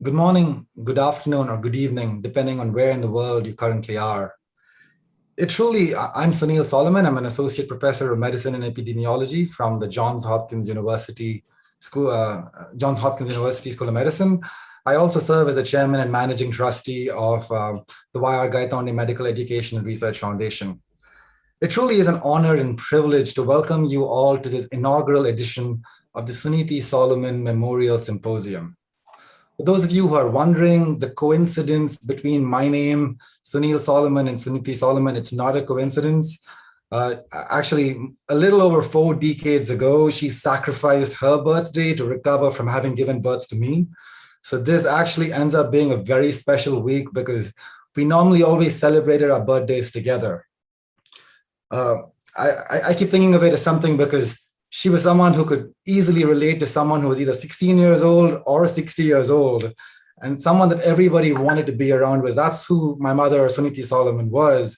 Good morning, good afternoon, or good evening, depending on where in the world you currently are. I'm Sunil Solomon. I'm an associate professor of medicine and epidemiology from the Johns Hopkins University School of Medicine. I also serve as the chairman and managing trustee of the Y.R. Gaitonde Medical Education and Research Foundation. It truly is an honor and privilege to welcome you all to this inaugural edition of the Suniti Solomon Memorial Symposium. For those of you who are wondering, the coincidence between my name, Sunil Solomon, and Suniti Solomon, it's not a coincidence. Actually, a little over 4 decades ago, she sacrificed her birthday to recover from having given birth to me. So this actually ends up being a very special week because we normally always celebrated our birthdays together. I keep thinking of it as something because she was someone who could easily relate to someone who was either 16 years old or 60 years old, and someone that everybody wanted to be around with. That's who my mother, Suniti Solomon, was.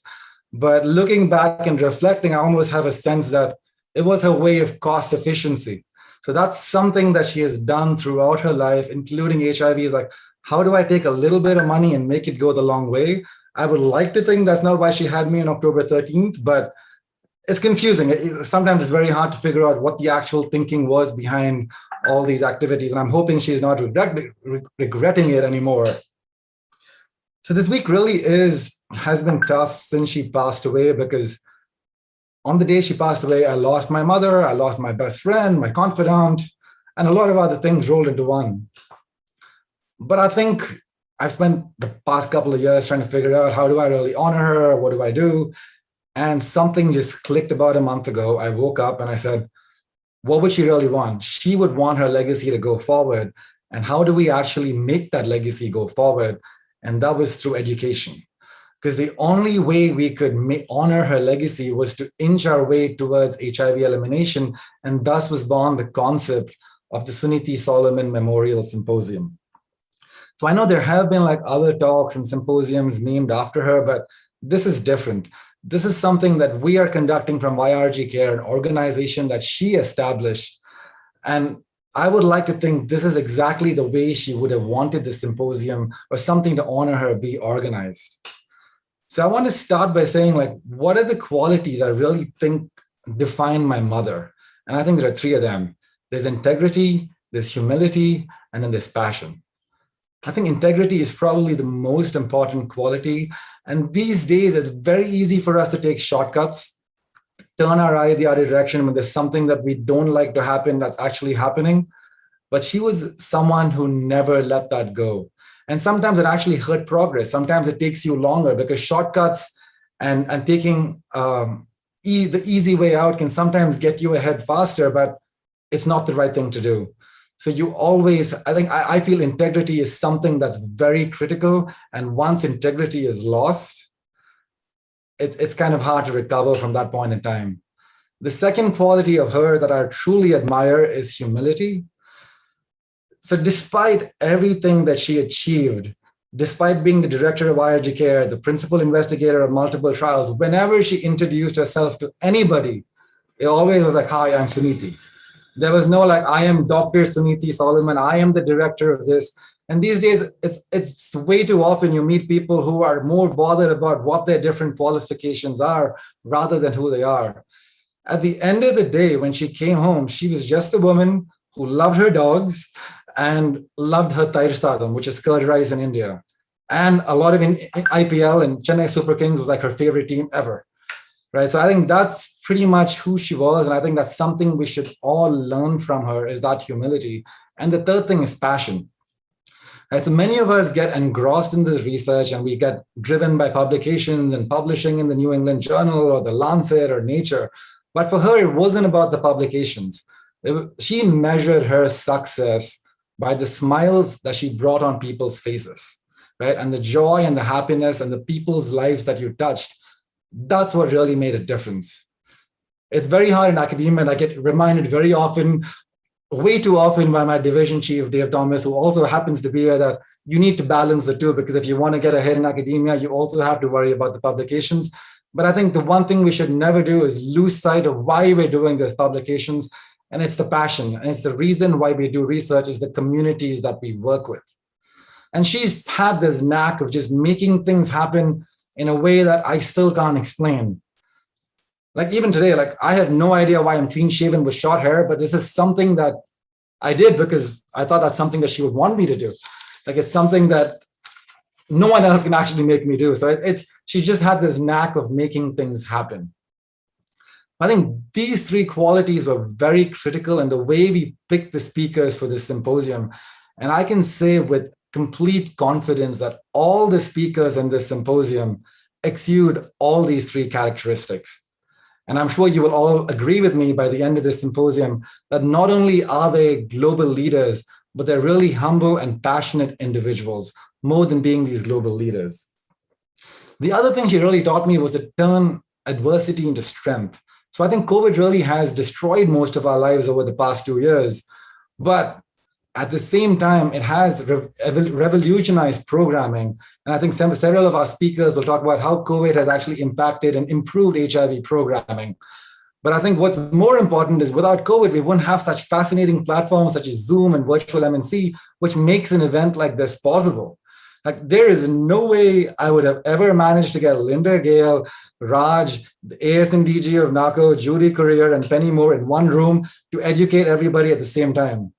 But looking back and reflecting, I almost have a sense that it was her way of cost efficiency. So that's something that she has done throughout her life, including HIV, is like, how do I take a little bit of money and make it go the long way? I would like to think that's not why she had me on October 13th, but it's confusing. Sometimes it's very hard to figure out what the actual thinking was behind all these activities. And I'm hoping she's not regretting it anymore. So this week really has been tough since she passed away, because on the day she passed away, I lost my mother, I lost my best friend, my confidant, and a lot of other things rolled into one. But I think I've spent the past couple of years trying to figure out, how do I really honor her? What do I do? And something just clicked about a month ago. I woke up and I said, what would she really want? She would want her legacy to go forward. And how do we actually make that legacy go forward? And that was through education. Because the only way we could honor her legacy was to inch our way towards HIV elimination. And thus was born the concept of the Suniti Solomon Memorial Symposium. So I know there have been like other talks and symposiums named after her, but this is different. This is something that we are conducting from YRG Care, an organization that she established. And I would like to think this is exactly the way she would have wanted the symposium or something to honor her be organized. So I want to start by saying, like, what are the qualities I really think define my mother? And I think there are 3 of them. There's integrity, there's humility, and then there's passion. I think integrity is probably the most important quality. And these days, it's very easy for us to take shortcuts, turn our eye the other direction when there's something that we don't like to happen that's actually happening. But she was someone who never let that go. And sometimes it actually hurt progress. Sometimes it takes you longer because shortcuts and taking the easy way out can sometimes get you ahead faster, but it's not the right thing to do. So you always, I feel integrity is something that's very critical. And once integrity is lost, it's kind of hard to recover from that point in time. The second quality of her that I truly admire is humility. So despite everything that she achieved, despite being the director of YRG Care, the principal investigator of multiple trials, whenever she introduced herself to anybody, it always was like, hi, I'm Suniti. There was no like, I am Dr. Suniti Solomon, I am the director of this. And these days, it's way too often you meet people who are more bothered about what their different qualifications are rather than who they are. At the end of the day, when she came home, she was just a woman who loved her dogs and loved her tair sadam, which is curd rice in India. And a lot of IPL and Chennai Super Kings was like her favorite team ever. Right. So I think that's pretty much who she was. And I think that's something we should all learn from her, is that humility. And the third thing is passion. Right. So many of us get engrossed in this research and we get driven by publications and publishing in the New England Journal or the Lancet or Nature. But for her, it wasn't about the publications. She measured her success by the smiles that she brought on people's faces, right? And the joy and the happiness and the people's lives that you touched. That's what really made a difference. It's very hard in academia, and I get reminded very often, way too often, by my division chief, Dave Thomas, who also happens to be here, that you need to balance the two, because if you want to get ahead in academia, you also have to worry about the publications. But I think the one thing we should never do is lose sight of why we're doing these publications, and it's the passion, and it's the reason why we do research, is the communities that we work with. And she's had this knack of just making things happen in a way that I still can't explain. Like even today, like I have no idea why I'm clean shaven with short hair, but this is something that I did because I thought that's something that she would want me to do. Like it's something that no one else can actually make me do. So she just had this knack of making things happen. I think these three qualities were very critical in the way we picked the speakers for this symposium. And I can say with complete confidence that all the speakers in this symposium exude all these three characteristics. And I'm sure you will all agree with me by the end of this symposium that not only are they global leaders, but they're really humble and passionate individuals, more than being these global leaders. The other thing she really taught me was to turn adversity into strength. So I think COVID really has destroyed most of our lives over the past 2 years, but at the same time, it has revolutionized programming. And I think several of our speakers will talk about how COVID has actually impacted and improved HIV programming. But I think what's more important is without COVID, we wouldn't have such fascinating platforms such as Zoom and virtual MNC, which makes an event like this possible. Like there is no way I would have ever managed to get Linda Gale, Raj, the ASMDG of NACO, Judy Courier, and Penny Moore in one room to educate everybody at the same time.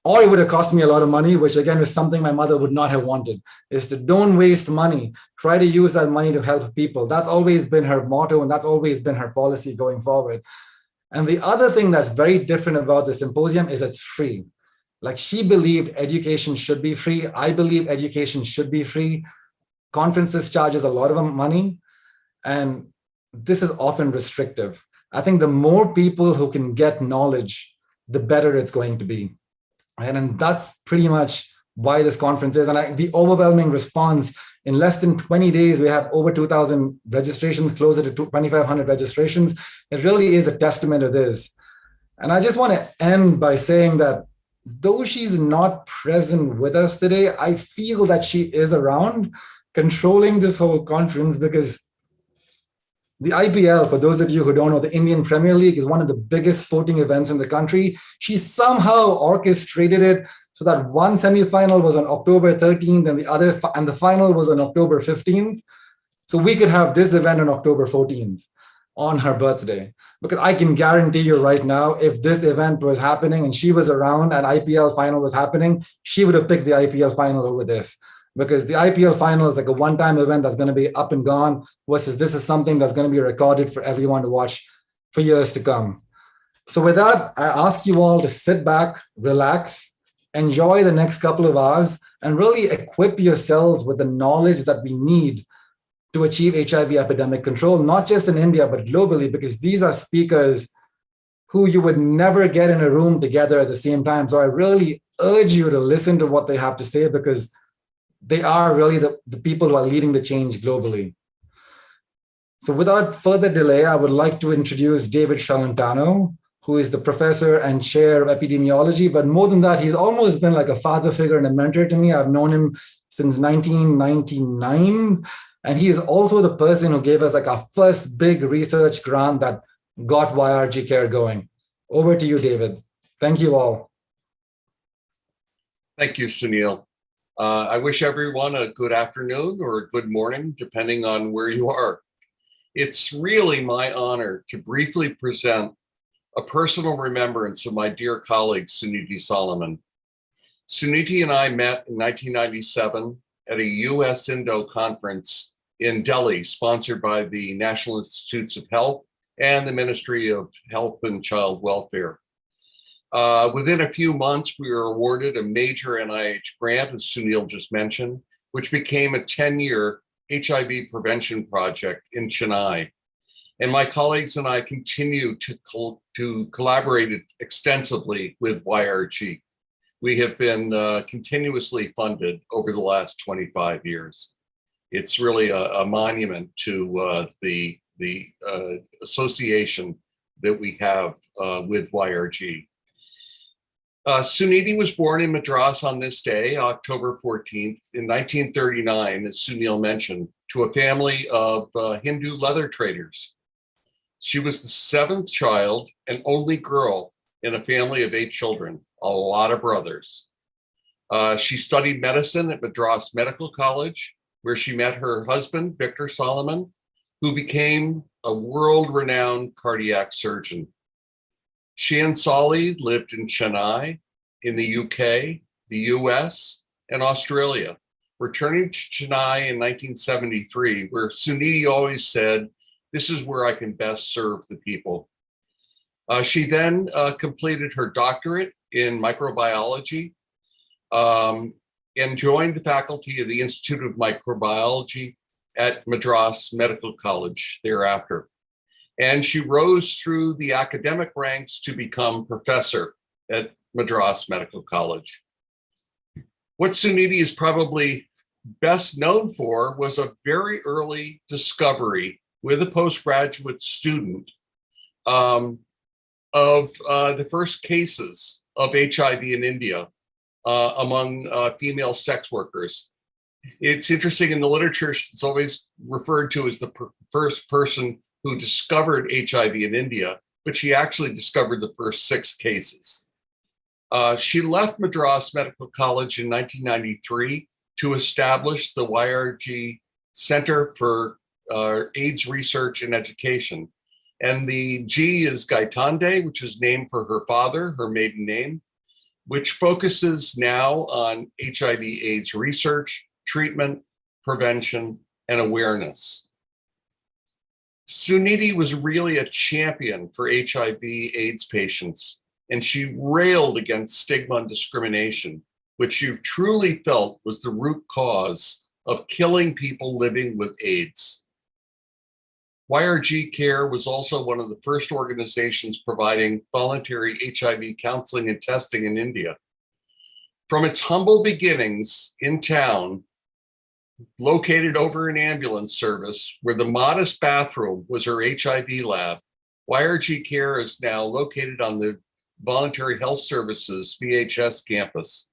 Or it would have cost me a lot of money, which again is something my mother would not have wanted, is to don't waste money, try to use that money to help people. That's always been her motto, and that's always been her policy going forward. And the other thing that's very different about the symposium is it's free. Like she believed education should be free. I believe education should be free. Conferences charges a lot of money, and this is often restrictive. I think the more people who can get knowledge, the better it's going to be. And that's pretty much why this conference is. And the overwhelming response, in less than 20 days, we have over 2,000 registrations, closer to 2,500 registrations. It really is a testament of this. And I just want to end by saying that though she's not present with us today, I feel that she is around controlling this whole conference, because the IPL, for those of you who don't know, the Indian Premier League is one of the biggest sporting events in the country. She somehow orchestrated it so that one semifinal was on October 13th and the final was on October 15th. So we could have this event on October 14th on her birthday. Because I can guarantee you right now, if this event was happening and she was around and IPL final was happening, she would have picked the IPL final over this. Because the IPL final is like a one-time event that's going to be up and gone, versus this is something that's going to be recorded for everyone to watch for years to come. So with that, I ask you all to sit back, relax, enjoy the next couple of hours, and really equip yourselves with the knowledge that we need to achieve HIV epidemic control, not just in India, but globally, because these are speakers who you would never get in a room together at the same time. So I really urge you to listen to what they have to say, because they are really the people who are leading the change globally. So without further delay, I would like to introduce David Shalentano, who is the professor and chair of epidemiology. But more than that, he's almost been like a father figure and a mentor to me. I've known him since 1999. And he is also the person who gave us like our first big research grant that got YRG Care going. Over to you, David. Thank you all. Thank you, Sunil. I wish everyone a good afternoon or a good morning, depending on where you are. It's really my honor to briefly present a personal remembrance of my dear colleague, Suniti Solomon. Suniti and I met in 1997 at a US Indo conference in Delhi, sponsored by the National Institutes of Health and the Ministry of Health and Child Welfare. Within a few months, we were awarded a major NIH grant, as Sunil just mentioned, which became a 10-year HIV prevention project in Chennai. And my colleagues and I continue to collaborate extensively with YRG. We have been continuously funded over the last 25 years. It's really a monument to the association that we have with YRG. Suniti was born in Madras on this day, October 14th, in 1939, as Sunil mentioned, to a family of Hindu leather traders. She was the seventh child and only girl in a family of 8 children, a lot of brothers. She studied medicine at Madras Medical College, where she met her husband, Victor Solomon, who became a world-renowned cardiac surgeon. She and Sali lived in Chennai, in the UK, the US, and Australia, returning to Chennai in 1973, where Suniti always said, "This is where I can best serve the people." She then completed her doctorate in microbiology and joined the faculty of the Institute of Microbiology at Madras Medical College thereafter. And she rose through the academic ranks to become professor at Madras Medical College. What Suniti is probably best known for was a very early discovery with a postgraduate student of the first cases of HIV in India among female sex workers. It's interesting, in the literature, it's always referred to as the first person who discovered HIV in India, but she actually discovered the first 6 cases. She left Madras Medical College in 1993 to establish the YRG Center for AIDS Research and Education. And the G is Gaitande, which is named for her father, her maiden name, which focuses now on HIV/AIDS research, treatment, prevention, and awareness. Suniti was really a champion for HIV/AIDS patients, and she railed against stigma and discrimination, which you truly felt was the root cause of killing people living with AIDS. YRG Care was also one of the first organizations providing voluntary HIV counseling and testing in India. From its humble beginnings in town, located over an ambulance service where the modest bathroom was her HIV lab, YRG Care is now located on the Voluntary Health Services VHS campus,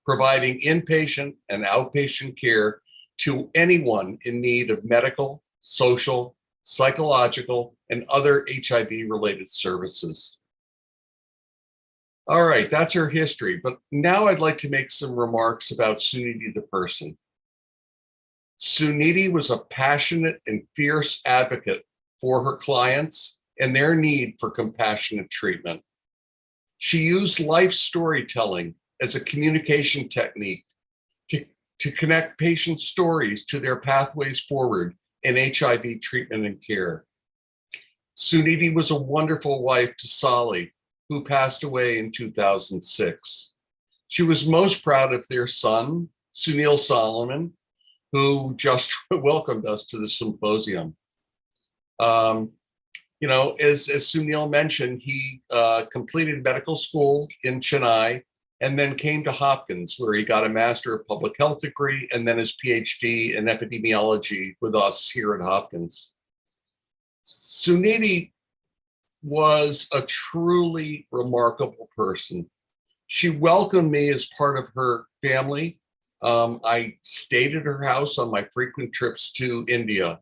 providing inpatient and outpatient care to anyone in need of medical, social, psychological, and other HIV-related services. All right, that's her history, but now I'd like to make some remarks about Suniti the person. Suniti was a passionate and fierce advocate for her clients and their need for compassionate treatment. She used life storytelling as a communication technique to connect patients' stories to their pathways forward in HIV treatment and care. Suniti was a wonderful wife to Sali, who passed away in 2006. She was most proud of their son, Sunil Solomon, who just welcomed us to the symposium. You know, as Sunil mentioned, he completed medical school in Chennai and then came to Hopkins, where he got a Master of Public Health degree and then his PhD in epidemiology with us here at Hopkins. Suniti was a truly remarkable person. She welcomed me as part of her family. I stayed at her house on my frequent trips to India.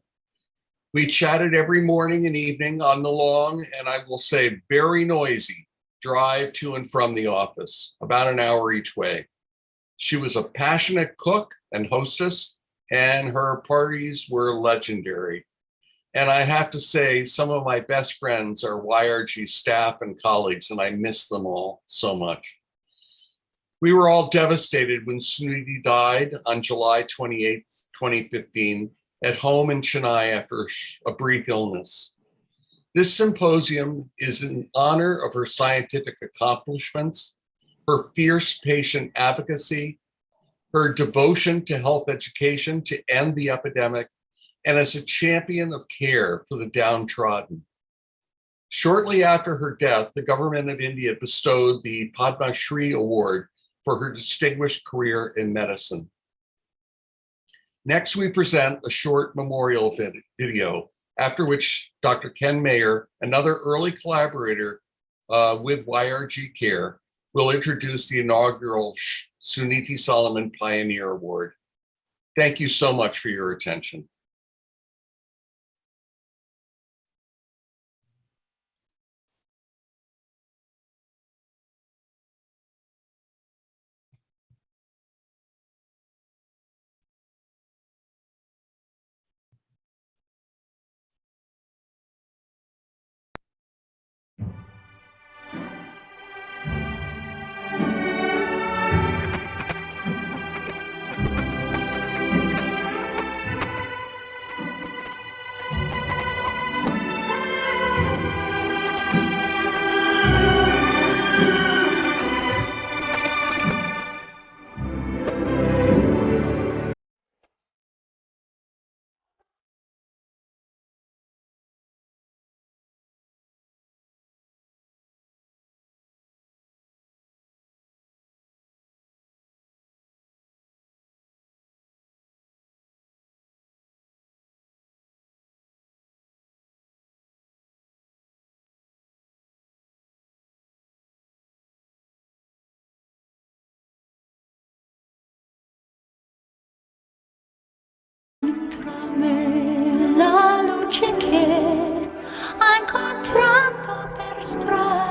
We chatted every morning and evening on the long, and I will say very noisy, drive to and from the office, about an hour each way. She was a passionate cook and hostess, and her parties were legendary. And I have to say, some of my best friends are YRG staff and colleagues, and I miss them all so much. We were all devastated when Suniti died on July 28th, 2015, at home in Chennai after a brief illness. This symposium is in honor of her scientific accomplishments, her fierce patient advocacy, her devotion to health education to end the epidemic, and as a champion of care for the downtrodden. Shortly after her death, the government of India bestowed the Padma Shri Award for her distinguished career in medicine. Next, we present a short memorial video, after which Dr. Ken Mayer, another early collaborator with YRG Care, will introduce the inaugural Suniti Solomon Pioneer Award. Thank you so much for your attention. me la luce che ha incontrato per strada.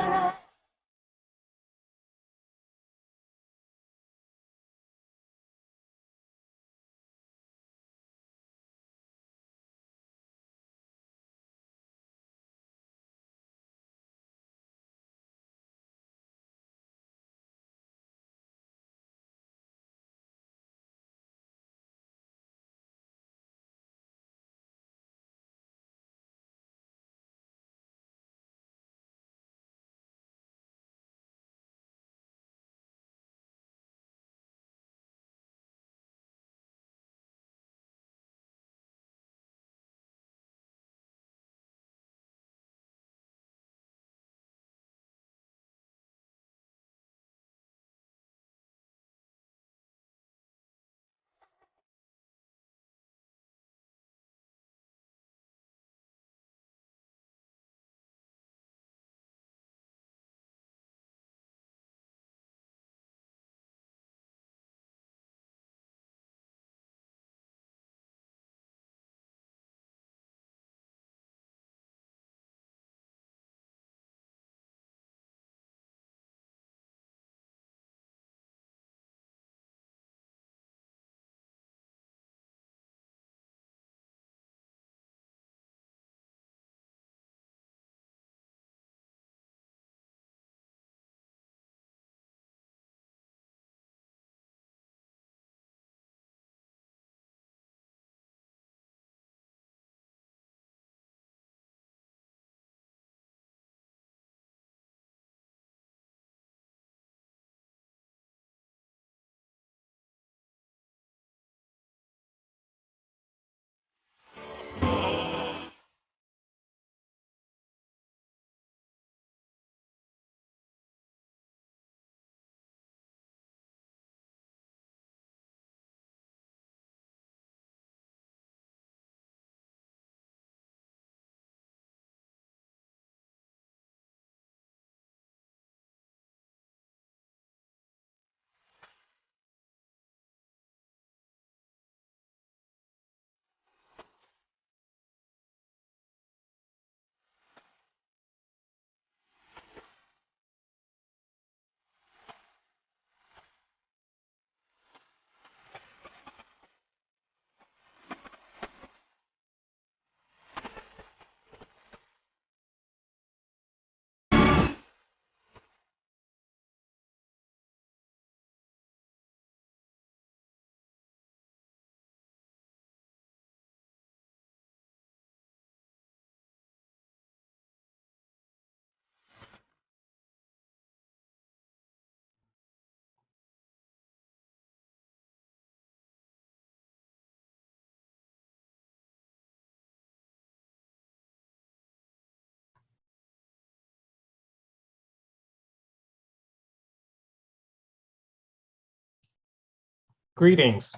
Greetings.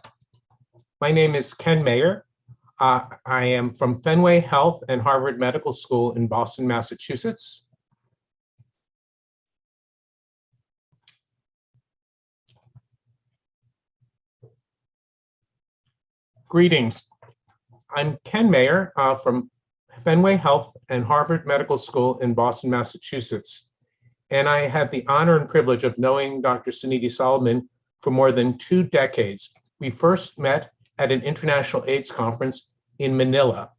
My name is Ken Mayer. I am from Fenway Health and Harvard Medical School in Boston, Massachusetts. Greetings. I'm Ken Mayer from Fenway Health and Harvard Medical School in Boston, Massachusetts. And I have the honor and privilege of knowing Dr. Suniti Solomon for more than 2 decades. We first met at an international AIDS conference in Manila.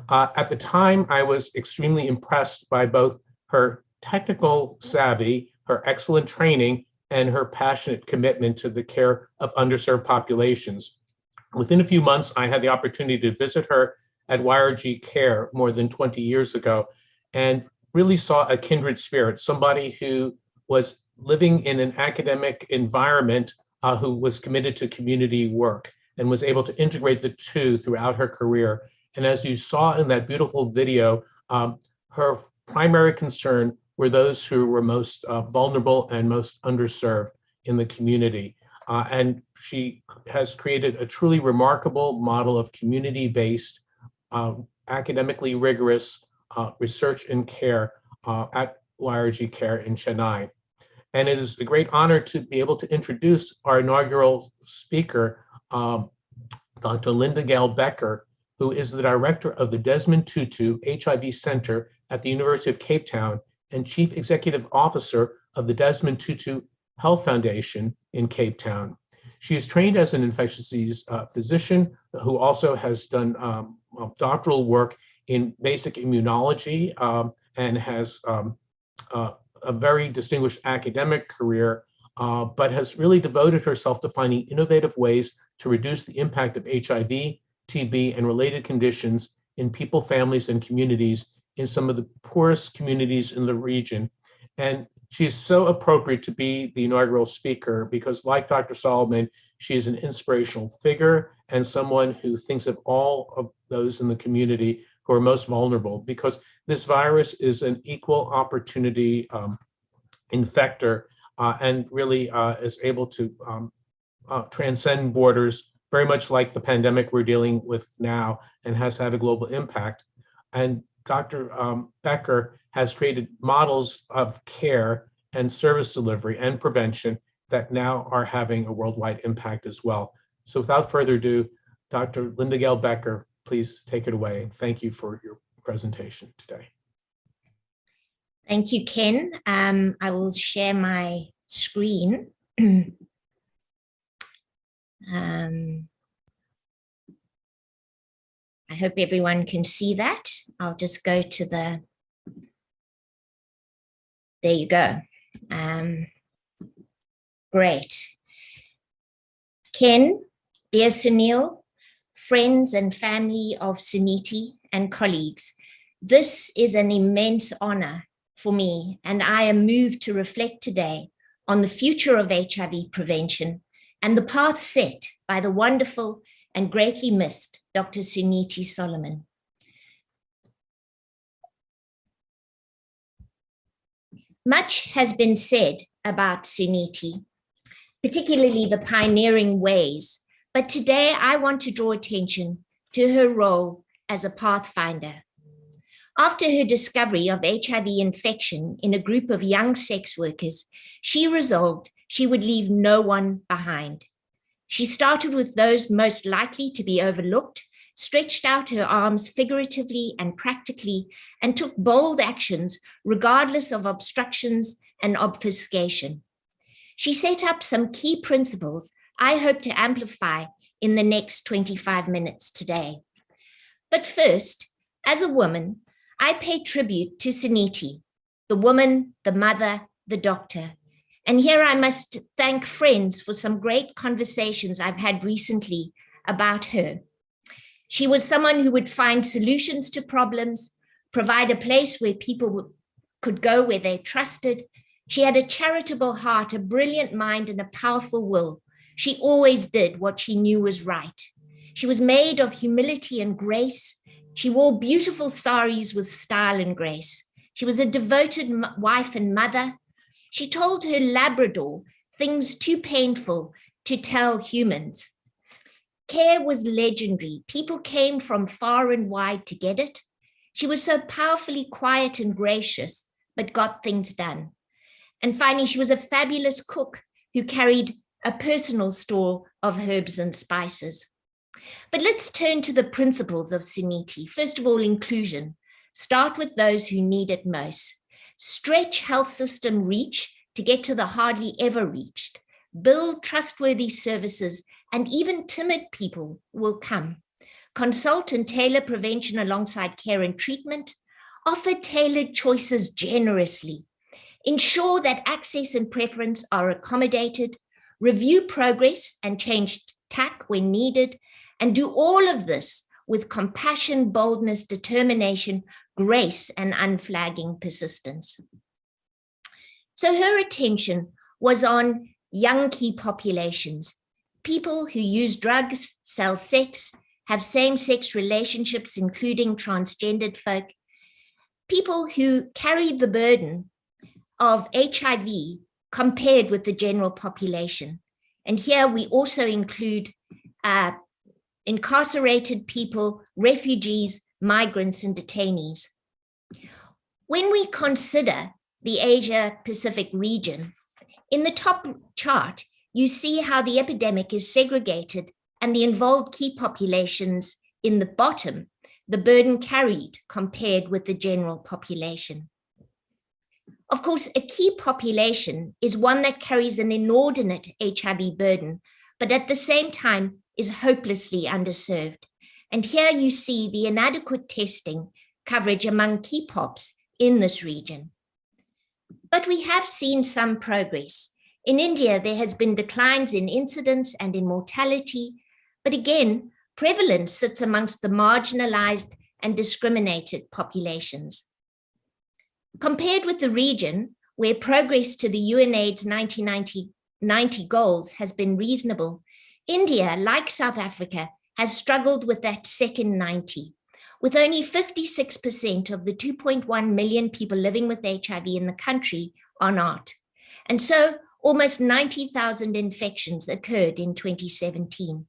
At the time, I was extremely impressed by both her technical savvy, her excellent training, and her passionate commitment to the care of underserved populations. Within a few months, I had the opportunity to visit her at YRG Care more than 20 years ago and really saw a kindred spirit, somebody who was living in an academic environment who was committed to community work and was able to integrate the two throughout her career. And as you saw in that beautiful video, her primary concern were those who were most vulnerable and most underserved in the community. And she has created a truly remarkable model of community-based, academically rigorous research and care at YRG Care in Chennai. And it is a great honor to be able to introduce our inaugural speaker, Dr. Linda Gale Becker, who is the director of the Desmond Tutu HIV Center at the University of Cape Town and chief executive officer of the Desmond Tutu Health Foundation in Cape Town. She is trained as an infectious disease physician who also has done doctoral work in basic immunology and has a very distinguished academic career, but has really devoted herself to finding innovative ways to reduce the impact of HIV, TB, and related conditions in people, families, and communities in some of the poorest communities in the region. And she is so appropriate to be the inaugural speaker because, like Dr. Solomon, she is an inspirational figure and someone who thinks of all of those in the community who are most vulnerable, because this virus is an equal opportunity infector and really is able to transcend borders, very much like the pandemic we're dealing with now, and has had a global impact. And Dr. Becker has created models of care and service delivery and prevention that now are having a worldwide impact as well. So without further ado, Dr. Linda Gail Becker, please take it away. Thank you for your presentation today. Thank you, Ken. I will share my screen. I hope everyone can see that. I'll just go to the, there you go. Great. Ken, dear Sunil, friends and family of Suniti and colleagues, this is an immense honor for me, and I am moved to reflect today on the future of HIV prevention and the path set by the wonderful and greatly missed Dr. Suniti Solomon. Much has been said about Suniti, particularly the pioneering ways, but today I want to draw attention to her role as a pathfinder. After her discovery of HIV infection in a group of young sex workers, she resolved she would leave no one behind. She started with those most likely to be overlooked, stretched out her arms figuratively and practically, and took bold actions regardless of obstructions and obfuscation. She set up some key principles I hope to amplify in the next 25 minutes today. But first, as a woman, I pay tribute to Suniti, the woman, the mother, the doctor. And here I must thank friends for some great conversations I've had recently about her. She was someone who would find solutions to problems, provide a place where people could go where they trusted. She had a charitable heart, a brilliant mind, and a powerful will. She always did what she knew was right. She was made of humility and grace. She wore beautiful saris with style and grace. She was a devoted wife and mother. She told her Labrador things too painful to tell humans. Care was legendary. People came from far and wide to get it. She was so powerfully quiet and gracious, but got things done. And finally, she was a fabulous cook who carried a personal store of herbs and spices. But let's turn to the principles of Suniti. First of all, inclusion. Start with those who need it most. Stretch health system reach to get to the hardly ever reached. Build trustworthy services, and even timid people will come. Consult and tailor prevention alongside care and treatment. Offer tailored choices generously. Ensure that access and preference are accommodated. Review progress and change tack when needed. And do all of this with compassion, boldness, determination, grace, and unflagging persistence. So her attention was on young key populations, people who use drugs, sell sex, have same-sex relationships, including transgendered folk, people who carry the burden of HIV compared with the general population. And here we also include incarcerated people, refugees, migrants, and detainees. When we consider the Asia-Pacific region, in the top chart, you see how the epidemic is segregated and the involved key populations in the bottom the burden carried compared with the general population. Of course, a key population is one that carries an inordinate HIV burden, but at the same time is hopelessly underserved. And here you see the inadequate testing coverage among key pops in this region. But we have seen some progress. In India, there has been declines in incidence and in mortality, but again, prevalence sits amongst the marginalized and discriminated populations. Compared with the region, where progress to the UNAIDS 1990 goals has been reasonable, India, like South Africa, has struggled with that second 90, with only 56% of the 2.1 million people living with HIV in the country are not. And so almost 90,000 infections occurred in 2017.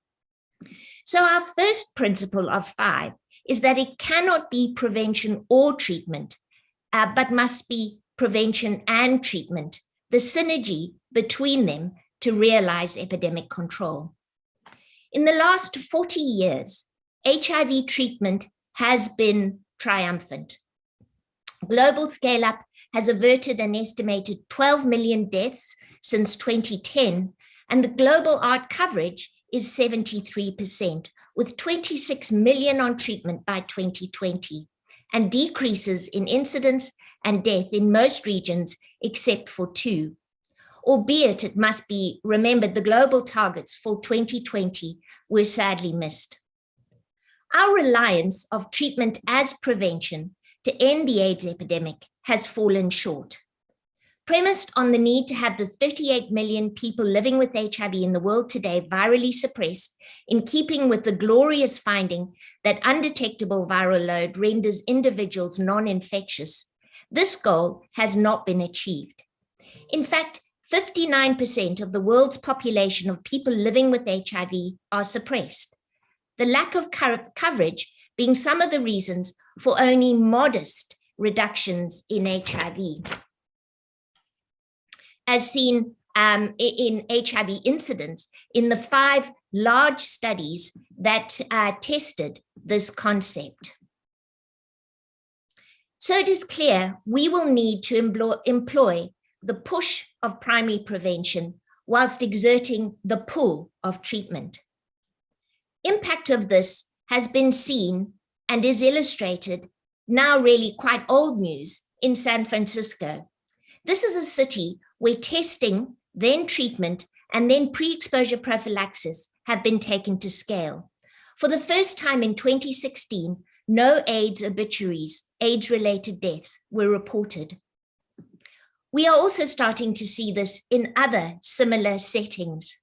So our first principle of 5 is that it cannot be prevention or treatment, but must be prevention and treatment, the synergy between them to realize epidemic control. In the last 40 years, HIV treatment has been triumphant. Global scale-up has averted an estimated 12 million deaths since 2010, and the global ART coverage is 73%, with 26 million on treatment by 2020, and decreases in incidence and death in most regions except for 2. Albeit it must be remembered the global targets for 2020 were sadly missed. Our reliance of treatment as prevention to end the AIDS epidemic has fallen short. Premised on the need to have the 38 million people living with HIV in the world today virally suppressed, in keeping with the glorious finding that undetectable viral load renders individuals non-infectious, this goal has not been achieved. In fact, 59% of the world's population of people living with HIV are suppressed. The lack of coverage being some of the reasons for only modest reductions in HIV. As seen in HIV incidence in the 5 large studies that tested this concept. So it is clear we will need to employ the push of primary prevention whilst exerting the pull of treatment. Impact of this has been seen and is illustrated, now really quite old news, in San Francisco. This is a city where testing, then treatment, and then pre-exposure prophylaxis have been taken to scale. For the first time in 2016, no AIDS obituaries, AIDS-related deaths were reported. We are also starting to see this in other similar settings,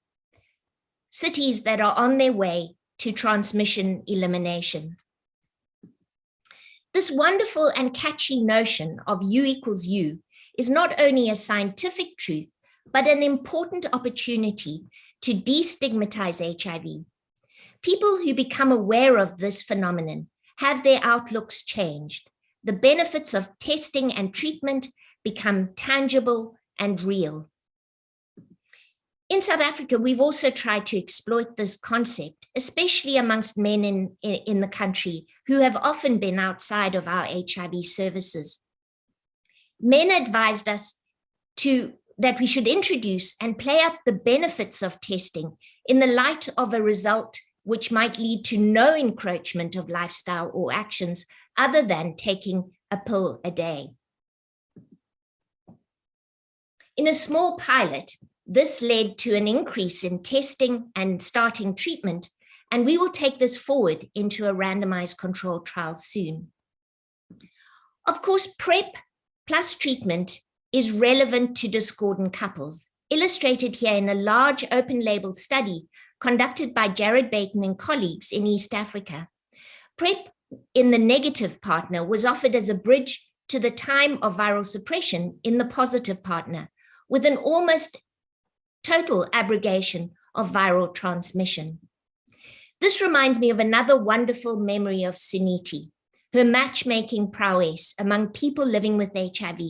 cities that are on their way to transmission elimination. This wonderful and catchy notion of U equals U is not only a scientific truth, but an important opportunity to destigmatize HIV. People who become aware of this phenomenon have their outlooks changed. The benefits of testing and treatment become tangible and real. In South Africa, we've also tried to exploit this concept, especially amongst men in the country who have often been outside of our HIV services. Men advised us that we should introduce and play up the benefits of testing in the light of a result which might lead to no encroachment of lifestyle or actions other than taking a pill a day. In a small pilot, this led to an increase in testing and starting treatment, and we will take this forward into a randomized controlled trial soon. Of course, PrEP plus treatment is relevant to discordant couples, illustrated here in a large open label study conducted by Jared Baton and colleagues in East Africa. PrEP in the negative partner was offered as a bridge to the time of viral suppression in the positive partner, with an almost total abrogation of viral transmission. This reminds me of another wonderful memory of Suniti, her matchmaking prowess among people living with HIV,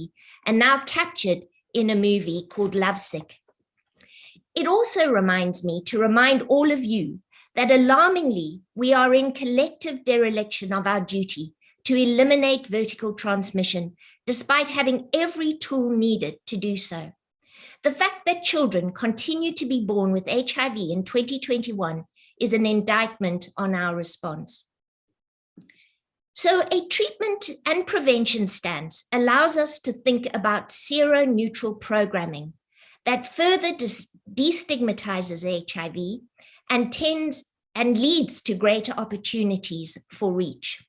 and now captured in a movie called Lovesick. It also reminds me to remind all of you that alarmingly, we are in collective dereliction of our duty to eliminate vertical transmission, despite having every tool needed to do so. The fact that children continue to be born with HIV in 2021 is an indictment on our response. So a treatment and prevention stance allows us to think about sero-neutral programming that further destigmatizes HIV and leads to greater opportunities for reach.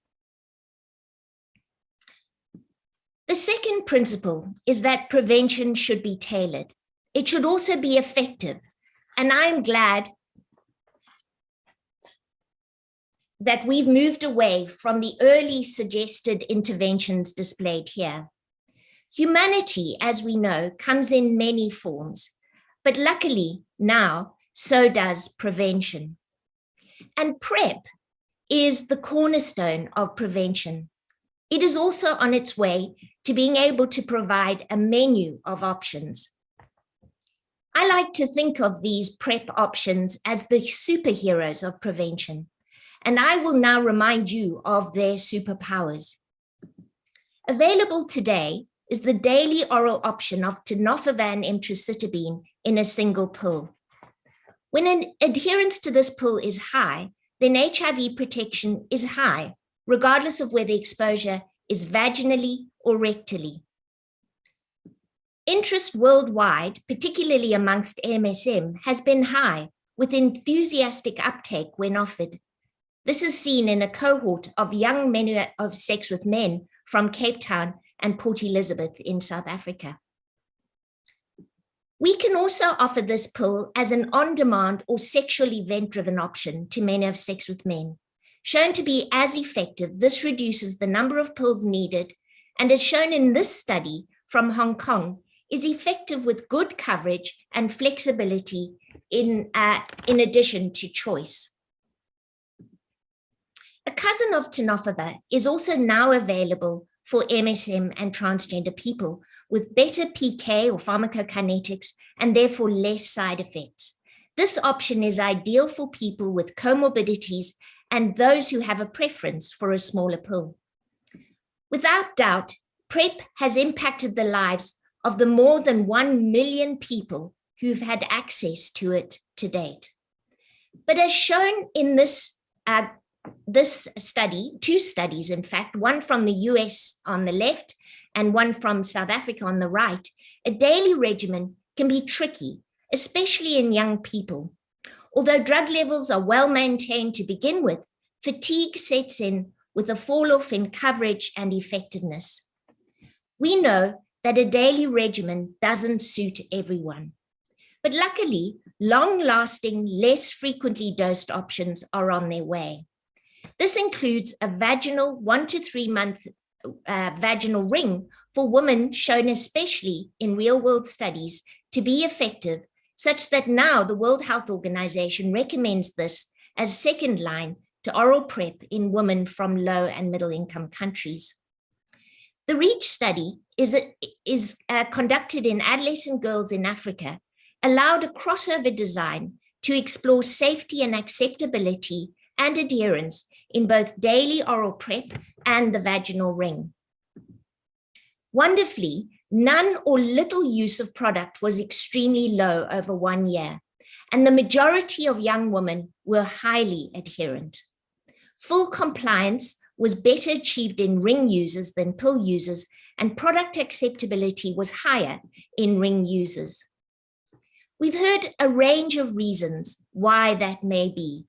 The second principle is that prevention should be tailored. It should also be effective. And I'm glad that we've moved away from the early suggested interventions displayed here. Humanity, as we know, comes in many forms, but luckily now, so does prevention. And PrEP is the cornerstone of prevention. It is also on its way to being able to provide a menu of options. I like to think of these PrEP options as the superheroes of prevention, and I will now remind you of their superpowers. Available today is the daily oral option of tenofovir and emtricitabine in a single pill. When an adherence to this pill is high, then HIV protection is high, regardless of whether exposure is vaginally or rectally. Interest worldwide, particularly amongst MSM, has been high, with enthusiastic uptake when offered. This is seen in a cohort of young men of sex with men from Cape Town and Port Elizabeth in South Africa. We can also offer this pill as an on-demand or sexual event-driven option to men of sex with men. Shown to be as effective, this reduces the number of pills needed, and as shown in this study from Hong Kong, is effective with good coverage and flexibility in addition to choice. A cousin of tenofovir is also now available for MSM and transgender people with better PK or pharmacokinetics and therefore less side effects. This option is ideal for people with comorbidities and those who have a preference for a smaller pill. Without doubt, PrEP has impacted the lives of the more than 1 million people who've had access to it to date. But as shown in this study, two studies, in fact, one from the US on the left and one from South Africa on the right, a daily regimen can be tricky, especially in young people. Although drug levels are well maintained to begin with, fatigue sets in with a fall off in coverage and effectiveness. We know that a daily regimen doesn't suit everyone. But luckily, long-lasting, less frequently dosed options are on their way. This includes a vaginal 1 to 3 month vaginal ring for women, shown especially in real-world studies to be effective, such that now the World Health Organization recommends this as second line to oral PrEP in women from low and middle income countries. The REACH study is conducted in adolescent girls in Africa, allowed a crossover design to explore safety and acceptability and adherence in both daily oral PrEP and the vaginal ring. Wonderfully, none or little use of product was extremely low over 1 year, and the majority of young women were highly adherent. Full compliance was better achieved in ring users than pill users, and product acceptability was higher in ring users. We've heard a range of reasons why that may be,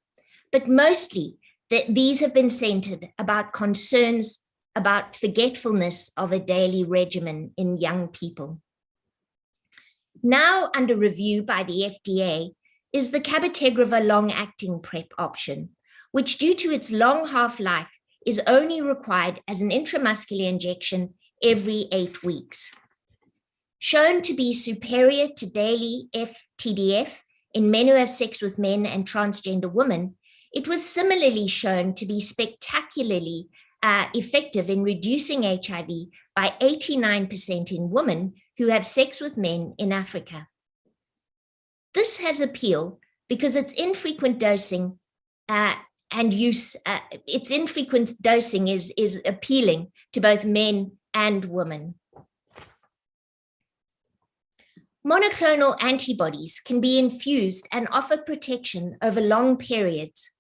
but mostly these have been centered about concerns about forgetfulness of a daily regimen in young people. Now under review by the FDA is the cabotegravir long-acting PrEP option, which due to its long half-life is only required as an intramuscular injection every 8 weeks. Shown to be superior to daily FTDF in men who have sex with men and transgender women, it was similarly shown to be spectacularly effective in reducing HIV by 89% in women who have sex with men in Africa. This has appeal because its infrequent dosing and use, its infrequent dosing is appealing to both men and women. Monoclonal antibodies can be infused and offer protection over long periods,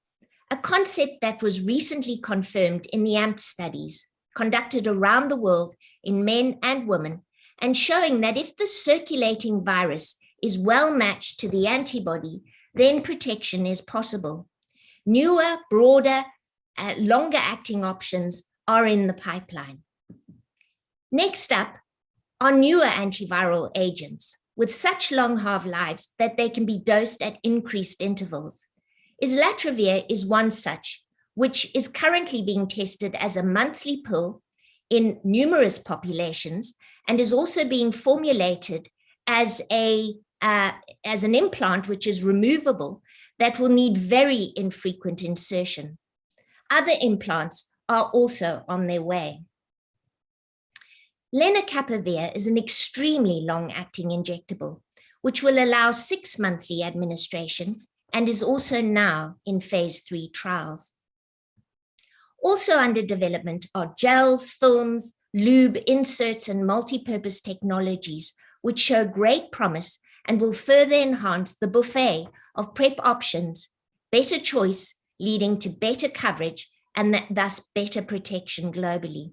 a concept that was recently confirmed in the AMP studies conducted around the world in men and women, and showing that if the circulating virus is well matched to the antibody, then protection is possible. Newer, broader, longer acting options are in the pipeline. Next up are newer antiviral agents with such long half-lives that they can be dosed at increased intervals. Islatravir is one such, which is currently being tested as a monthly pill in numerous populations and is also being formulated as an implant which is removable that will need very infrequent insertion. Other implants are also on their way. Lenacapavir is an extremely long-acting injectable, which will allow 6-monthly administration and is also now in phase 3 trials. Also under development are gels, films, lube, inserts, and multi-purpose technologies, which show great promise and will further enhance the buffet of PrEP options, better choice leading to better coverage and thus better protection globally.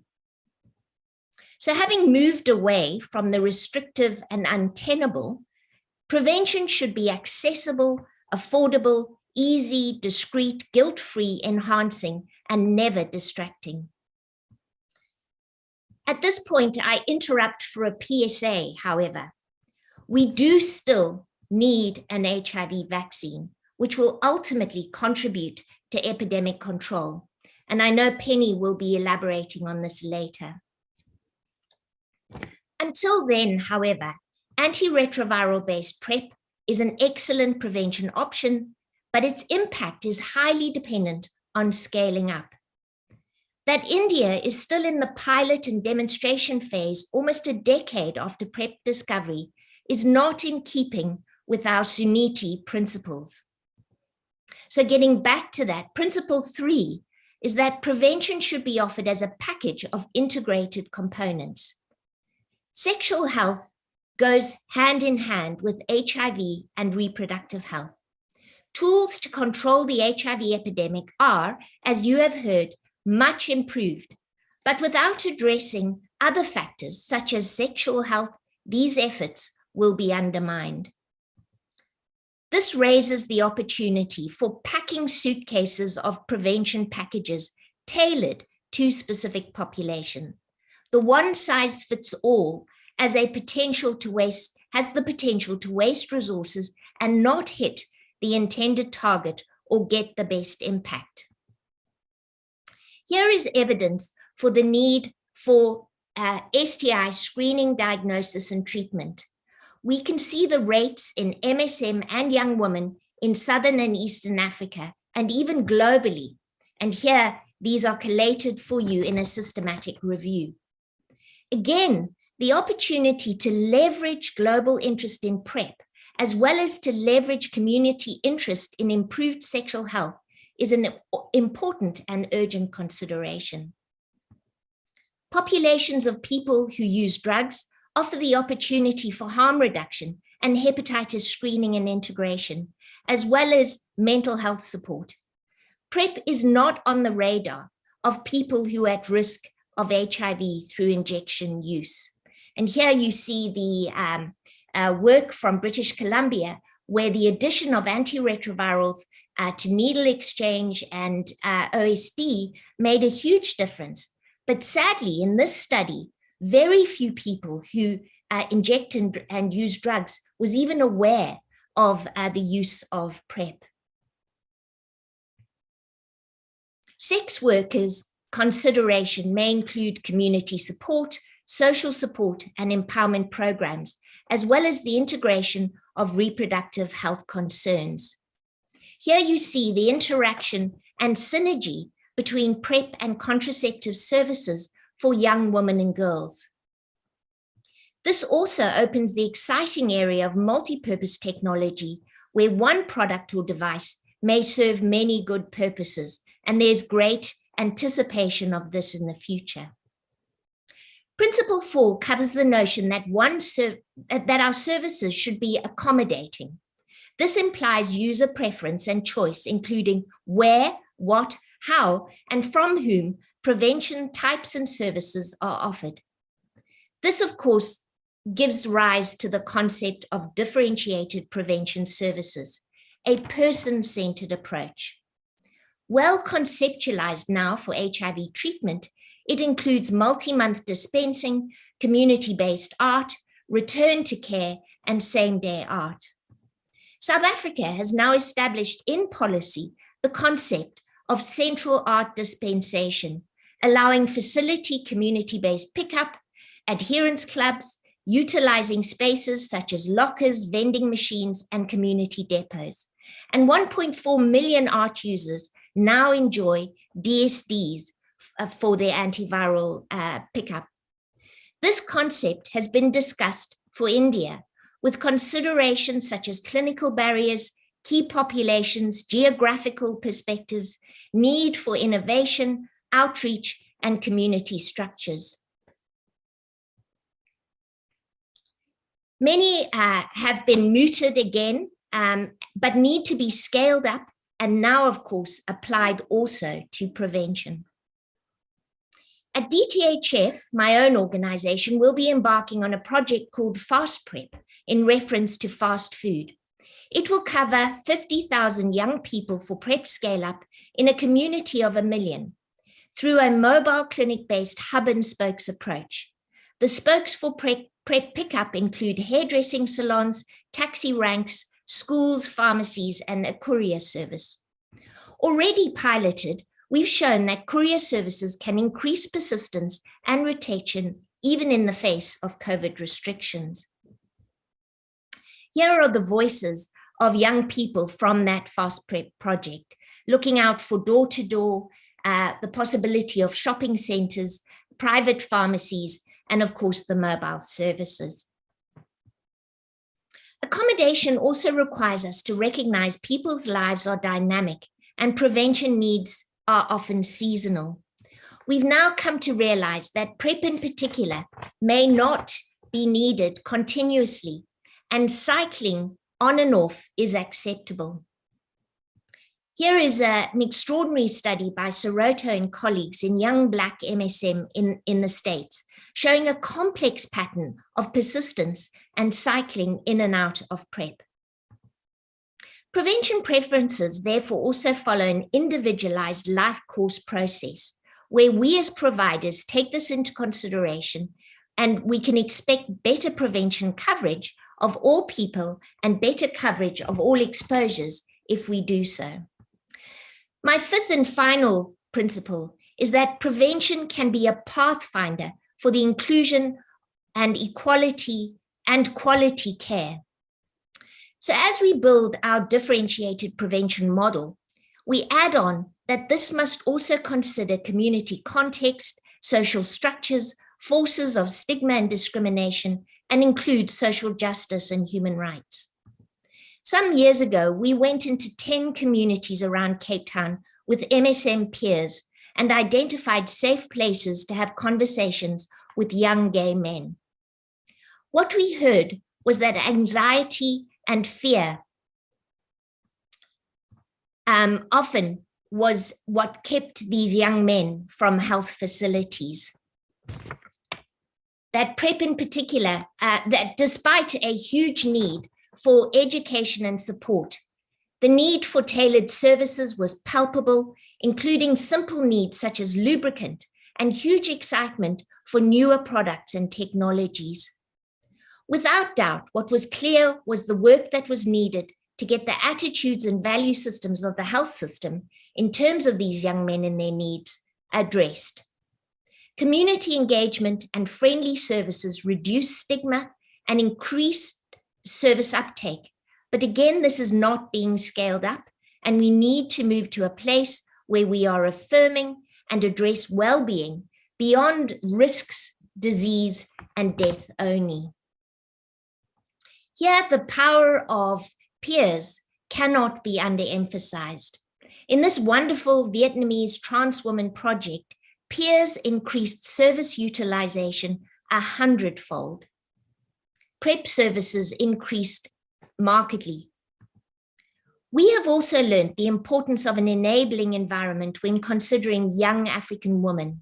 So having moved away from the restrictive and untenable, prevention should be accessible, affordable, easy, discreet, guilt-free, enhancing, and never distracting. At this point, I interrupt for a PSA, however. We do still need an HIV vaccine, which will ultimately contribute to epidemic control. And I know Penny will be elaborating on this later. Until then, however, antiretroviral-based PrEP is an excellent prevention option, but its impact is highly dependent on scaling up. That India is still in the pilot and demonstration phase almost a decade after PrEP discovery is not in keeping with our Suniti principles. So getting back to that, principle 3 is that prevention should be offered as a package of integrated components. Sexual health goes hand in hand with HIV and reproductive health. Tools to control the HIV epidemic are, as you have heard, much improved, but without addressing other factors such as sexual health, these efforts will be undermined. This raises the opportunity for packing suitcases of prevention packages tailored to specific population. The one-size-fits-all has the potential to waste resources and not hit the intended target or get the best impact. Here is evidence for the need for STI screening, diagnosis, and treatment. We can see the rates in MSM and young women in Southern and Eastern Africa, and even globally. And here, these are collated for you in a systematic review. Again, the opportunity to leverage global interest in PrEP, as well as to leverage community interest in improved sexual health, is an important and urgent consideration. Populations of people who use drugs offer the opportunity for harm reduction and hepatitis screening and integration, as well as mental health support. PrEP is not on the radar of people who are at risk of HIV through injection use. And here you see the work from British Columbia, where the addition of antiretrovirals to needle exchange and OSD made a huge difference. But sadly, in this study, very few people who inject and use drugs was even aware of the use of PrEP. Sex workers' consideration may include community support, social support, and empowerment programs, as well as the integration of reproductive health concerns. Here you see the interaction and synergy between PrEP and contraceptive services for young women and girls. This also opens the exciting area of multi-purpose technology, where one product or device may serve many good purposes, and there's great anticipation of this in the future. Principle 4 covers the notion that that our services should be accommodating. This implies user preference and choice, including where, what, how, and from whom prevention types and services are offered. This, of course, gives rise to the concept of differentiated prevention services, a person-centered approach. Well conceptualized now for HIV treatment, it includes multi-month dispensing, community-based art, return to care, and same-day art. South Africa has now established in policy the concept of central art dispensation, allowing facility community-based pickup, adherence clubs, utilizing spaces such as lockers, vending machines, and community depots. And 1.4 million art users now enjoy DSDs for their antiviral pickup. This concept has been discussed for India, with considerations such as clinical barriers, key populations, geographical perspectives, need for innovation, outreach, and community structures. Many have been mooted again, but need to be scaled up and now, of course, applied also to prevention. At DTHF, my own organization, will be embarking on a project called Fast Prep in reference to fast food. It will cover 50,000 young people for PrEP scale-up in a community of 1 million through a mobile clinic-based hub and spokes approach. The spokes for PrEP pickup include hairdressing salons, taxi ranks, schools, pharmacies, and a courier service. Already piloted, we've shown that courier services can increase persistence and retention even in the face of COVID restrictions. Here are the voices of young people from that Fast Prep project, looking out for door-to-door, the possibility of shopping centers, private pharmacies, and of course the mobile services. Accommodation also requires us to recognize people's lives are dynamic and prevention needs are often seasonal. We've now come to realize that PrEP in particular may not be needed continuously, and cycling on and off is acceptable. Here is an extraordinary study by Soroto and colleagues in young Black MSM in the States, showing a complex pattern of persistence and cycling in and out of PrEP. Prevention preferences therefore also follow an individualized life course process, where we as providers take this into consideration, and we can expect better prevention coverage of all people and better coverage of all exposures if we do so. My fifth and final principle is that prevention can be a pathfinder for the inclusion and equality and quality care. So as we build our differentiated prevention model, we add on that this must also consider community context, social structures, forces of stigma and discrimination, and include social justice and human rights. Some years ago, we went into 10 communities around Cape Town with MSM peers and identified safe places to have conversations with young gay men. What we heard was that anxiety and fear often was what kept these young men from health facilities. That PrEP in particular, that despite a huge need for education and support, the need for tailored services was palpable, including simple needs such as lubricant and huge excitement for newer products and technologies. Without doubt, what was clear was the work that was needed to get the attitudes and value systems of the health system in terms of these young men and their needs addressed. Community engagement and friendly services reduce stigma and increase service uptake. But again, this is not being scaled up, and we need to move to a place where we are affirming and address well-being beyond risks, disease, and death only. Here, the power of peers cannot be underemphasized. In this wonderful Vietnamese trans woman project, peers increased service utilization 100-fold. PrEP services increased markedly. We have also learned the importance of an enabling environment when considering young African women.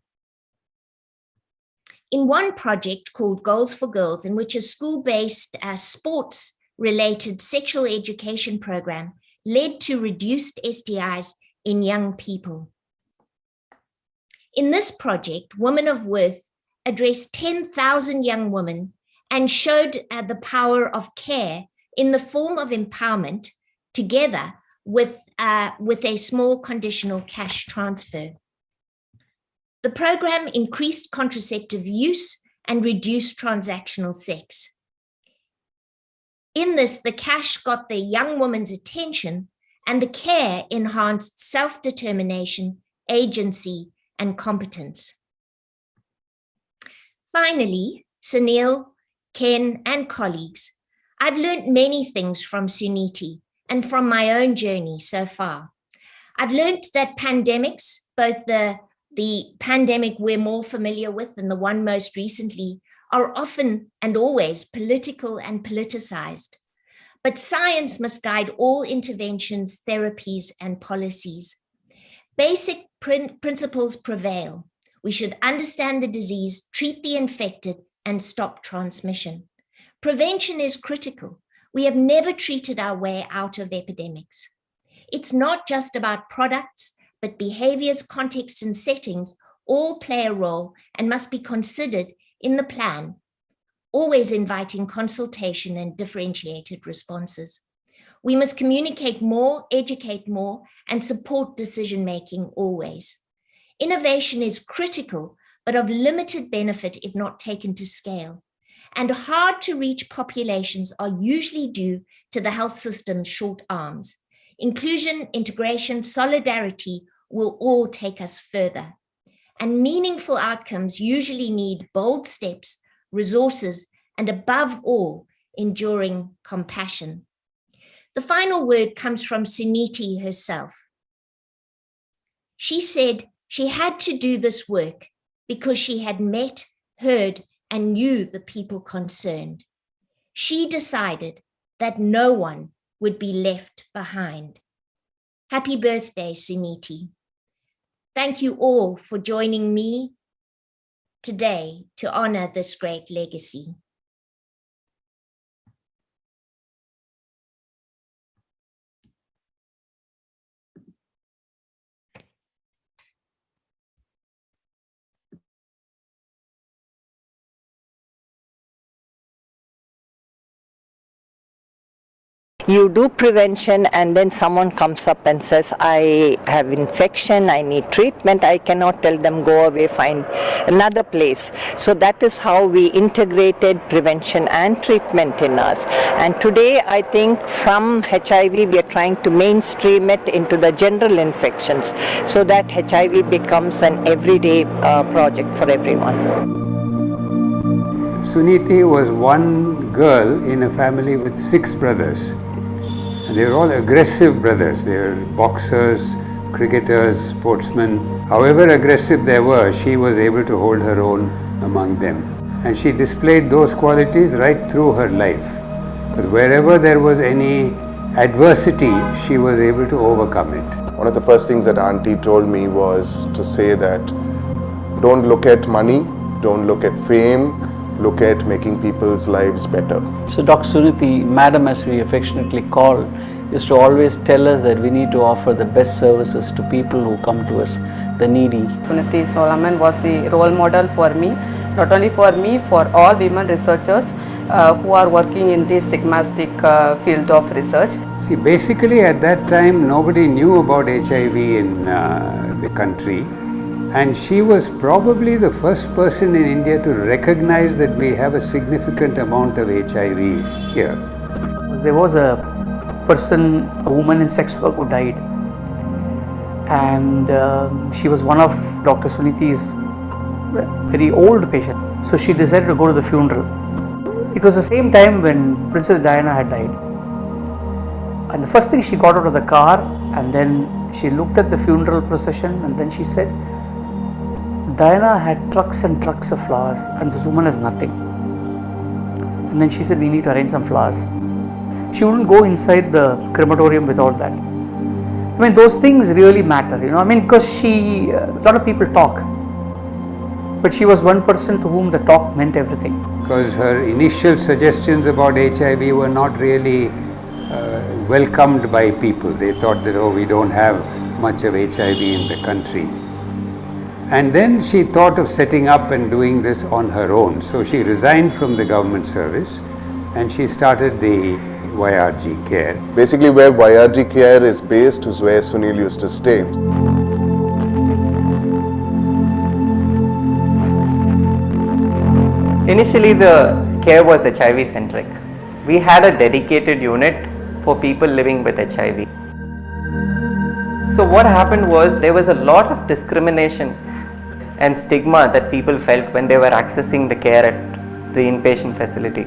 In one project called Goals for Girls, in which a school-based sports-related sexual education program led to reduced STIs in young people. In this project, Women of Worth addressed 10,000 young women and showed the power of care in the form of empowerment together with a small conditional cash transfer. The program increased contraceptive use and reduced transactional sex. In this, the cash got the young woman's attention and the care enhanced self-determination, agency, and competence. Finally, Sunil, Ken, and colleagues, I've learned many things from Suniti and from my own journey so far. I've learned that pandemics, both the pandemic we're more familiar with and the one most recently, are often and always political and politicized. But science must guide all interventions, therapies, and policies. Basic principles prevail. We should understand the disease, treat the infected, and stop transmission. Prevention is critical. We have never treated our way out of epidemics. It's not just about products, but behaviors, contexts, and settings all play a role and must be considered in the plan, always inviting consultation and differentiated responses. We must communicate more, educate more, and support decision-making always. Innovation is critical, but of limited benefit if not taken to scale. And hard-to-reach populations are usually due to the health system's short arms. Inclusion, integration, solidarity will all take us further. And meaningful outcomes usually need bold steps, resources, and above all, enduring compassion. The final word comes from Suniti herself. She said she had to do this work because she had met, heard, and knew the people concerned. She decided that no one would be left behind. Happy birthday, Suniti. Thank you all for joining me today to honor this great legacy. You do prevention and then someone comes up and says, I have infection, I need treatment. I cannot tell them go away, find another place. So that is how we integrated prevention and treatment in us. And today I think from HIV we are trying to mainstream it into the general infections so that HIV becomes an everyday project for everyone. Suniti was one girl in a family with 6 brothers. They were all aggressive brothers. They were boxers, cricketers, sportsmen. However aggressive they were, she was able to hold her own among them. And she displayed those qualities right through her life. But wherever there was any adversity, she was able to overcome it. One of the first things that Auntie told me was to say that don't look at money, don't look at fame, look at making people's lives better. So Dr. Suniti, Madam as we affectionately call, used to always tell us that we need to offer the best services to people who come to us, the needy. Suniti Solomon was the role model for me, not only for me, for all women researchers who are working in this stigmatic field of research. See, basically at that time nobody knew about HIV in the country. And she was probably the first person in India to recognize that we have a significant amount of HIV here. There was a person, a woman in sex work who died, and she was one of Dr. Suniti's very old patients. So she decided to go to the funeral. It was the same time when Princess Diana had died. And the first thing, she got out of the car and then she looked at the funeral procession and then she said, Diana had trucks and trucks of flowers and this woman has nothing. And then she said, we need to arrange some flowers. She wouldn't go inside the crematorium with all that. I mean, those things really matter, because a lot of people talk. But she was one person to whom the talk meant everything. Because her initial suggestions about HIV were not really welcomed by people. They thought that, we don't have much of HIV in the country. And then she thought of setting up and doing this on her own. So she resigned from the government service and she started the YRG Care. Basically, where YRG Care is based is where Sunil used to stay. Initially, the care was HIV centric. We had a dedicated unit for people living with HIV. So what happened was there was a lot of discrimination and stigma that people felt when they were accessing the care at the inpatient facility.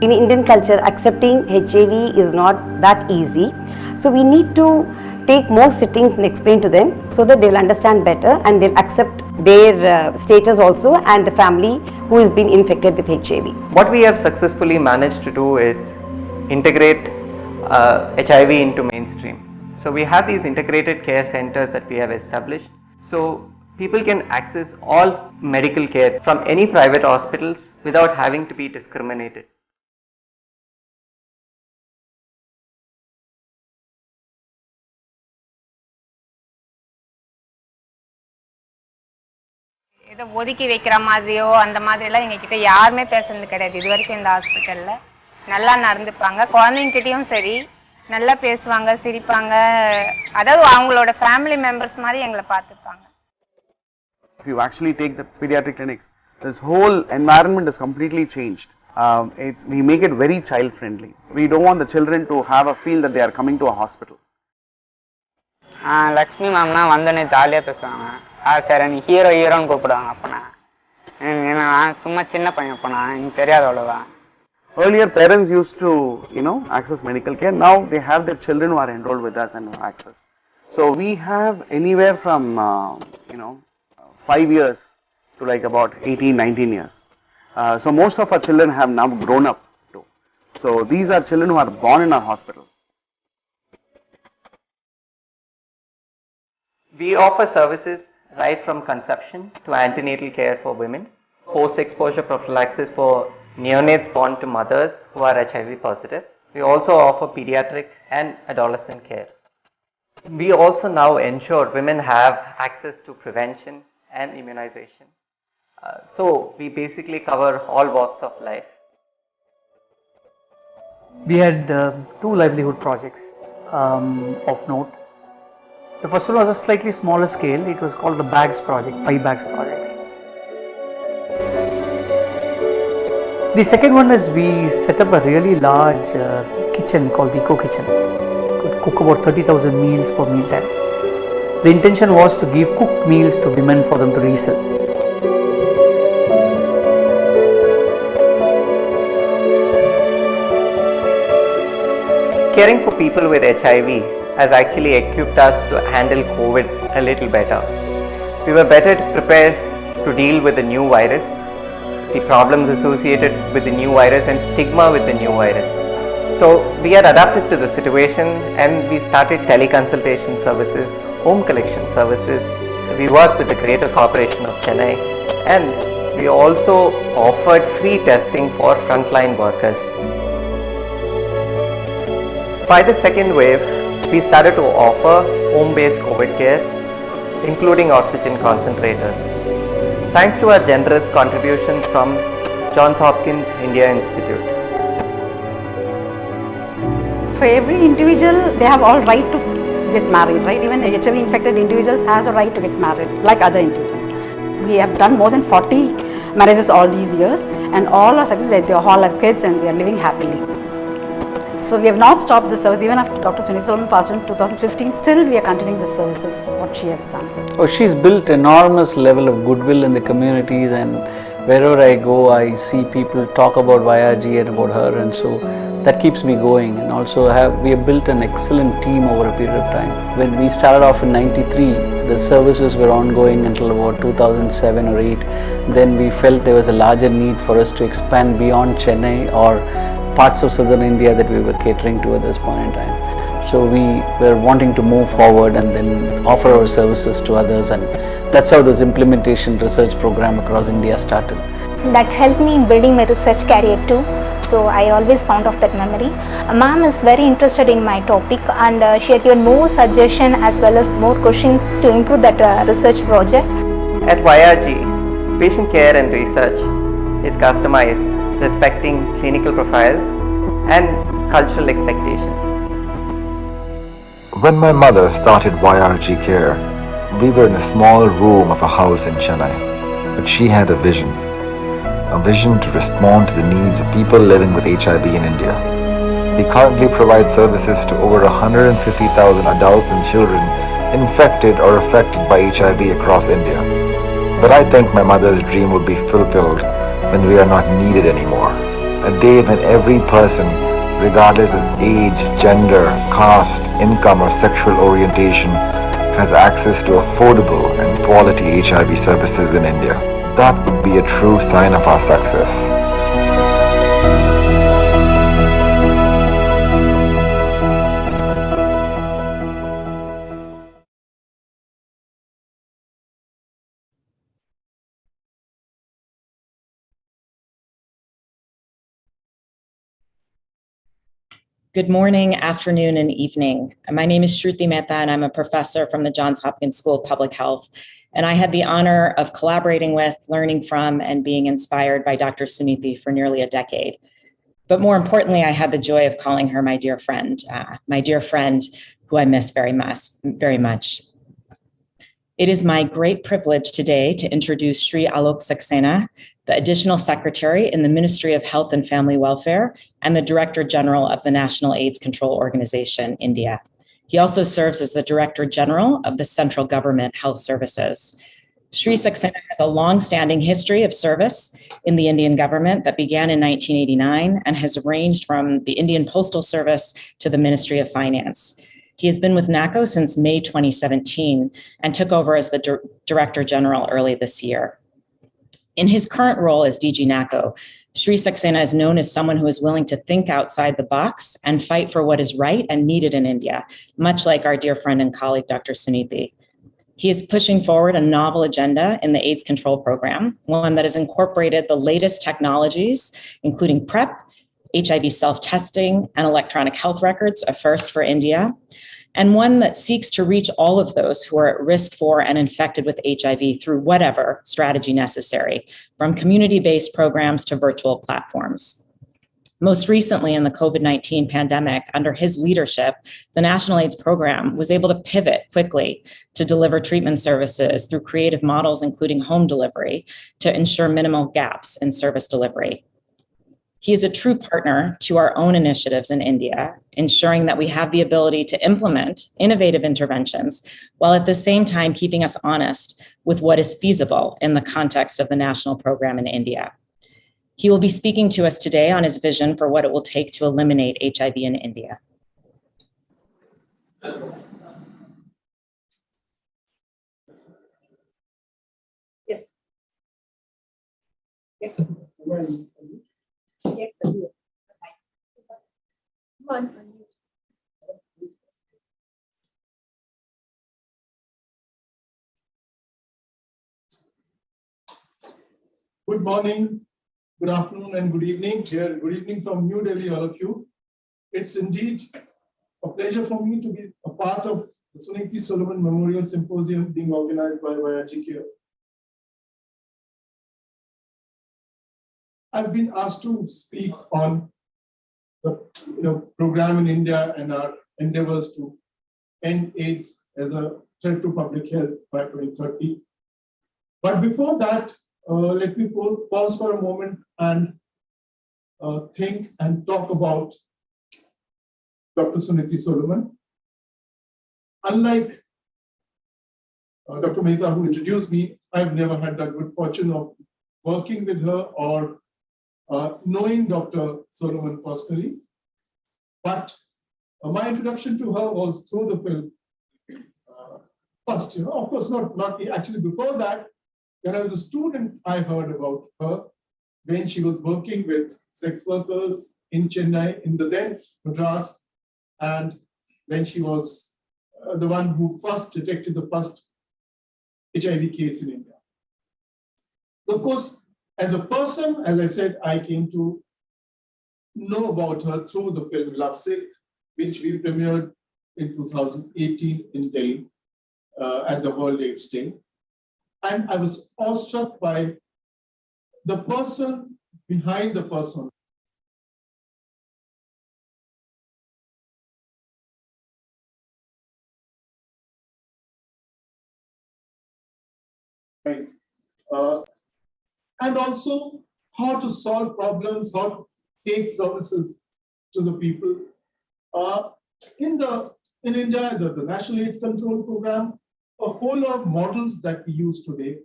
In Indian culture, accepting HIV is not that easy. So we need to take more sittings and explain to them so that they will understand better and they'll accept their status also and the family who has been infected with HIV. What we have successfully managed to do is integrate HIV into mainstream. So we have these integrated care centers that we have established. So people can access all medical care from any private hospitals without having to be discriminated. ஏதோ ஒதுக்கி வைக்கிற மாதிரியோ அந்த மாதிரிலாம் எங்ககிட்ட யாருமே பேசுறது கிடையாது. இது வரைக்கும் இந்த ஹாஸ்பிட்டல்ல நல்லா நடந்துப்பாங்க. குழந்தைங்கிட்டயும் சரி நல்லா பேசுவாங்க, சிரிப்பாங்க. அதாவது அவங்களோட ஃபேமிலி மெம்பர்ஸ் மாதிரி எங்களை பார்த்துப்பாங்க. If you actually take the pediatric clinics, this whole environment is completely changed. We make it very child friendly. We don't want the children to have a feel that they are coming to a hospital. Lakshmi மேம்னா வந்தோடனே ஜாலியாக பேசுவாங்க. சரி நீ ஹீரோன்னு கூப்பிடுவாங்க. அப்போனா நான் சும்மா சின்ன பையன், அப்போனா எனக்கு தெரியாது அவ்வளோவா. Earlier parents used to access medical care. Now they have their children who are enrolled with us and access. So we have anywhere from 5 years to like about 18-19 years. So most of our children have now grown up too. So these are children who are born in our hospital. We offer services right from conception to antenatal care for women, post-exposure prophylaxis for neonates born to mothers who are HIV positive. We also offer pediatric and adolescent care. We also now ensure women have access to prevention and immunization. So we basically cover all walks of life. We had 2 livelihood projects of note. The first one was a slightly smaller scale. It was called the Bags Project, 5 Bags Projects. The second one is we set up a really large kitchen called the Eco Kitchen. Could cook about 30,000 meals per mealtime. The intention was to give cooked meals to women for them to resell. Caring for people with HIV has actually equipped us to handle COVID a little better. We were better prepared to deal with the new virus, the problems associated with the new virus and stigma with the new virus. So we had adapted to the situation and we started teleconsultation services, home collection services. We worked with the Greater Corporation of Chennai and we also offered free testing for frontline workers. By the second wave, we started to offer home-based COVID care, including oxygen concentrators. Thanks to our generous contributions from Johns Hopkins India Institute. For every individual, they have all right to get married, right? Even HIV infected individuals has a right to get married, like other individuals. We have done more than 40 marriages all these years, and all are success. They all have kids and they are living happily. So we have not stopped the service even after Dr. Suniti passed in 2015. Still, we are continuing the services what she has done. Oh, she's built enormous level of goodwill in the communities, and Wherever I go, I see people talk about YRG and about her, and so that keeps me going. And also we have built an excellent team over a period of time. When we started off in '93, the services were ongoing until about 2007 or 8. Then we felt there was a larger need for us to expand beyond Chennai or parts of southern India that we were catering to at this point in time. So we were wanting to move forward and then offer our services to others, and that's how this implementation research program across India started. That helped me in building my research career too. So I always found of that memory. Ma'am is very interested in my topic, and she had given more suggestion as well as more questions to improve that research project. At YRG, patient care and research is customized, respecting clinical profiles and cultural expectations. When my mother started YRG Care, we were in a small room of a house in Chennai, but she had a vision to respond to the needs of people living with HIV in India. We currently provide services to over 150,000 adults and children infected or affected by HIV across India. But I think my mother's dream would be fulfilled when we are not needed anymore. A day when every person, regardless of age, gender, caste, income, or sexual orientation, has access to affordable and quality HIV services in India. That would be a true sign of our success. Good morning, afternoon, and evening. My name is Suniti Mehta, and I'm a professor from the Johns Hopkins School of Public Health. And I had the honor of collaborating with, learning from, and being inspired by Dr. Suniti for nearly a decade. But more importantly, I had the joy of calling her my dear friend who I miss very much. It is my great privilege today to introduce Sri Alok Saxena, the Additional Secretary in the Ministry of Health and Family Welfare and the Director General of the National AIDS Control Organization, India. He also serves as the Director General of the Central Government Health Services. Sri Saxena has a long-standing history of service in the Indian government that began in 1989 and has ranged from the Indian Postal Service to the Ministry of Finance. He has been with NACO since May 2017 and took over as the Director General early this year. In his current role as DG NACO, Sri Saxena is known as someone who is willing to think outside the box and fight for what is right and needed in India, much like our dear friend and colleague, Dr. Suniti. He is pushing forward a novel agenda in the AIDS control program, one that has incorporated the latest technologies, including PrEP, HIV self-testing, and electronic health records, a first for India, and one that seeks to reach all of those who are at risk for and infected with HIV through whatever strategy necessary, from community-based programs to virtual platforms. Most recently in the COVID-19 pandemic, under his leadership, the National AIDS Program was able to pivot quickly to deliver treatment services through creative models, including home delivery, to ensure minimal gaps in service delivery. He is a true partner to our own initiatives in India, ensuring that we have the ability to implement innovative interventions, while at the same time keeping us honest with what is feasible in the context of the national program in India. He will be speaking to us today on his vision for what it will take to eliminate HIV in India. Yes. Yes. Yes, sir. Come on. Good morning, good afternoon, and good evening. Here, good evening from New Delhi, all of you. It's indeed a pleasure for me to be a part of the Suniti Solomon Memorial Symposium being organized by YRG Care. I've been asked to speak on the program in India and our endeavors to end AIDS as a threat to public health by 2030. But before that, let me pause for a moment and think and talk about Dr. Suniti Solomon. Unlike Dr. Mehta, who introduced me, I've never had the good fortune of working with her or knowing Dr. Solomon personally. But my introduction to her was through the film. First, of course, not actually before that. When I was a student, I heard about her when she was working with sex workers in Chennai, in the then Madras, and when she was the one who first detected the first HIV case in India. Of course, as a person, as I said, I came to know about her through the film Love Sick, which we premiered in 2018 in Delhi at the World AIDS Day. And I was awestruck by the person behind the person. And also how to solve problems, how to take services to the people. In India, the National AIDS Control Program, a whole lot of models that we use today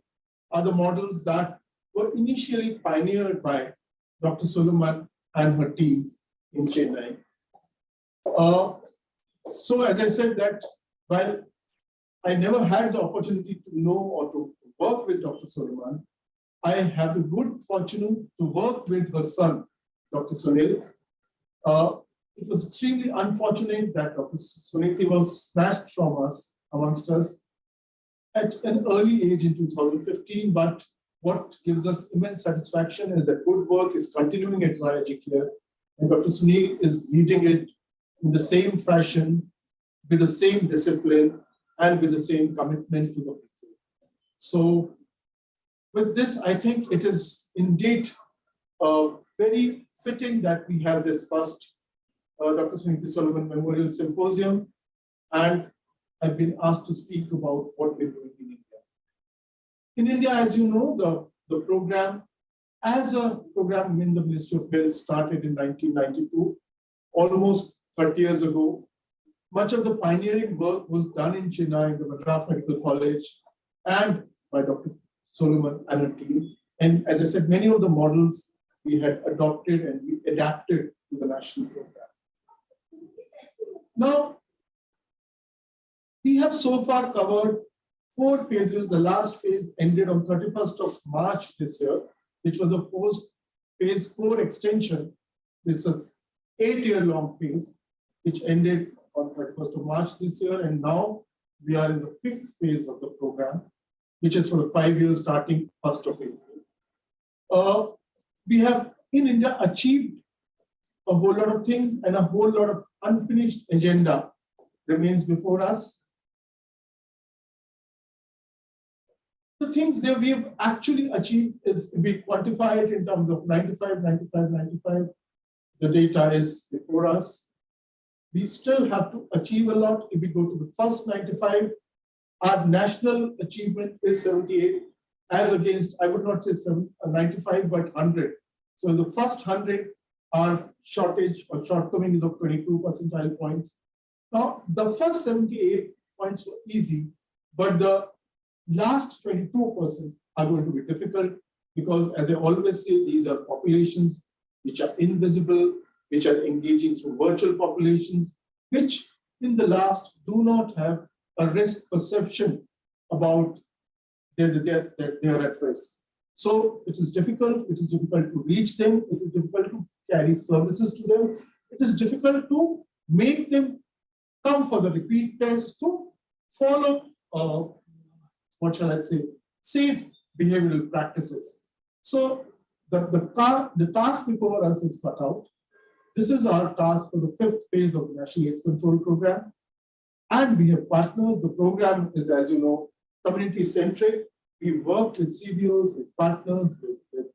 are the models that were initially pioneered by Dr. Solomon and her team in Chennai. So as I said that while I never had the opportunity to know or to work with Dr. Solomon, I have the good fortune to work with her son, Dr. Sunil. It was extremely unfortunate that Dr. Suniti was snatched from us, amongst us, at an early age in 2015. But what gives us immense satisfaction is that good work is continuing at VIRG Care, and Dr. Sunil is leading it in the same fashion, with the same discipline, and with the same commitment to the people. So, with this, I think it is indeed very fitting that we have this first Dr. Suniti Solomon Memorial Symposium, and I've been asked to speak about what we're doing in India. In India, as you know, the program, as a program in the Ministry of Health, started in 1992, almost 30 years ago. Much of the pioneering work was done in Chennai, the Madras Medical College, and by Dr. Solomon and her team. And as I said, many of the models we had adopted and we adapted to the national program. Now, we have so far covered 4 phases. The last phase ended on 31st of March this year, which was the phase 4 extension. This is 8-year-long phase, which ended on 31st of March this year. And now we are in the 5th phase of the program, which is for the 5 years starting 1st of April. We have in India achieved a whole lot of things, and a whole lot of unfinished agenda remains before us. The things that we have actually achieved is we quantify it in terms of 95, 95, 95. The data is before us. We still have to achieve a lot. If we go to the first 95, our national achievement is 78, as against, I would not say 95, but 100. So in the first 100, our shortage or shortcoming is of 22 percentile points. Now, the first 78 points were easy, but the last 22% are going to be difficult because, as I always say, these are populations which are invisible, which are engaging through virtual populations, which in the last do not have a risk perception about that they are at risk. So it is difficult to reach them, it is difficult to carry services to them, it is difficult to make them come for the repeat tests, to follow, what shall I say, safe behavioral practices. So the task before us is cut out. This is our task for the 5th phase of the National AIDS Control Program. And we have partners. The program is, as you know, community-centric. We worked with CBOs, with partners, with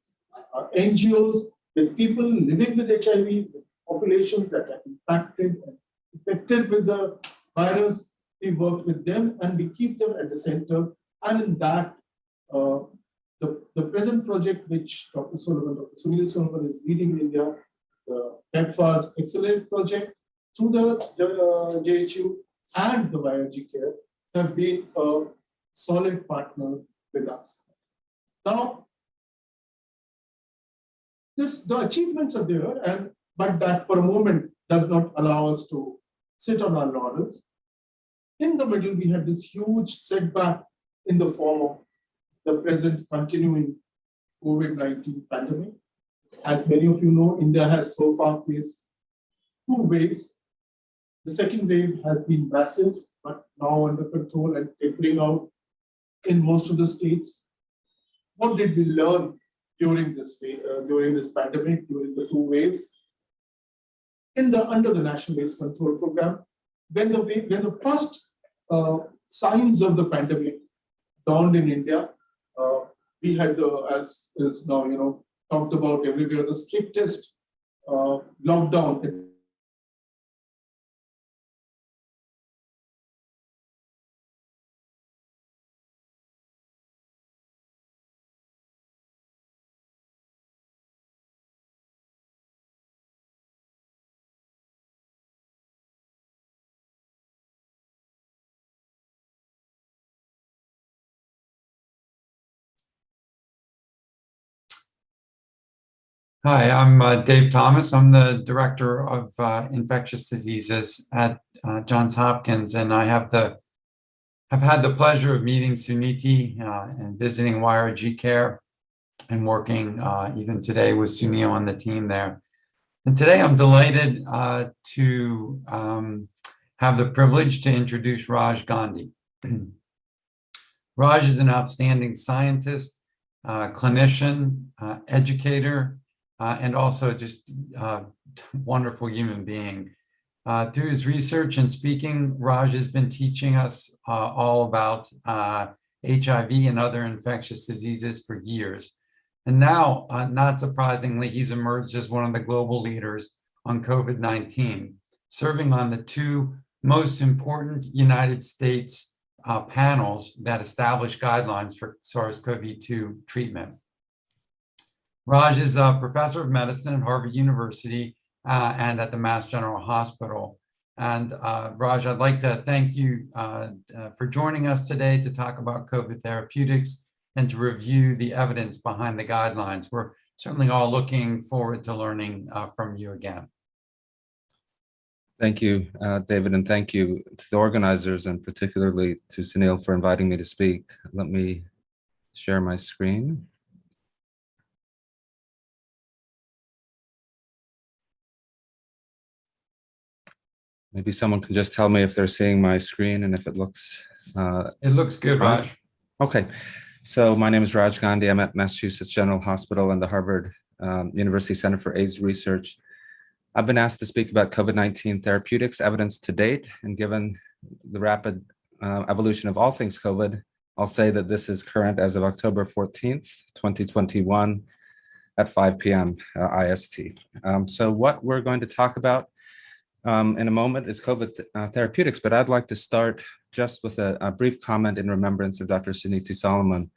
NGOs, with people living with HIV, with populations that are impacted and affected with the virus. We worked with them and we keep them at the center. And in that, the present project which Dr. Sunil Solomon is leading in India, the PEPFAR's Accelerate project, through the JHU and the VIRG Care, have been a solid partner with us. Now, the achievements are there, but that for a moment does not allow us to sit on our laurels. In the middle, we had this huge setback in the form of the present continuing COVID-19 pandemic. As many of you know, India has so far faced 2 waves. The second wave has been massive, but now under control and tapering out in most of the states. What did we learn during this pandemic, during the 2 waves? Under the National AIDS Control Program, when the first signs of the pandemic dawned in India, we had as is now talked about everywhere, the strictest lockdown. Hi, I'm Dave Thomas. I'm the Director of Infectious Diseases at Johns Hopkins, and I have had the pleasure of meeting Suniti and visiting YRG Care and working even today with Sunil on the team there. And today I'm delighted to have the privilege to introduce Raj Gandhi. Raj is an outstanding scientist, clinician, educator, and also just a wonderful human being. Through his research and speaking, Raj has been teaching us all about HIV and other infectious diseases for years. And now, not surprisingly, he's emerged as one of the global leaders on COVID-19, serving on the 2 most important United States panels that establish guidelines for SARS-CoV-2 treatment. Raj is a professor of medicine at Harvard University and at the Mass General Hospital. And Raj, I'd like to thank you for joining us today to talk about COVID therapeutics and to review the evidence behind the guidelines. We're certainly all looking forward to learning from you again. Thank you, David, and thank you to the organizers and particularly to Sunil for inviting me to speak. Let me share my screen. Maybe someone can just tell me if they're seeing my screen and if it looks... it looks good, Raj. Okay. So my name is Raj Gandhi. I'm at Massachusetts General Hospital and the Harvard University Center for AIDS Research. I've been asked to speak about COVID-19 therapeutics evidence to date, and given the rapid evolution of all things COVID, I'll say that this is current as of October 14th, 2021 at 5 p.m. IST. So what we're going to talk about in a moment is COVID therapeutics, but I'd like to start just with a brief comment in remembrance of Dr. Suniti Solomon.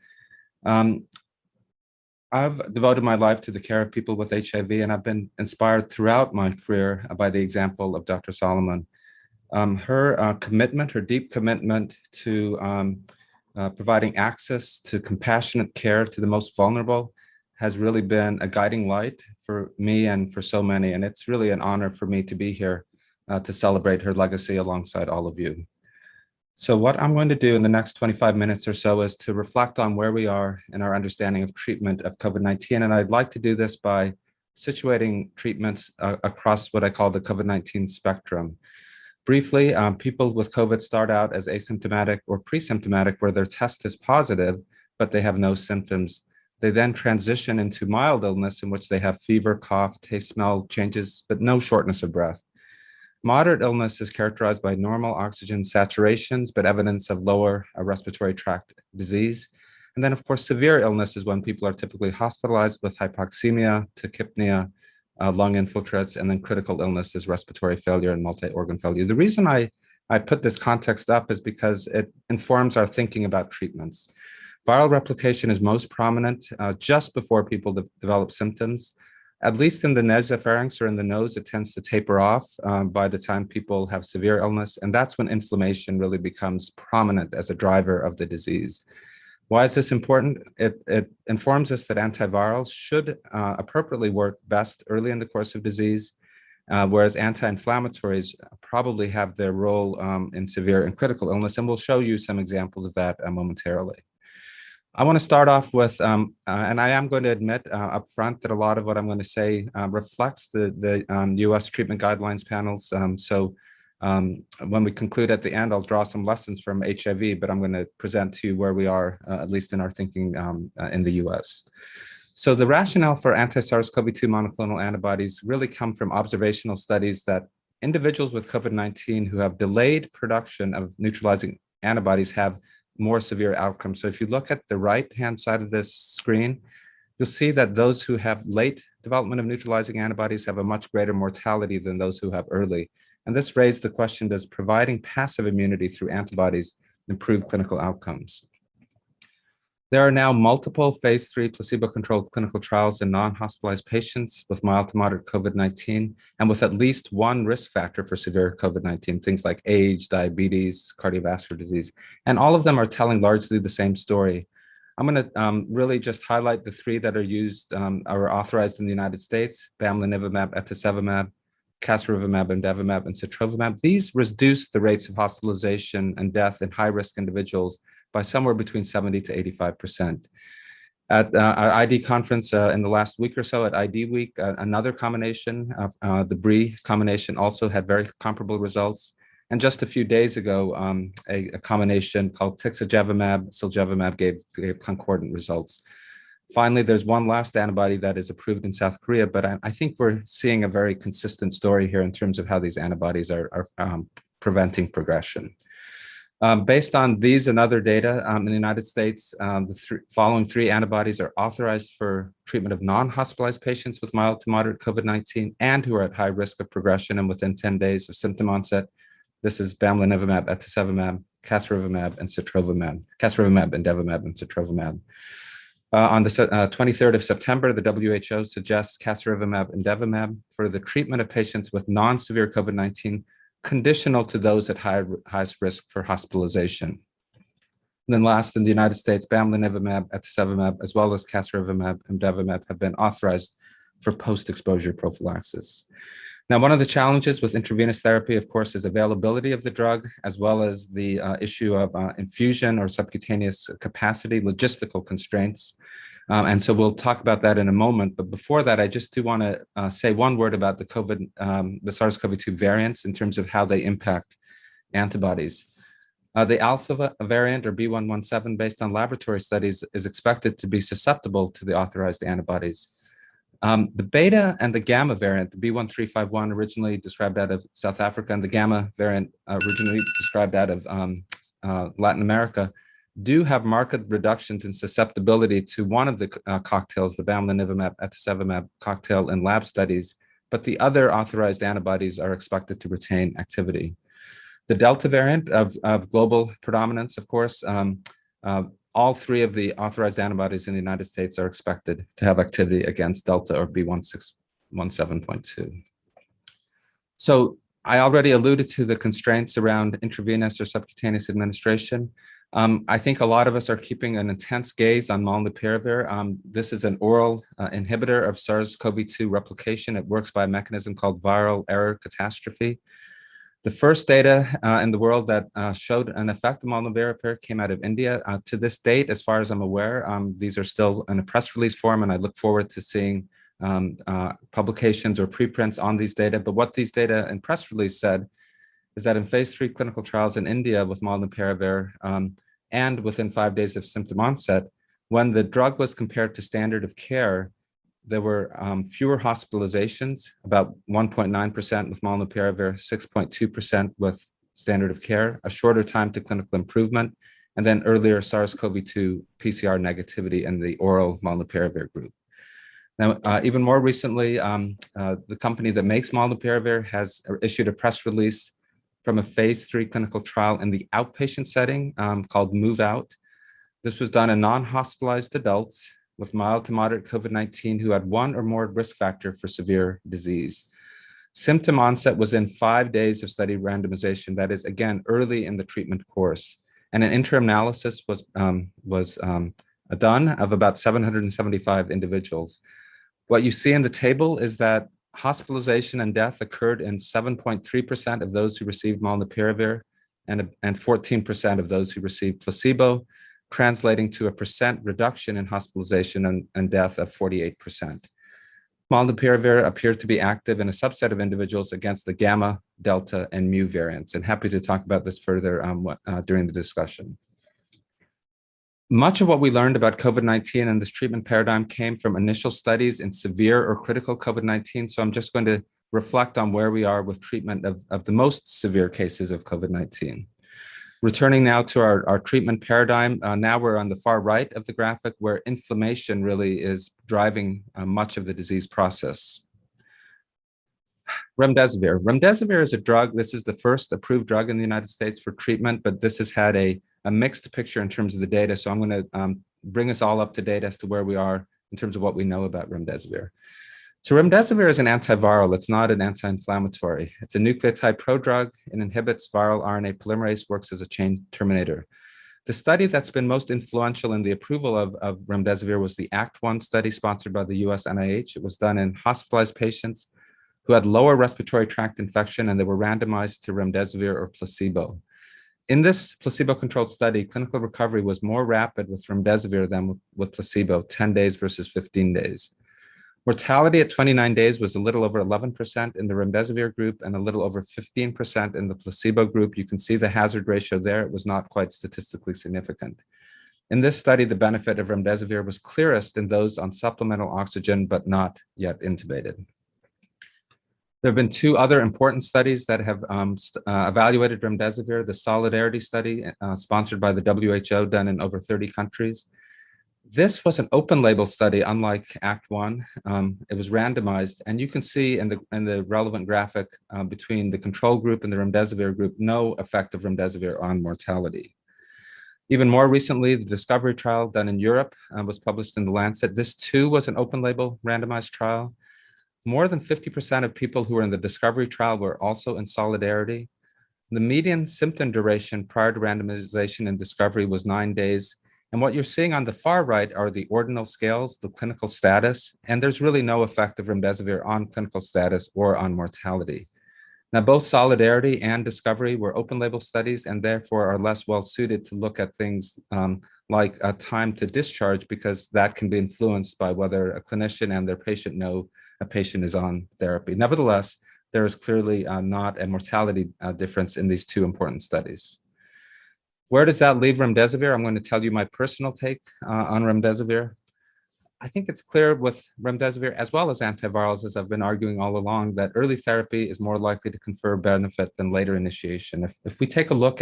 I've devoted my life to the care of people with HIV, and I've been inspired throughout my career by the example of Dr. Solomon. Her commitment, her deep commitment to providing access to compassionate care to the most vulnerable has really been a guiding light for me and for so many, and it's really an honor for me to be here to celebrate her legacy alongside all of you. So what I'm going to do in the next 25 minutes or so is to reflect on where we are in our understanding of treatment of COVID-19, and I'd like to do this by situating treatments across what I call the COVID-19 spectrum. Briefly, people with COVID start out as asymptomatic or pre-symptomatic, where their test is positive, but they have no symptoms. They then transition into mild illness in which they have fever, cough, taste, smell changes, but no shortness of breath. Moderate illness is characterized by normal oxygen saturations, but evidence of lower respiratory tract disease. And then, of course, severe illness is when people are typically hospitalized with hypoxemia, tachypnea, lung infiltrates, and then critical illness is respiratory failure and multi-organ failure. The reason I put this context up is because it informs our thinking about treatments. Viral replication is most prominent just before people develop symptoms. At least in the nasopharynx or in the nose, it tends to taper off by the time people have severe illness, and that's when inflammation really becomes prominent as a driver of the disease. Why is this important? It informs us that antivirals should appropriately work best early in the course of disease, whereas anti-inflammatories probably have their role in severe and critical illness, and we'll show you some examples of that momentarily. I want to start off with, and I am going to admit up front that a lot of what I'm going to say reflects the US treatment guidelines panels. When we conclude at the end, I'll draw some lessons from HIV, but I'm going to present to you where we are, at least in our thinking in the US. So the rationale for anti-SARS-CoV-2 monoclonal antibodies really come from observational studies that individuals with COVID-19 who have delayed production of neutralizing antibodies have more severe outcomes. So if you look at the right-hand side of this screen, you'll see that those who have late development of neutralizing antibodies have a much greater mortality than those who have early. And this raised the question, does providing passive immunity through antibodies improve clinical outcomes? There are now multiple phase 3 placebo-controlled clinical trials in non-hospitalized patients with mild to moderate COVID-19 and with at least one risk factor for severe COVID-19, things like age, diabetes, cardiovascular disease, and all of them are telling largely the same story. I'm going to really just highlight the three that are used, are authorized in the United States: bamlanivimab, etesevimab, casirivimab, imdevimab, and sotrovimab. These reduce the rates of hospitalization and death in high-risk individuals by somewhere between 70 to 85%. At our ID conference in the last week or so, at ID Week, another combination of the BRI combination also had very comparable results. And just a few days ago, a combination called tixagevimab, silgevimab gave concordant results. Finally, there's one last antibody that is approved in South Korea, but I think we're seeing a very consistent story here in terms of how these antibodies are preventing progression. Based on these and other data in the United States, the following three antibodies are authorized for treatment of non-hospitalized patients with mild to moderate COVID-19 and who are at high risk of progression and within 10 days of symptom onset. This is bamlanivimab, etesevimab, casirivimab, and sotrovimab, casirivimab, imdevimab, and sotrovimab. On the 23rd of September, the WHO suggests casirivimab and imdevimab for the treatment of patients with non-severe COVID-19, conditional to those at highest risk for hospitalization. And then last, in the United States, bamlanivimab, etesevimab, as well as casirivimab and imdevimab have been authorized for post-exposure prophylaxis. Now, one of the challenges with intravenous therapy, of course, is availability of the drug, as well as the issue of infusion or subcutaneous capacity, logistical constraints. And so we'll talk about that in a moment. But before that, I just do want to say one word about the SARS-CoV-2 variants in terms of how they impact antibodies. The alpha variant, or B117, based on laboratory studies, is expected to be susceptible to the authorized antibodies. The beta and the gamma variant, the B1351, originally described out of South Africa, and the gamma variant, originally described out of Latin America, do have marked reductions in susceptibility to one of the cocktails, the bamlanivimab, etesevimab cocktail in lab studies, but the other authorized antibodies are expected to retain activity. The Delta variant of global predominance, of course, all three of the authorized antibodies in the United States are expected to have activity against Delta or B1617.2. So I already alluded to the constraints around intravenous or subcutaneous administration. I think a lot of us are keeping an intense gaze on molnupiravir. This is an oral inhibitor of SARS-CoV-2 replication. It works by a mechanism called viral error catastrophe. The first data in the world that showed an effect of molnupiravir came out of India. To this date, as far as I'm aware, these are still in a press release form, and I look forward to seeing publications or preprints on these data. But what these data in press release said is that in phase 3 clinical trials in India with molnupiravir and within 5 days of symptom onset, when the drug was compared to standard of care, there were fewer hospitalizations, about 1.9% with molnupiravir, 6.2% with standard of care, a shorter time to clinical improvement, and then earlier SARS-CoV-2 PCR negativity in the oral molnupiravir group. Now, even more recently, the company that makes molnupiravir has issued a press release from a phase 3 clinical trial in the outpatient setting called Move Out. This was done in non-hospitalized adults with mild to moderate COVID-19 who had one or more risk factor for severe disease. Symptom onset was in 5 days of study randomization, that is, again, early in the treatment course. and an interim analysis was done of about 775 individuals. What you see in the table is that hospitalization and death occurred in 7.3% of those who received molnupiravir and 14% of those who received placebo, translating to a percent reduction in hospitalization and death of 48%. Molnupiravir appeared to be active in a subset of individuals against the Gamma, Delta, and Mu variants, and happy to talk about this further during the discussion. Much of what we learned about COVID-19 and this treatment paradigm came from initial studies in severe or critical COVID-19, so I'm just going to reflect on where we are with treatment of the most severe cases of COVID-19. Returning now to our treatment paradigm, now we're on the far right of the graphic where inflammation really is driving much of the disease process. Remdesivir. Remdesivir is a drug. This is the first approved drug in the United States for treatment, but this has had a mixed picture in terms of the data. So I'm going to bring us all up to date as to where we are in terms of what we know about remdesivir. So remdesivir is an antiviral. It's not an anti-inflammatory. It's a nucleotide prodrug. It inhibits viral RNA polymerase, works as a chain terminator. The study that's been most influential in the approval of remdesivir was the ACT-1 study sponsored by the US NIH. It was done in hospitalized patients who had lower respiratory tract infection, and they were randomized to remdesivir or placebo. In this placebo-controlled study, clinical recovery was more rapid with remdesivir than with placebo, 10 days versus 15 days. Mortality at 29 days was a little over 11% in the remdesivir group and a little over 15% in the placebo group. You can see the hazard ratio there. It was not quite statistically significant. In this study, the benefit of remdesivir was clearest in those on supplemental oxygen, but not yet intubated. There have been two other important studies that have evaluated remdesivir, the Solidarity study sponsored by the WHO, done in over 30 countries. This was an open label study, unlike ACT-1. It was randomized, and you can see in the relevant graphic between the control group and the remdesivir group, no effect of remdesivir on mortality. Even more recently, the Discovery trial done in Europe was published in The Lancet. This too was an open label randomized trial. More than 50% of people who were in the Discovery trial were also in Solidarity. The median symptom duration prior to randomization in Discovery was 9 days. And what you're seeing on the far right are the ordinal scales, the clinical status, and there's really no effect of remdesivir on clinical status or on mortality. Now, both Solidarity and Discovery were open label studies and therefore are less well suited to look at things like time to discharge, because that can be influenced by whether a clinician and their patient know a patient is on therapy. Nevertheless, there is clearly not a mortality difference in these two important studies. Where does that leave remdesivir? I'm going to tell you my personal take on remdesivir. I think it's clear with remdesivir, as well as antivirals, as I've been arguing all along, that early therapy is more likely to confer benefit than later initiation. If we take a look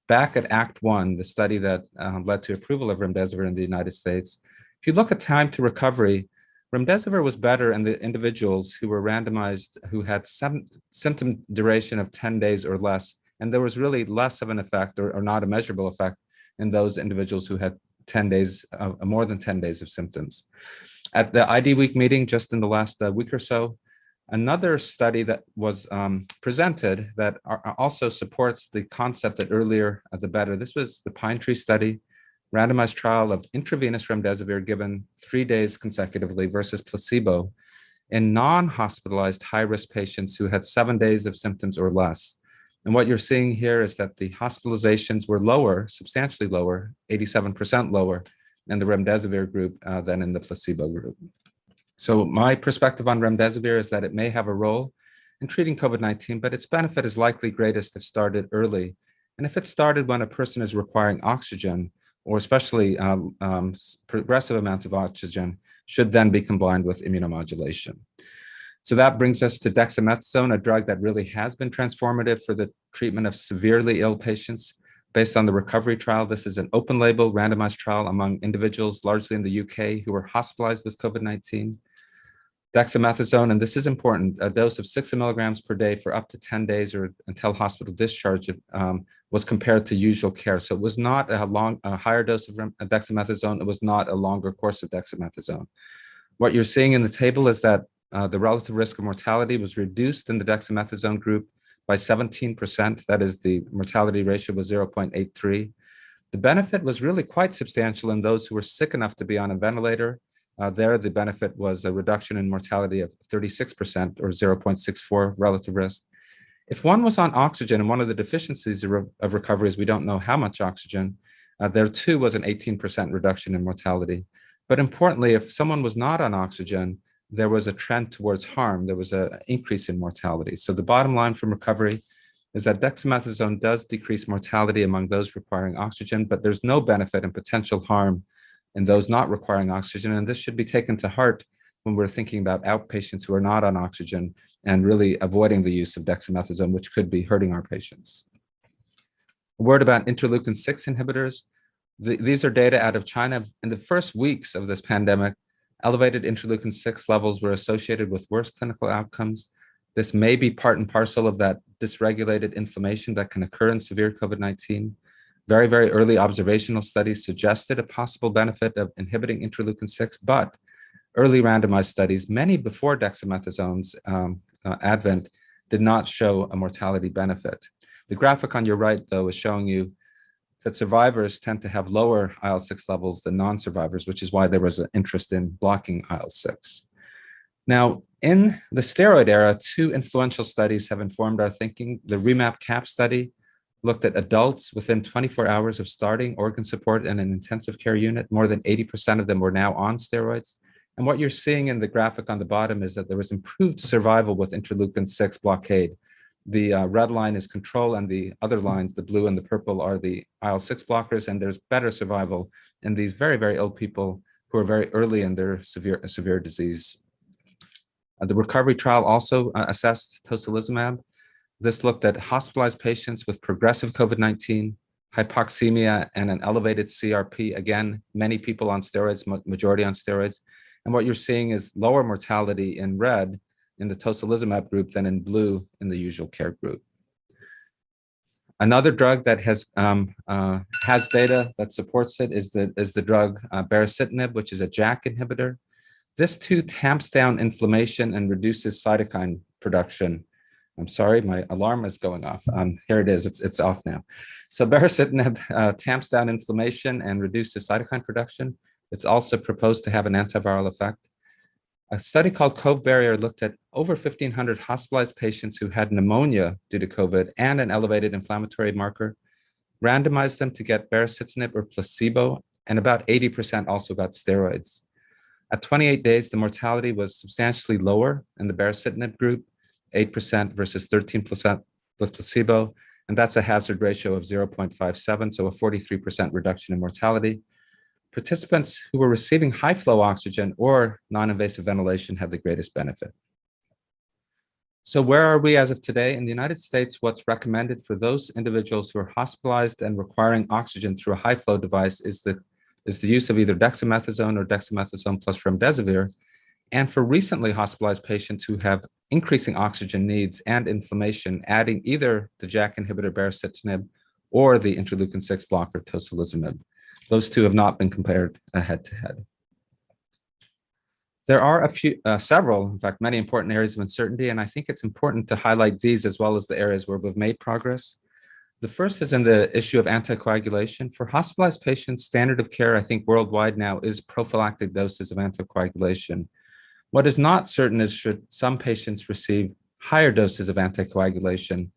back at ACT-1, the study that led to approval of remdesivir in the United States, if you look at time to recovery, remdesivir was better in the individuals who were randomized, who had symptom duration of 10 days or less, and there was really less of an effect or not a measurable effect in those individuals who had 10 days, more than 10 days of symptoms. At the ID Week meeting just in the last week or so, another study that was presented that also supports the concept that earlier the better. This was the Pine Tree study, randomized trial of intravenous remdesivir given 3 days consecutively versus placebo in non-hospitalized high-risk patients who had 7 days of symptoms or less. And what you're seeing here is that the hospitalizations were lower, substantially lower, 87% lower in the remdesivir group than in the placebo group. So my perspective on remdesivir is that it may have a role in treating COVID-19, but its benefit is likely greatest if started early. And if it started when a person is requiring oxygen, or especially progressive amounts of oxygen, should then be combined with immunomodulation. So that brings us to dexamethasone, a drug that really has been transformative for the treatment of severely ill patients. Based on the recovery trial, this is an open label randomized trial among individuals largely in the UK who were hospitalized with COVID-19. Dexamethasone, and this is important, a dose of 6 milligrams per day for up to 10 days or until hospital discharge was compared to usual care. So it was not a higher dose of dexamethasone, it was not a longer course of dexamethasone. What you're seeing in the table is that the relative risk of mortality was reduced in the dexamethasone group by 17%. That is, the mortality ratio was 0.83. The benefit was really quite substantial in those who were sick enough to be on a ventilator. There, the benefit was a reduction in mortality of 36% or 0.64 relative risk. If one was on oxygen, and one of the deficiencies of recovery is we don't know how much oxygen, there too was an 18% reduction in mortality. But importantly, if someone was not on oxygen, there was a trend towards harm. There was an increase in mortality. So the bottom line from recovery is that dexamethasone does decrease mortality among those requiring oxygen, but there's no benefit and potential harm in those not requiring oxygen. And this should be taken to heart when we're thinking about outpatients who are not on oxygen and really avoiding the use of dexamethasone, which could be hurting our patients. A word about interleukin-6 inhibitors. These are data out of China. In the first weeks of this pandemic, elevated interleukin-6 levels were associated with worse clinical outcomes. This may be part and parcel of that dysregulated inflammation that can occur in severe COVID-19. Very, very early observational studies suggested a possible benefit of inhibiting interleukin-6, but early randomized studies, many before dexamethasone's advent, did not show a mortality benefit. The graphic on your right, though, is showing you that survivors tend to have lower IL-6 levels than non-survivors, which is why there was an interest in blocking IL-6. Now, in the steroid era, two influential studies have informed our thinking. The REMAP-CAP study looked at adults within 24 hours of starting organ support in an intensive care unit. More than 80% of them were now on steroids. And what you're seeing in the graphic on the bottom is that there was improved survival with interleukin-6 blockade. The red line is control, and the other lines, the blue and the purple, are the IL-6 blockers, and there's better survival in these very, very ill people who are very early in their severe disease. The recovery trial also assessed tocilizumab. This looked at hospitalized patients with progressive COVID-19, hypoxemia, and an elevated CRP. Again, many people on steroids, majority on steroids. And what you're seeing is lower mortality in red in the tocilizumab group than in blue in the usual care group. Another drug that has data that supports it is the drug baricitinib, which is a JAK inhibitor. This too tamps down inflammation and reduces cytokine production. I'm sorry, my alarm is going off. Here it is, it's off now. So baricitinib tamps down inflammation and reduces cytokine production. It's also proposed to have an antiviral effect. A study called Cove Barrier looked at over 1,500 hospitalized patients who had pneumonia due to COVID and an elevated inflammatory marker, randomized them to get baricitinib or placebo, and about 80% also got steroids. At 28 days, the mortality was substantially lower in the baricitinib group, 8% versus 13% with placebo, and that's a hazard ratio of 0.57, so a 43% reduction in mortality. Participants who were receiving high flow oxygen or non-invasive ventilation had the greatest benefit. So where are we as of today? In the United States, what's recommended for those individuals who are hospitalized and requiring oxygen through a high flow device is the use of either dexamethasone or dexamethasone plus remdesivir. And for recently hospitalized patients who have increasing oxygen needs and inflammation, adding either the JAK inhibitor baricitinib or the interleukin-6 blocker tocilizumab. Those two have not been compared head-to-head. There are several, in fact, many important areas of uncertainty, and I think it's important to highlight these as well as the areas where we've made progress. The first is in the issue of anticoagulation. For hospitalized patients, standard of care, I think worldwide now, is prophylactic doses of anticoagulation. What is not certain is should some patients receive higher doses of anticoagulation.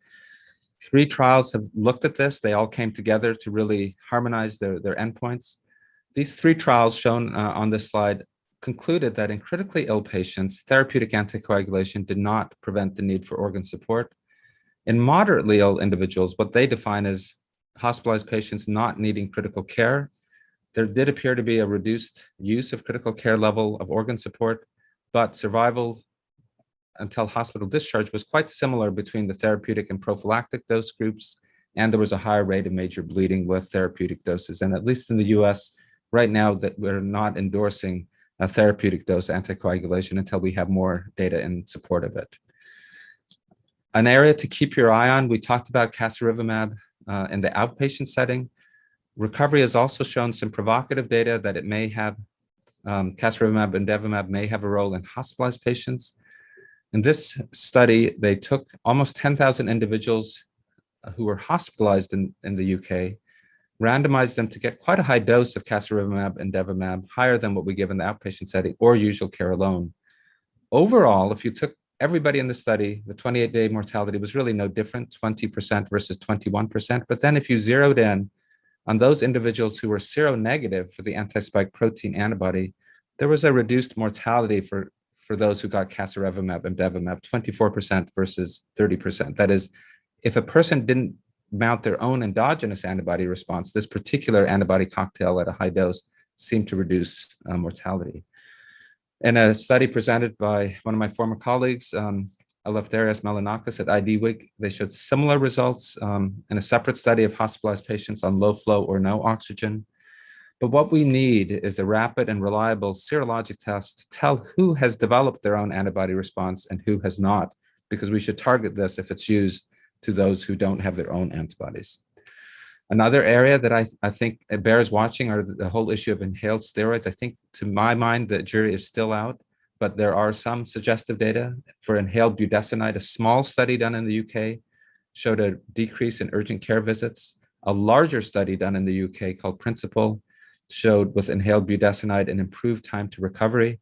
3 trials have looked at this. They all came together to really harmonize their endpoints. These 3 trials shown on this slide concluded that in critically ill patients, therapeutic anticoagulation did not prevent the need for organ support. In moderately ill individuals, what they define as hospitalized patients not needing critical care, there did appear to be a reduced use of critical care level of organ support, but survival until hospital discharge was quite similar between the therapeutic and prophylactic dose groups, and there was a higher rate of major bleeding with therapeutic doses. And at least in the US, right now, that we're not endorsing a therapeutic dose anticoagulation until we have more data in support of it. An area to keep your eye on, we talked about casirivimab in the outpatient setting. Recovery has also shown some provocative data that it may have, casirivimab and imdevimab may have a role in hospitalized patients. In this study, they took almost 10,000 individuals who were hospitalized in the UK, randomized them to get quite a high dose of casirivimab and imdevimab, higher than what we give in the outpatient setting or usual care alone. Overall, if you took everybody in the study, the 28-day mortality was really no different, 20% versus 21%. But then if you zeroed in on those individuals who were seronegative for the anti-spike protein antibody, there was a reduced mortality for those who got casirivimab and imdevimab, 24% versus 30%. That is, if a person didn't mount their own endogenous antibody response, this particular antibody cocktail at a high dose seemed to reduce mortality. In a study presented by one of my former colleagues, Eleftherios Melanakis at ID Week, they showed similar results in a separate study of hospitalized patients on low flow or no oxygen. But what we need is a rapid and reliable serologic test to tell who has developed their own antibody response and who has not, because we should target this if it's used to those who don't have their own antibodies. Another area that I think bears watching are the whole issue of inhaled steroids. I think, to my mind, the jury is still out, but there are some suggestive data for inhaled budesonide. A small study done in the UK showed a decrease in urgent care visits. A larger study done in the UK called Principle showed with inhaled budesonide an improved time to recovery.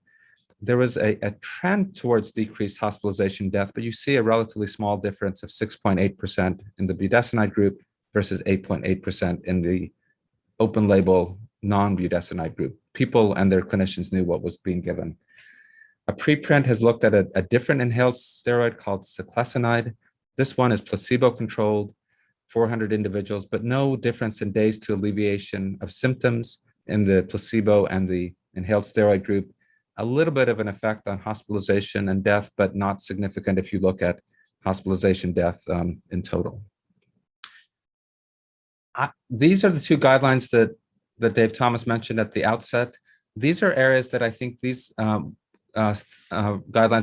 There was a trend towards decreased hospitalization death, but you see a relatively small difference of 6.8% in the budesonide group versus 8.8% in the open label non-budesonide group. People and their clinicians knew what was being given. A preprint has looked at a different inhaled steroid called ciclesonide. This one is placebo-controlled, 400 individuals, but no difference in days to alleviation of symptoms in the placebo and the inhaled steroid group. A little bit of an effect on hospitalization and death, but not significant if you look at hospitalization death in total. These are the two guidelines that Dave Thomas mentioned at the outset. These are areas that I think these guidelines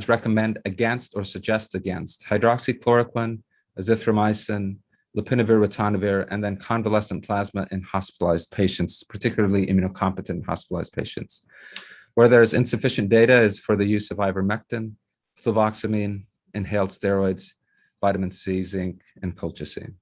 recommend against or suggest against: hydroxychloroquine, azithromycin, lopinavir, ritonavir, and then convalescent plasma in hospitalized patients, particularly immunocompetent hospitalized patients. Where there's insufficient data is for the use of ivermectin, fluvoxamine, inhaled steroids, vitamin C, zinc, and colchicine.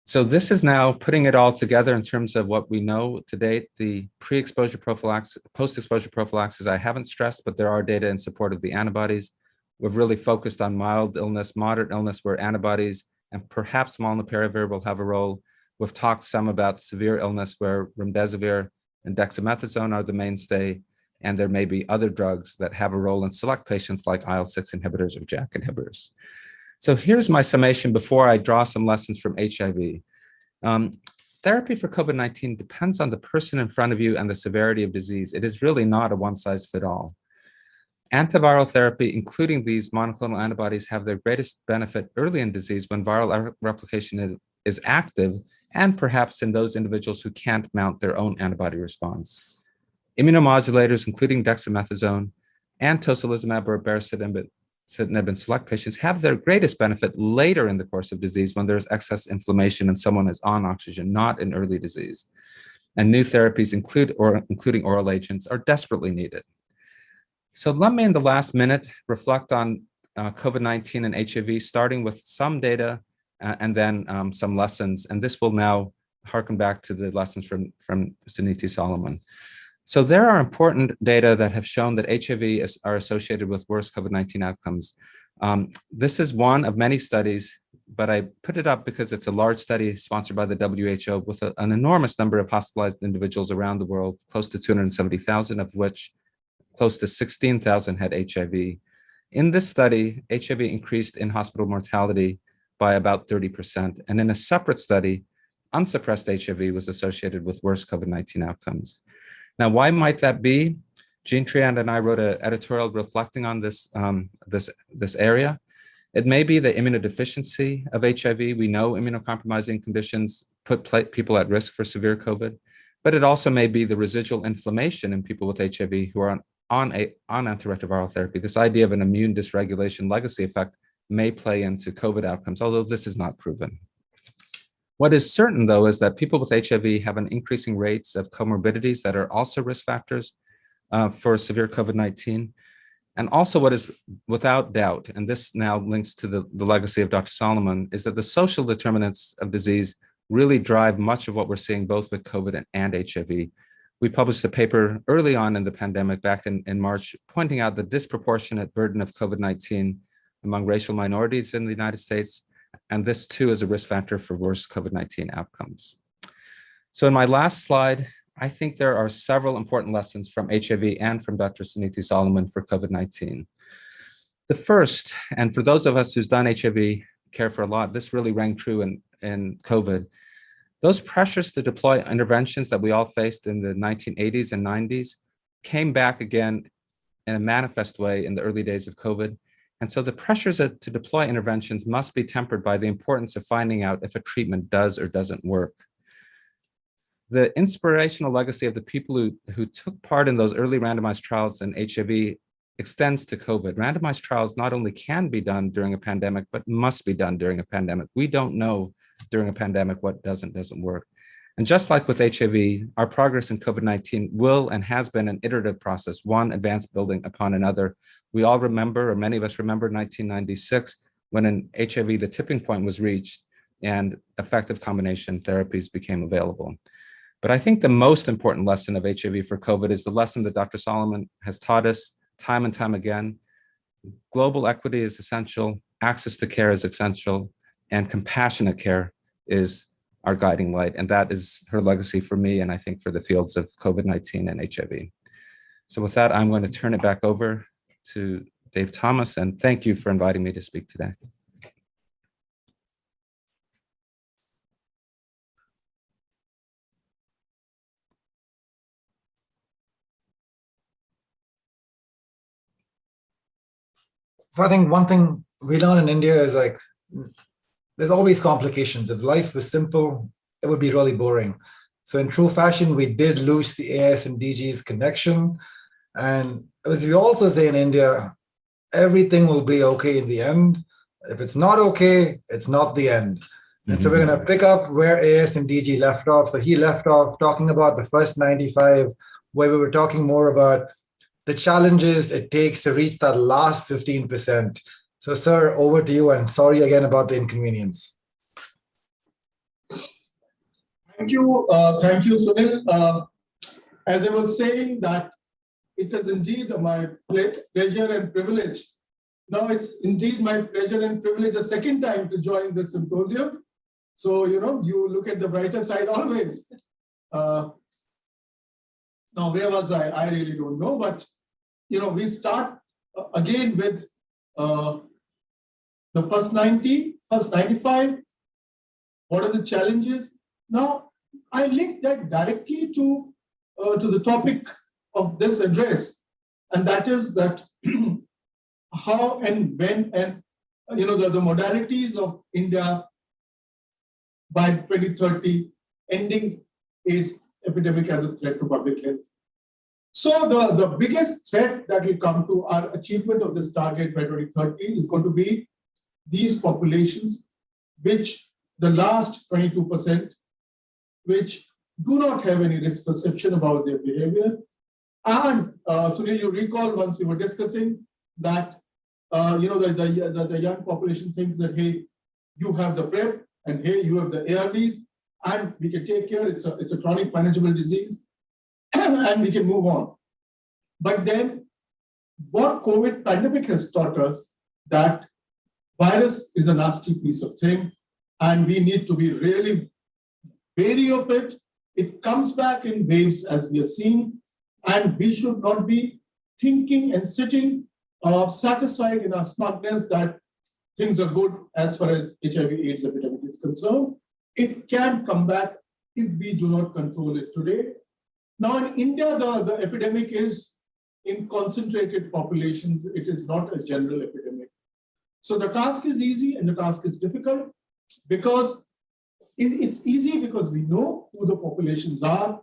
So this is now putting it all together in terms of what we know to date. The pre-exposure prophylaxis, post-exposure prophylaxis, I haven't stressed, but there are data in support of the antibodies. We've really focused on mild illness, moderate illness, where antibodies and perhaps molnupiravir will have a role. We've talked some about severe illness where remdesivir and dexamethasone are the mainstay, and there may be other drugs that have a role in select patients like IL-6 inhibitors or JAK inhibitors. So here's my summation before I draw some lessons from HIV. Therapy for COVID-19 depends on the person in front of you and the severity of disease. It is really not a one-size-fits-all. Antiviral therapy, including these monoclonal antibodies, have their greatest benefit early in disease when viral replication is active, and perhaps in those individuals who can't mount their own antibody response. Immunomodulators, including dexamethasone and tocilizumab or baricitinib in select patients, have their greatest benefit later in the course of disease when there's excess inflammation and someone is on oxygen, not in early disease. And new therapies, including oral agents, are desperately needed. So let me, in the last minute, reflect on COVID-19 and HIV, starting with some data and then some lessons. And this will now harken back to the lessons from Suniti Solomon. So there are important data that have shown that HIV are associated with worse COVID-19 outcomes. This is one of many studies, but I put it up because it's a large study sponsored by the WHO with an enormous number of hospitalized individuals around the world, close to 270,000, of which close to 16,000 had HIV. In this study, HIV increased in-hospital mortality by about 30%. And in a separate study, unsuppressed HIV was associated with worse COVID-19 outcomes. Now, why might that be? Jean Triand and I wrote an editorial reflecting on this area. It may be the immunodeficiency of HIV. We know immunocompromising conditions put people at risk for severe COVID, but it also may be the residual inflammation in people with HIV who are on antiretroviral therapy. This idea of an immune dysregulation legacy effect may play into COVID outcomes, although this is not proven. What is certain, though, is that people with HIV have an increasing rates of comorbidities that are also risk factors for severe COVID-19. And also what is without doubt, and this now links to the legacy of Dr. Solomon, is that the social determinants of disease really drive much of what we're seeing both with COVID and HIV. We published a paper early on in the pandemic back in March, pointing out the disproportionate burden of COVID-19 among racial minorities in the United States. And this too is a risk factor for worse COVID-19 outcomes. So in my last slide, I think there are several important lessons from HIV and from Dr. Suniti Solomon for COVID-19. The first, and for those of us who's done HIV care for a lot, this really rang true in COVID. Those pressures to deploy interventions that we all faced in the 1980s and 90s came back again in a manifest way in the early days of COVID. And so the pressures to deploy interventions must be tempered by the importance of finding out if a treatment does or doesn't work. The inspirational legacy of the people who took part in those early randomized trials in HIV extends to COVID. Randomized trials not only can be done during a pandemic, but must be done during a pandemic. We don't know during a pandemic what doesn't work. And just like with HIV, our progress in COVID-19 will and has been an iterative process, one advance building upon another. We all remember, or many of us remember, 1996, when in HIV the tipping point was reached and effective combination therapies became available. But I think the most important lesson of HIV for COVID is the lesson that Dr. Solomon has taught us time and time again. Global equity is essential, access to care is essential, and compassionate care is our guiding light. And that is her legacy for me, and I think for the fields of COVID-19 and HIV. So with that, I'm going to turn it back over to Dave Thomas, and thank you for inviting me to speak today. So I think one thing we learn in India is like, there's always complications. If life was simple, it would be really boring. So in true fashion, we did lose the AS and DG's connection. And as we also say in India, everything will be okay in the end. If it's not okay, it's not the end. And so we're going to pick up where AS and DG left off. So he left off talking about the first 95, where we were talking more about the challenges it takes to reach that last 15%. So sir, over to you, and sorry again about the inconvenience. Thank you, Sunil. As I was saying, that it is indeed my pleasure and privilege. Now it's indeed my pleasure and privilege a second time to join this symposium. So, you look at the brighter side always. Now, where was I? I really don't know, but we start again with the first 95. What are the challenges? Now, I link that directly to the topic of this address, and that is that how and when and the modalities of India by 2030 ending AIDS epidemic as a threat to public health. So the biggest threat that will come to our achievement of this target by 2030 is going to be these populations, which the last 22%, which do not have any risk perception about their behavior. And Sunil, you recall once we were discussing that the young population thinks that, hey, you have the PrEP and hey, you have the ARVs, and we can take care. It's a chronic manageable disease. And we can move on. But then what COVID pandemic has taught us that virus is a nasty piece of thing, and we need to be really wary of it. It comes back in waves, as we are seeing, and we should not be thinking and sitting satisfied in our smugness that things are good as far as HIV/AIDS epidemic is concerned. It can come back if we do not control it today. Now in India, the epidemic is in concentrated populations. It is not a general epidemic. So the task is easy and the task is difficult because it's easy because we know who the populations are,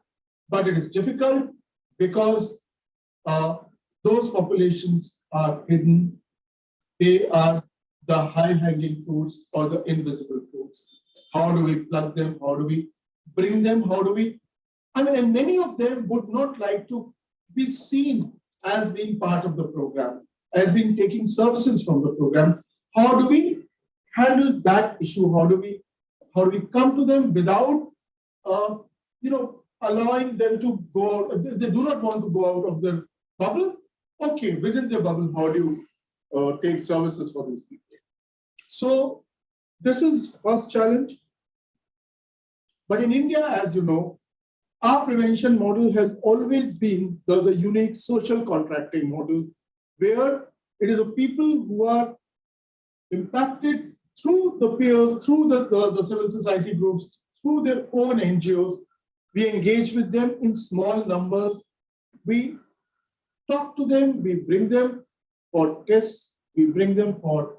but it is difficult because those populations are hidden. They are the high-hanging fruits or the invisible fruits. How do we plug them? How do we bring them? How do we? And many of them would not like to be seen as being part of the program, as being taking services from the program. How do we handle that issue? How do How do we come to them without, allowing them to go? They do not want to go out of their bubble. Okay, within their bubble, how do you take services for these people? So this is first challenge. But in India, as you know, our prevention model has always been the unique social contracting model, where it is the people who are impacted through the peers, through the civil society groups, through their own NGOs. We engage with them in small numbers. We talk to them, we bring them for tests, we bring them for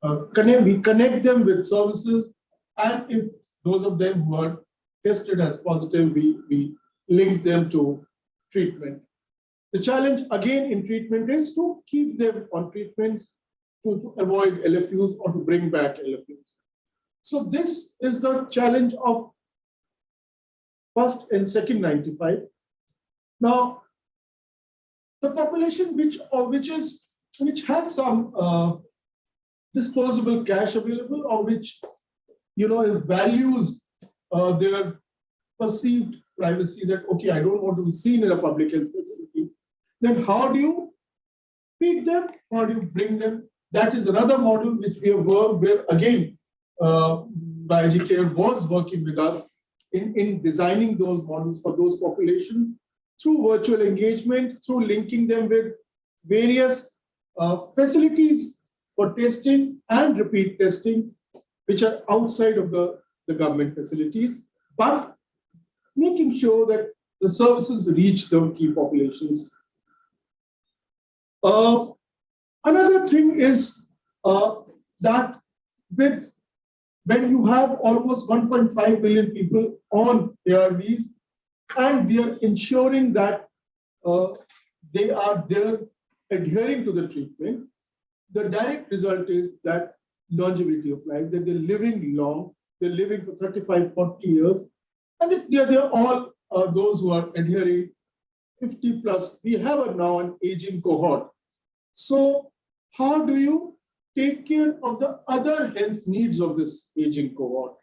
we connect them with services, and if those of them who are tested as positive, we link them to treatment. The challenge again in treatment is to keep them on treatments to avoid LFUs or to bring back LFUs. So this is the challenge of first and second 95. Now, the population which has some disposable cash available, or which values their perceived privacy, that okay, I don't want to be seen in a public health facility, then how do you feed them? How do you bring them? That is another model which we have worked, where again Biology Care was working with us in designing those models for those populations through virtual engagement, through linking them with various facilities for testing and repeat testing, which are outside of the government facilities, but making sure that the services reach the key populations. Another thing is that when you have almost 1.5 million people on ARVs, and we are ensuring that they are there adhering to the treatment, the direct result is that longevity of life, that they're living long, they're living for 35, 40 years, and they're all those who are adhering 50 plus. We have now an aging cohort. So how do you take care of the other health needs of this aging cohort?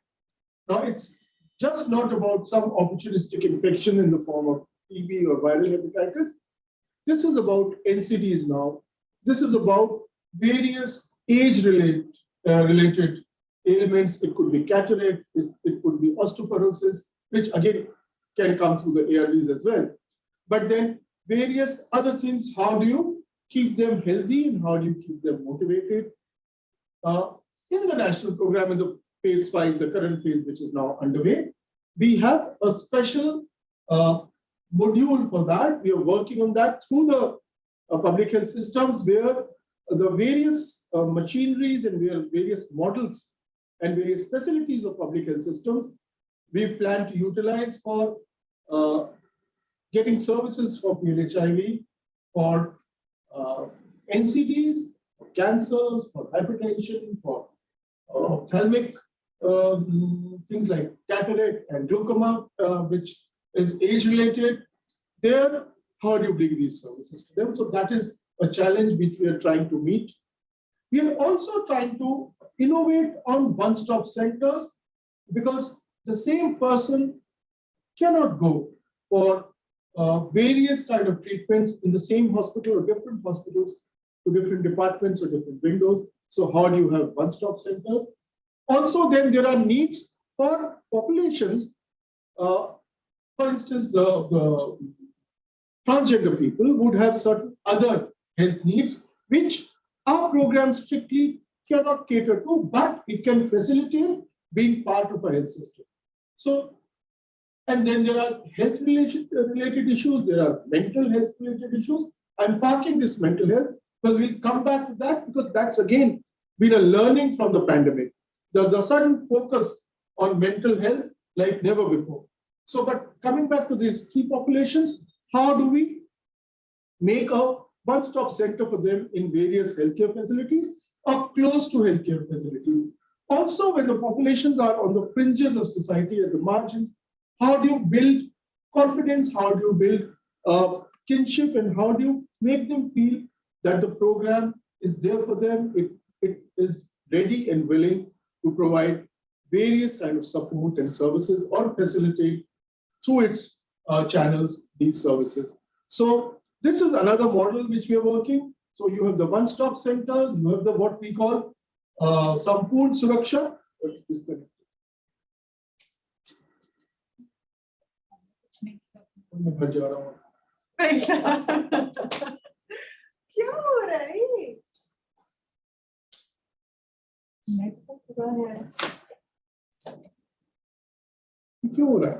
Now, it's just not about some opportunistic infection in the form of TB or viral hepatitis. This is about NCDs now. This is about various age-related ailments. It could be cataract, it could be osteoporosis, which again can come through the ARVs as well. But then various other things, how do you keep them healthy and how do you keep them motivated? In the national program, in the phase 5, the current phase, which is now underway, we have a special module for that. We are working on that through the public health systems, where the various machineries and various models and various facilities of public health systems we plan to utilize for getting services for PLHIV, for NCDs, for cancers, for hypertension, for ophthalmic things like cataract and glaucoma, which is age-related. There, how do you bring these services to them? So that is a challenge which we are trying to meet. We are also trying to innovate on one-stop centers, because the same person cannot go for various kind of treatments in the same hospital or different hospitals to different departments or different windows. So how do you have one-stop centers? Also, then there are needs for populations. For instance, the transgender people would have certain other health needs, which our program strictly cannot cater to, but it can facilitate being part of a health system. So, and then there are health-related issues, there are mental health-related issues. I'm parking this mental health because we'll come back to that, because that's again been a learning from the pandemic. There's a sudden focus on mental health like never before. So, but coming back to these key populations, how do we make a one-stop center for them in various healthcare facilities or close to healthcare facilities? Also, when the populations are on the fringes of society, at the margins, how do you build confidence? How do you build kinship? And how do you make them feel that the program is there for them? It is ready and willing to provide various kind of support and services or facilitate through its channels these services. So this is another model which we are working. So you have the one-stop center, you have the what we call Sampoorn Suraksha. क्या हो रहा है? क्यों हो रहा है?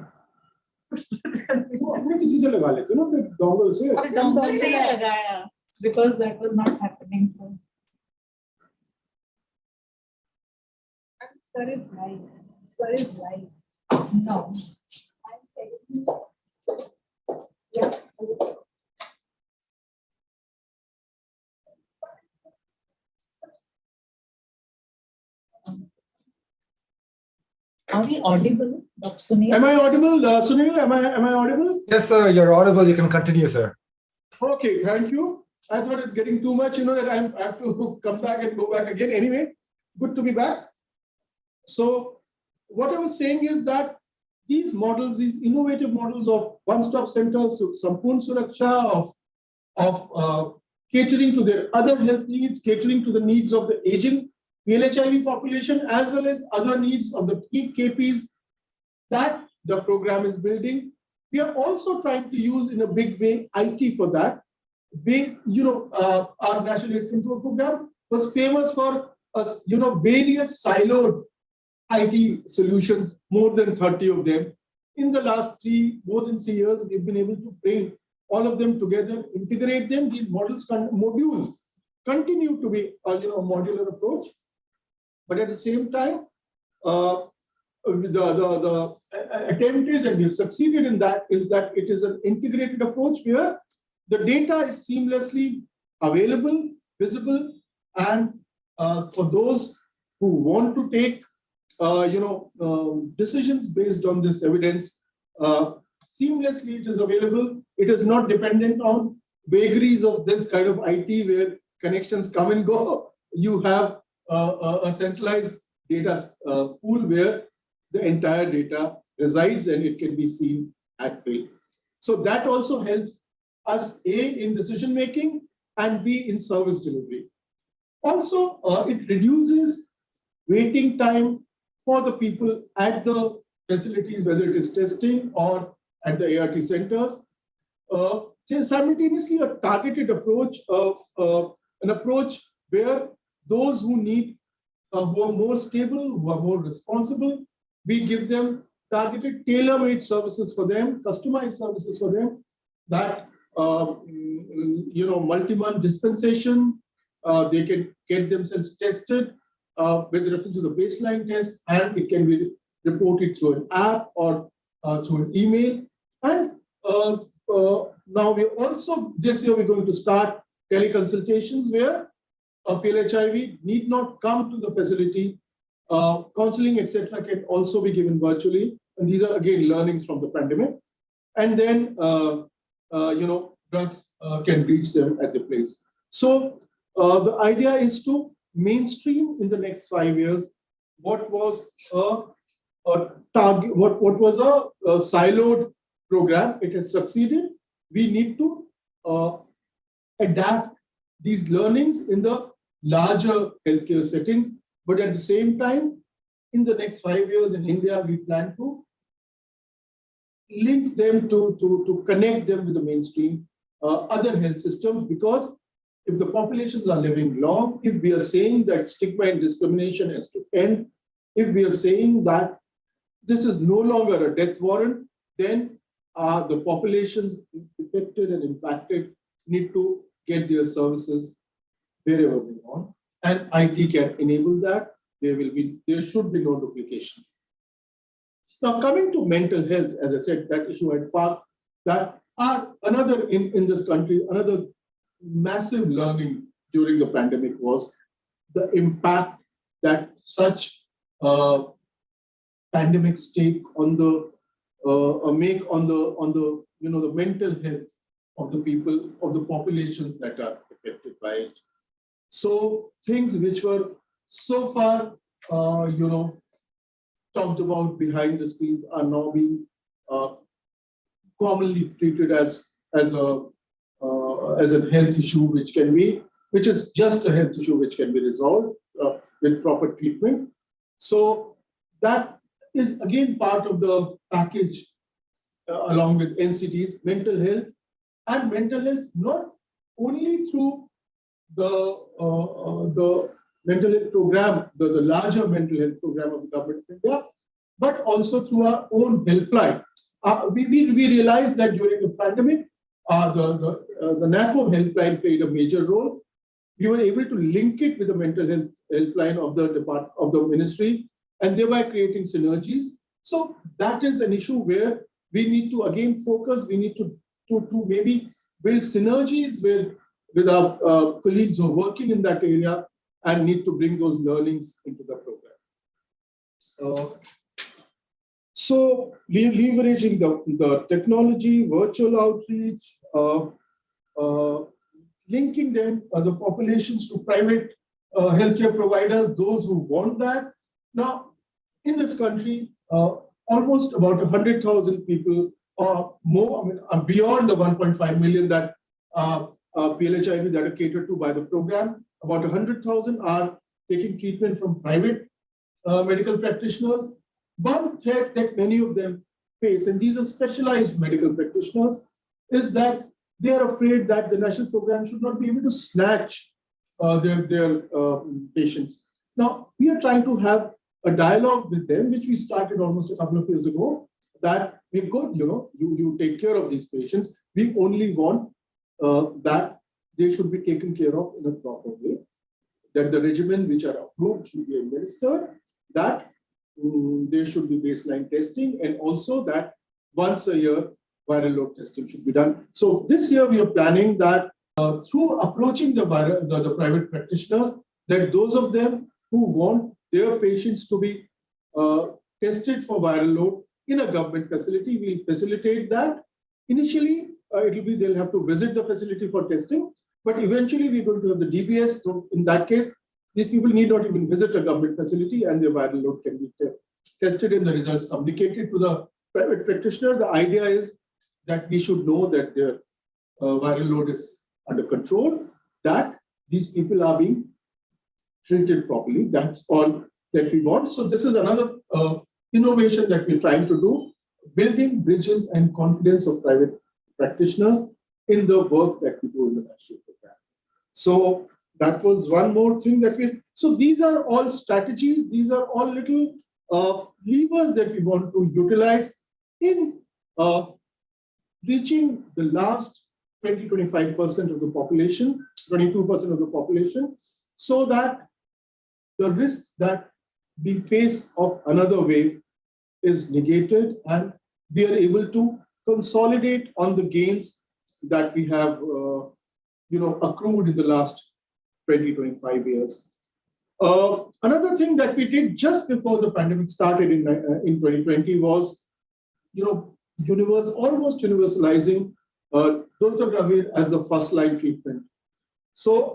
अपने किसी से लगा लेते ना फिर डोंगल से। डोंगल से लगाया because that was not happening. So sir is lying. Sir is lying. No. I'm telling you. Yeah. Are we audible, Dr. Sunil? Am I audible, Sunil? Am I audible? Yes, sir, you're audible. You can continue, sir. Okay, thank you. I thought it's getting too much, that I have to come back and go back again. Anyway, good to be back. So what I was saying is that these models, these innovative models of one-stop centers, Sampoorn Suraksha, of catering to their other health needs, catering to the needs of the aging PLHIV population, as well as other needs of the key KPs that the program is building. We are also trying to use in a big way IT for that. Our National AIDS Control Program was famous for various siloed IT solutions, more than 30 of them. In the last more than 3 years, we've been able to bring all of them together, integrate them. These modules continue to be a modular approach, but at the same time, the attempt is, and we've succeeded in that, is that it is an integrated approach where the data is seamlessly available, visible, and for those who want to take decisions based on this evidence, seamlessly it is available. It is not dependent on vagaries of this kind of IT where connections come and go. You have a centralized data pool where the entire data resides and it can be seen at will. So that also helps us A, in decision making, and B, in service delivery. Also, it reduces waiting time for the people at the facilities, whether it is testing or at the ART centers. Simultaneously, a targeted approach, an approach where those who need, who are more stable, who are more responsible, we give them targeted, tailor-made services for them, customized services for them, that multi-month dispensation, they can get themselves tested with reference to the baseline test, and it can be reported through an app or through an email. And now we also, this year we're going to start teleconsultations where a PLHIV need not come to the facility. Counseling, etc., can also be given virtually. And these are again learnings from the pandemic. And then, drugs can reach them at the place. So the idea is to mainstream in the next 5 years what was a target, what was a siloed program. It has succeeded. We need to adapt these learnings in the larger healthcare settings. But at the same time, in the next 5 years in India, we plan to link them to connect them with the mainstream other health systems, because if the populations are living long, if we are saying that stigma and discrimination has to end, if we are saying that this is no longer a death warrant, then the populations affected and impacted need to get their services wherever they want. And IT can enable that. There should be no duplication. Now, coming to mental health, as I said, that issue at Park, that are another in this country, another massive learning during the pandemic was the impact that such pandemics take on the make on the the mental health of the people, of the populations that are affected by it. So things which were so far talked about behind the screens are now being commonly treated as a health issue, which is just a health issue which can be resolved with proper treatment. So that is again part of the package along with NCTs, mental health, not only through the mental health program, the larger mental health program of the government of India, but also through our own helpline. We realized that during the pandemic, the NACO helpline played a major role. We were able to link it with the mental health helpline of the ministry, and thereby creating synergies. So that is an issue where we need to again focus. We need to maybe build synergies with our colleagues who are working in that area and need to bring those learnings into the program. So leveraging the technology, virtual outreach, linking them, the populations to private healthcare providers, those who want that. Now, in this country, almost about 100,000 people or more, beyond the 1.5 million that PLHIV that are catered to by the program, about 100,000 are taking treatment from private medical practitioners. One threat that many of them face, and these are specialized medical practitioners, is that they are afraid that the national program should not be able to snatch their patients. Now, we are trying to have a dialogue with them, which we started almost a couple of years ago, that we're good, you take care of these patients. We only want that they should be taken care of in a proper way, that the regimen which are approved should be administered, that there should be baseline testing, and also that once a year viral load testing should be done. So this year we are planning that through approaching the private practitioners, that those of them who want their patients to be tested for viral load in a government facility, we'll facilitate that. Initially, they'll have to visit the facility for testing, but eventually we're going to have the DBS. So in that case, these people need not even visit a government facility, and their viral load can be tested and the results communicated to the private practitioner. The idea is that we should know that their viral load is under control, that these people are being treated properly. That's all that we want. So this is another innovation that we're trying to do, building bridges and confidence of private practitioners in the work that we do in the national program. So that was one more thing that so these are all strategies, these are all little levers that we want to utilize in reaching the last 20-25% of the population, 22% of the population, so that the risk that we face of another wave is negated and we are able to consolidate on the gains that we have accrued in the last 20-25 years. Another thing that we did just before the pandemic started in 2020 was, almost universalizing dolutegravir as the first line treatment. So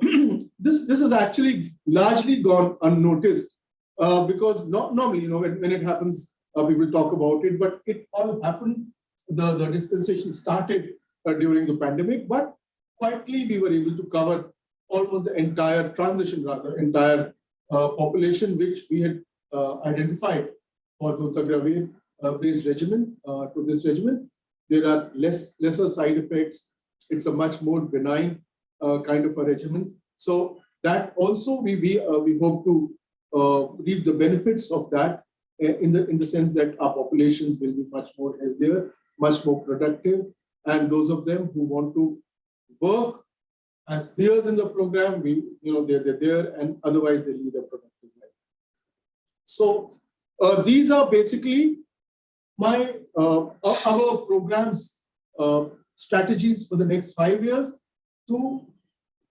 this has actually largely gone unnoticed because not normally, when it happens, people talk about it, but it all happened. The dispensation started during the pandemic, but quietly we were able to cover almost the entire entire population which we had identified for dolutegravir based regimen to this regimen. There are lesser side effects. It's a much more benign kind of a regimen. So that also we hope to reap the benefits of that in the sense that our populations will be much more healthier, much more productive, and those of them who want to work as peers in the program, they're there, and otherwise they lead a productive life. So these are basically our program's strategies for the next 5 years to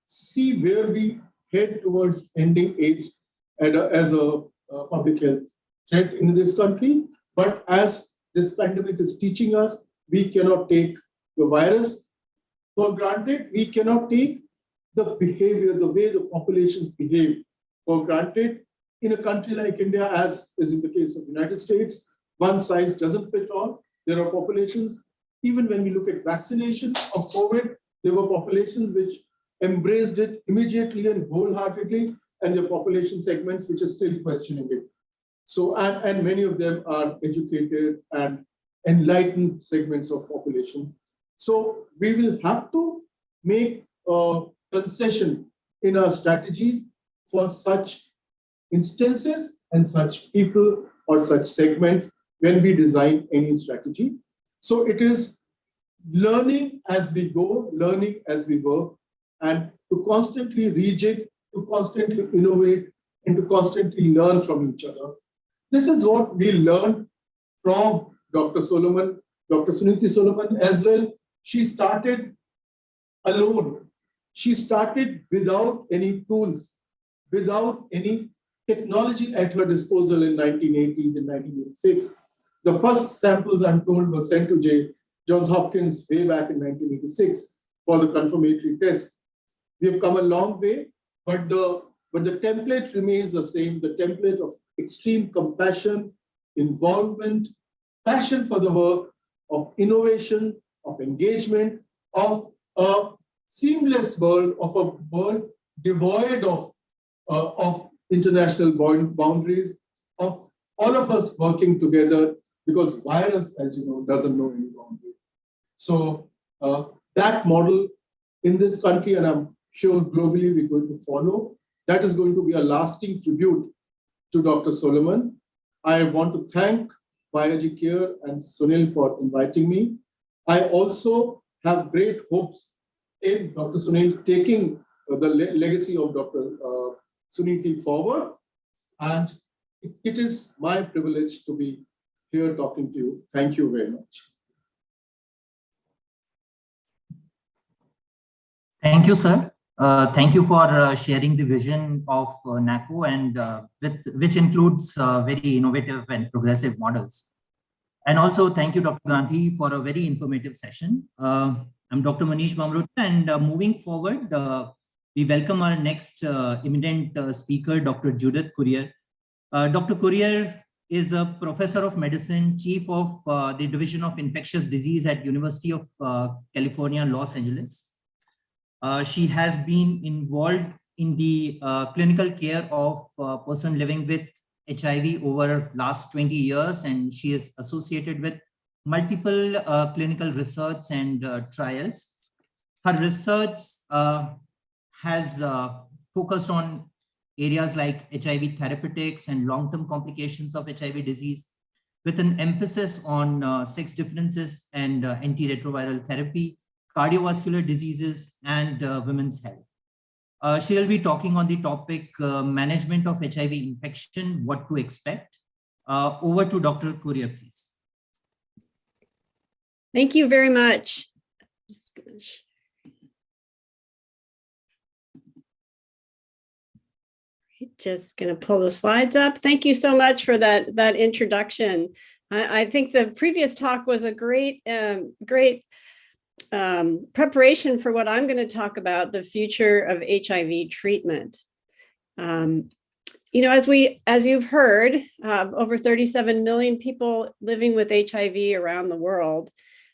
see where we head towards ending AIDS as a public health threat in this country. But as this pandemic is teaching us, we cannot take the virus for granted. We cannot take the behavior, the way the populations behave for granted in a country like India, as is in the case of the United States, one size doesn't fit all. There are populations, even when we look at vaccination of COVID, there were populations which embraced it immediately and wholeheartedly, and there are population segments which are still questioning it. So, and many of them are educated and enlightened segments of population. So we will have to make a concession in our strategies for such instances and such people or such segments when we design any strategy. So it is learning as we go, learning as we work, and to constantly rejig, to constantly innovate, and to constantly learn from each other. This is what we learned from Dr. Solomon, Dr. Suniti Solomon as well. She started alone. She started without any tools, without any technology at her disposal in 1980s and 1986. The first samples, I'm told, were sent to Johns Hopkins way back in 1986 for the confirmatory test. We have come a long way, but the template remains the same, the template of extreme compassion, involvement, passion for the work, of innovation, of engagement, of a seamless world, of a world devoid of international boundaries, of all of us working together, because virus, as you know, doesn't know any boundaries. So that model in this country, and I'm sure globally we're going to follow, that is going to be a lasting tribute to Dr. Solomon. I want to thank Biology Care and Sunil for inviting me. I also have great hopes in Dr. Sunil taking the legacy of Dr. Suniti forward. And it is my privilege to be here talking to you. Thank you very much. Thank you, sir. Thank you for sharing the vision of NACO, and which includes very innovative and progressive models. And also thank you, Dr. Gandhi, for a very informative session. I'm Dr. Manish Mamrut, and moving forward, we welcome our next eminent speaker, Dr. Judith Courier. Dr. Courier is a professor of medicine, chief of the Division of Infectious Disease at University of California, Los Angeles. She has been involved in the clinical care of a person living with HIV over last 20 years, and she is associated with multiple clinical research and trials. Her research has focused on areas like HIV therapeutics and long-term complications of HIV disease, with an emphasis on sex differences and antiretroviral therapy, cardiovascular diseases, and women's health. She will be talking on the topic management of HIV infection, what to expect. Over to Dr. Courier, please. Thank you very much. Just going to pull the slides up. Thank you so much for that introduction. I think the previous talk was a great preparation for what I'm going to talk about, the future of HIV treatment. You know, as you've heard, over 37 million people living with HIV around the world,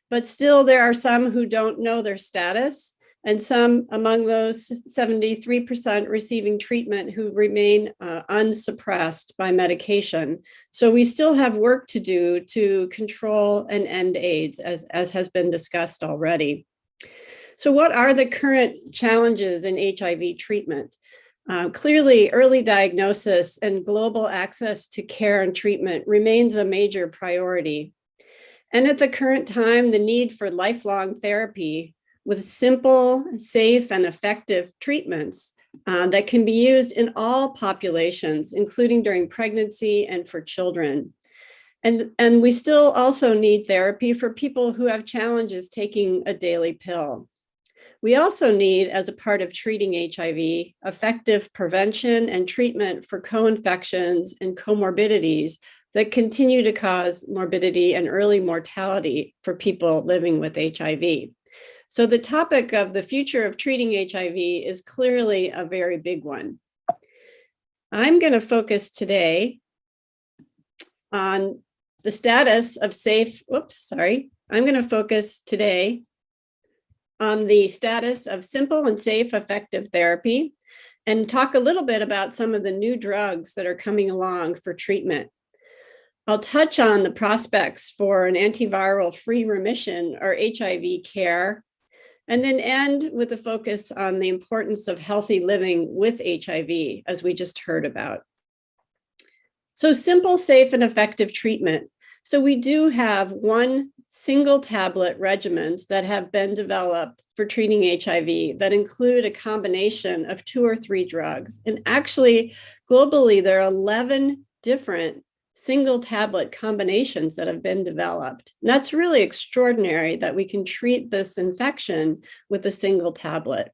but still there are some who don't know their status, and some among those 73% receiving treatment who remain unsuppressed by medication. So we still have work to do to control and end AIDS, as has been discussed already. So what are the current challenges in HIV treatment? Clearly, early diagnosis and global access to care and treatment remains a major priority. And at the current time, the need for lifelong therapy with simple, safe, and effective treatments that can be used in all populations, including during pregnancy and for children. And we still also need therapy for people who have challenges taking a daily pill. We also need, as a part of treating HIV, effective prevention and treatment for co-infections and comorbidities that continue to cause morbidity and early mortality for people living with HIV. So the topic of the future of treating HIV is clearly a very big one. I'm going to focus today on the status of I'm going to focus today on the status of simple and safe effective therapy and talk a little bit about some of the new drugs that are coming along for treatment. I'll touch on the prospects for an antiviral free remission or HIV care, and then end with a focus on the importance of healthy living with HIV, as we just heard about. So simple, safe, and effective treatment. So we do have one single tablet regimens that have been developed for treating HIV that include a combination of 2 or 3 drugs. And actually, globally, there are 11 different single tablet combinations that have been developed. And that's really extraordinary that we can treat this infection with a single tablet.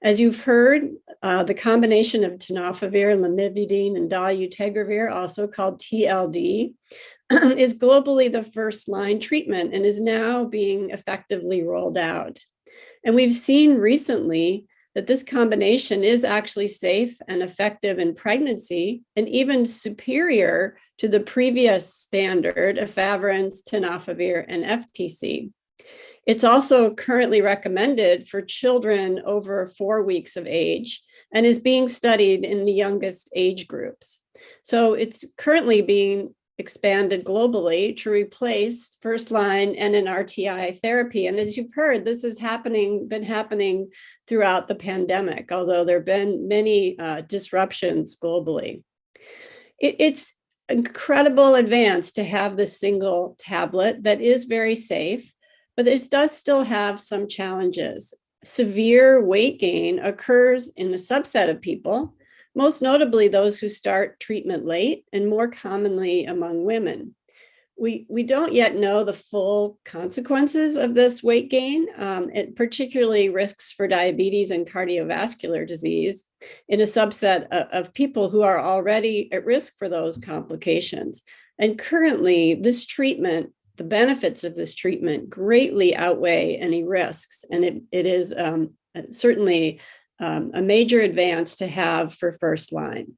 As you've heard, the combination of tenofovir, lamivudine, and dolutegravir, also called TLD, is globally the first-line treatment and is now being effectively rolled out. And we've seen recently that this combination is actually safe and effective in pregnancy and even superior to the previous standard efavirenz, tenofovir, and FTC. It's also currently recommended for children over 4 weeks of age and is being studied in the youngest age groups. So it's currently being expanded globally to replace first-line NNRTI therapy. And as you've heard, this is been happening throughout the pandemic, although there have been many disruptions globally. It's incredible advance to have this single tablet that is very safe, but it does still have some challenges. Severe weight gain occurs in a subset of people, most notably those who start treatment late and more commonly among women. We don't yet know the full consequences of this weight gain, particularly risks for diabetes and cardiovascular disease in a subset of people who are already at risk for those complications. And currently, this treatment, the benefits of this treatment greatly outweigh any risks. And it is certainly a major advance to have for first line.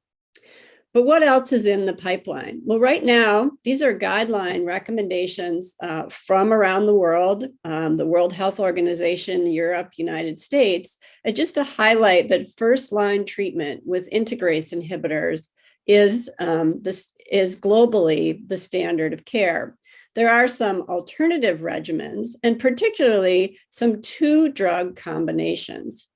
But what else is in the pipeline? Well, right now, these are guideline recommendations from around the World Health Organization, Europe, United States, and just to highlight that first-line treatment with integrase inhibitors is globally the standard of care. There are some alternative regimens, and particularly some 2-drug combinations.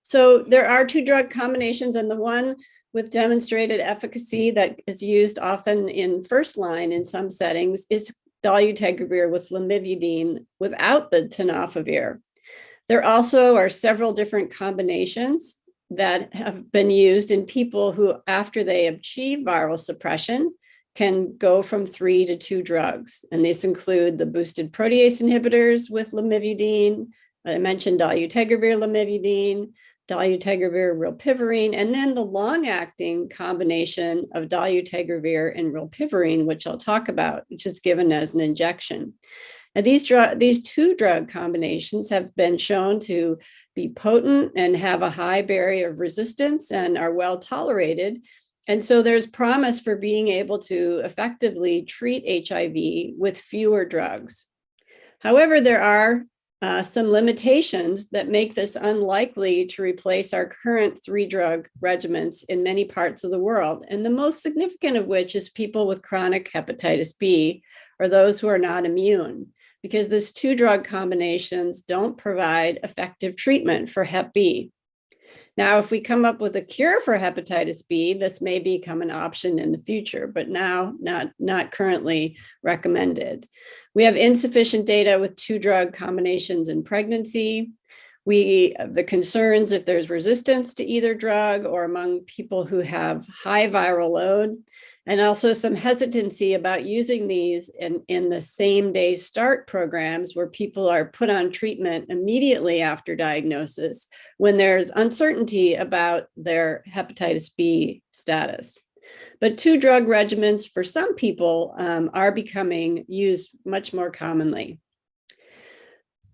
So there are 2 drug combinations, and the one with demonstrated efficacy that is used often in first line in some settings is dolutegravir with lamivudine without the tenofovir. There also are several different combinations that have been used in people who, after they achieve viral suppression, can go from 3 to 2 drugs. And these include the boosted protease inhibitors with lamivudine. I mentioned dolutegravir, lamivudine, dolutegravir, rilpivirine, and then the long-acting combination of dolutegravir and rilpivirine, which I'll talk about, which is given as an injection. And these 2-drug combinations have been shown to be potent and have a high barrier of resistance and are well tolerated. And so there's promise for being able to effectively treat HIV with fewer drugs. However, there are some limitations that make this unlikely to replace our current 3-drug regimens in many parts of the world. And the most significant of which is people with chronic hepatitis B or those who are not immune, because these 2-drug combinations don't provide effective treatment for Hep B. Now, if we come up with a cure for hepatitis B, this may become an option in the future, but now not currently recommended. We have insufficient data with 2-drug combinations in pregnancy. The concerns if there's resistance to either drug or among people who have high viral load, and also some hesitancy about using these in the same day start programs where people are put on treatment immediately after diagnosis when there's uncertainty about their hepatitis B status. But 2-drug regimens for some people are becoming used much more commonly.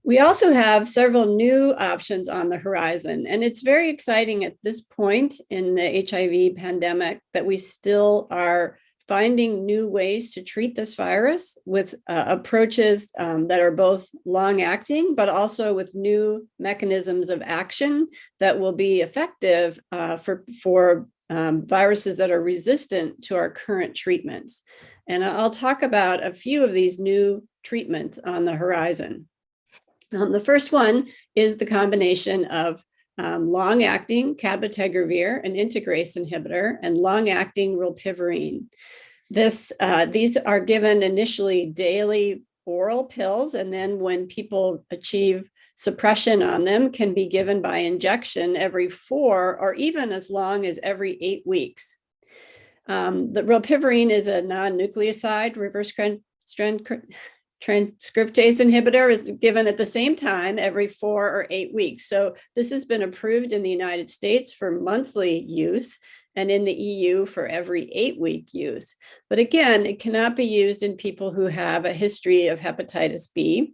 We also have several new options on the horizon, and it's very exciting at this point in the HIV pandemic that we still are finding new ways to treat this virus with approaches that are both long-acting, but also with new mechanisms of action that will be effective for viruses that are resistant to our current treatments. And I'll talk about a few of these new treatments on the horizon. The first one is the combination of long-acting cabotegravir, an integrase inhibitor, and long-acting rilpivirine. These are given initially daily oral pills, and then when people achieve suppression on them, can be given by injection every 4 or even as long as every 8 weeks. The rilpivirine is a non-nucleoside reverse transcriptase inhibitor, is given at the same time every 4 or 8 weeks. So this has been approved in the United States for monthly use and in the EU for every 8-week use. But again, it cannot be used in people who have a history of hepatitis B.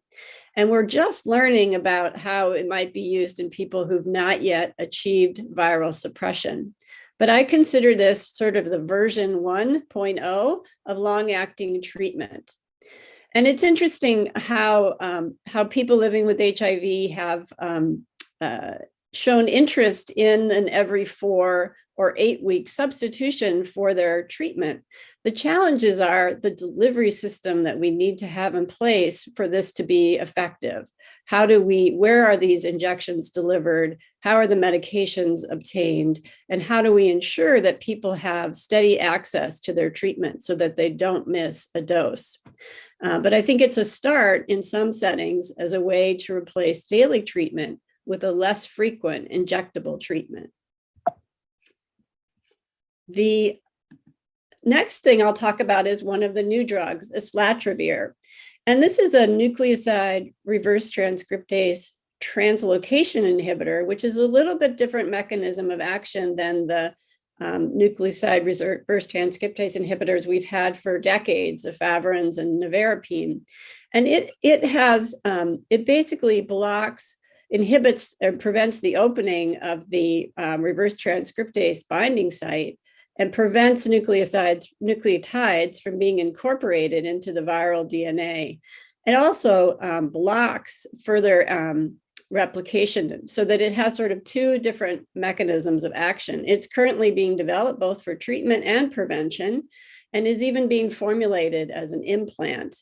And we're just learning about how it might be used in people who've not yet achieved viral suppression. But I consider this sort of the version 1.0 of long-acting treatment. And it's interesting how people living with HIV have shown interest in an every 4 or 8 week substitution for their treatment. The challenges are the delivery system that we need to have in place for this to be effective. Where are these injections delivered? How are the medications obtained? And how do we ensure that people have steady access to their treatment so that they don't miss a dose? But I think it's a start in some settings as a way to replace daily treatment with a less frequent injectable treatment. The next thing I'll talk about is one of the new drugs, islatravir. And this is a nucleoside reverse transcriptase translocation inhibitor, which is a little bit different mechanism of action than the nucleoside reverse transcriptase inhibitors we've had for decades, efavirenz and nevirapine. And it basically inhibits or prevents the opening of the reverse transcriptase binding site and prevents nucleotides from being incorporated into the viral DNA. It also blocks further replication so that it has sort of 2 different mechanisms of action. It's currently being developed both for treatment and prevention, and is even being formulated as an implant.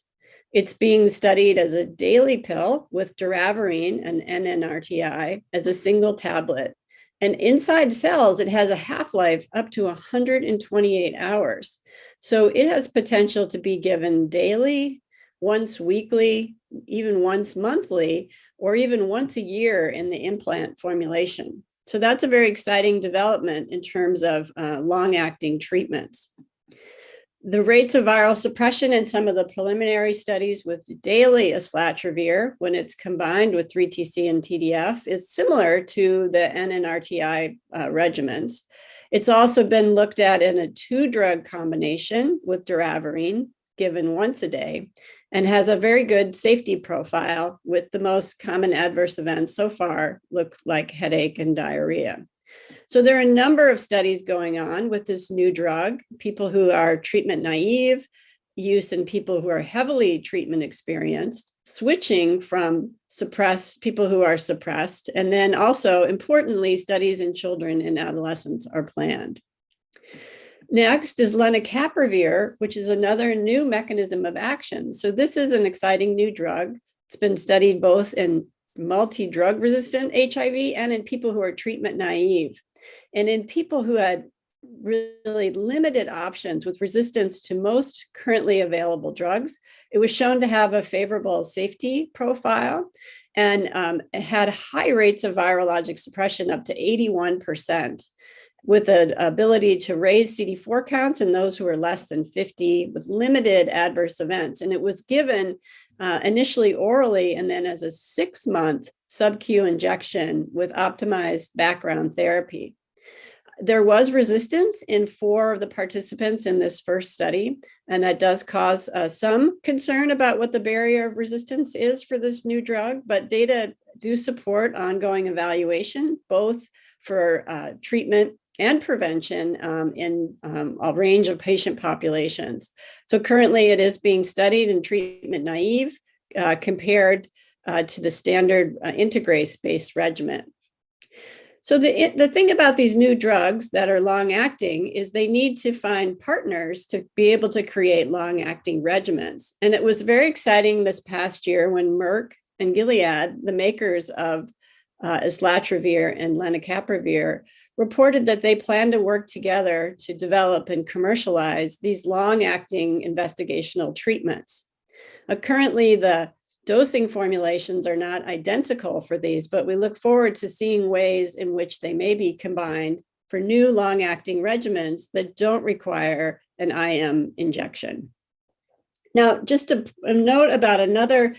It's being studied as a daily pill with doravirine and NNRTI as a single tablet. And inside cells, it has a half-life up to 128 hours. So it has potential to be given daily, once weekly, even once monthly, or even once a year in the implant formulation. So that's a very exciting development in terms of long-acting treatments. The rates of viral suppression in some of the preliminary studies with daily islatravir, when it's combined with 3TC and TDF, is similar to the NNRTI regimens. It's also been looked at in a 2-drug combination with doravirine, given once a day, and has a very good safety profile, with the most common adverse events so far look like headache and diarrhea. So there are a number of studies going on with this new drug, people who are treatment naive, use in people who are heavily treatment experienced, switching from people who are suppressed, and then also, importantly, studies in children and adolescents are planned. Next is lenacapavir, which is another new mechanism of action. So this is an exciting new drug. It's been studied both in multi-drug resistant HIV and in people who are treatment naive. And in people who had really limited options with resistance to most currently available drugs, it was shown to have a favorable safety profile and it had high rates of virologic suppression up to 81%, with an ability to raise CD4 counts in those who are less than 50 with limited adverse events. And it was given initially orally and then as a 6-month sub-Q injection with optimized background therapy. There was resistance in 4 of the participants in this first study, and that does cause some concern about what the barrier of resistance is for this new drug, but data do support ongoing evaluation, both for treatment and prevention in a range of patient populations. So currently it is being studied in treatment naive compared to the standard integrase-based regimen. So the thing about these new drugs that are long-acting is they need to find partners to be able to create long-acting regimens. And it was very exciting this past year when Merck and Gilead, the makers of islatravir and lenacapavir, reported that they plan to work together to develop and commercialize these long-acting investigational treatments. Currently, the dosing formulations are not identical for these, but we look forward to seeing ways in which they may be combined for new long-acting regimens that don't require an IM injection. Now, just a note about another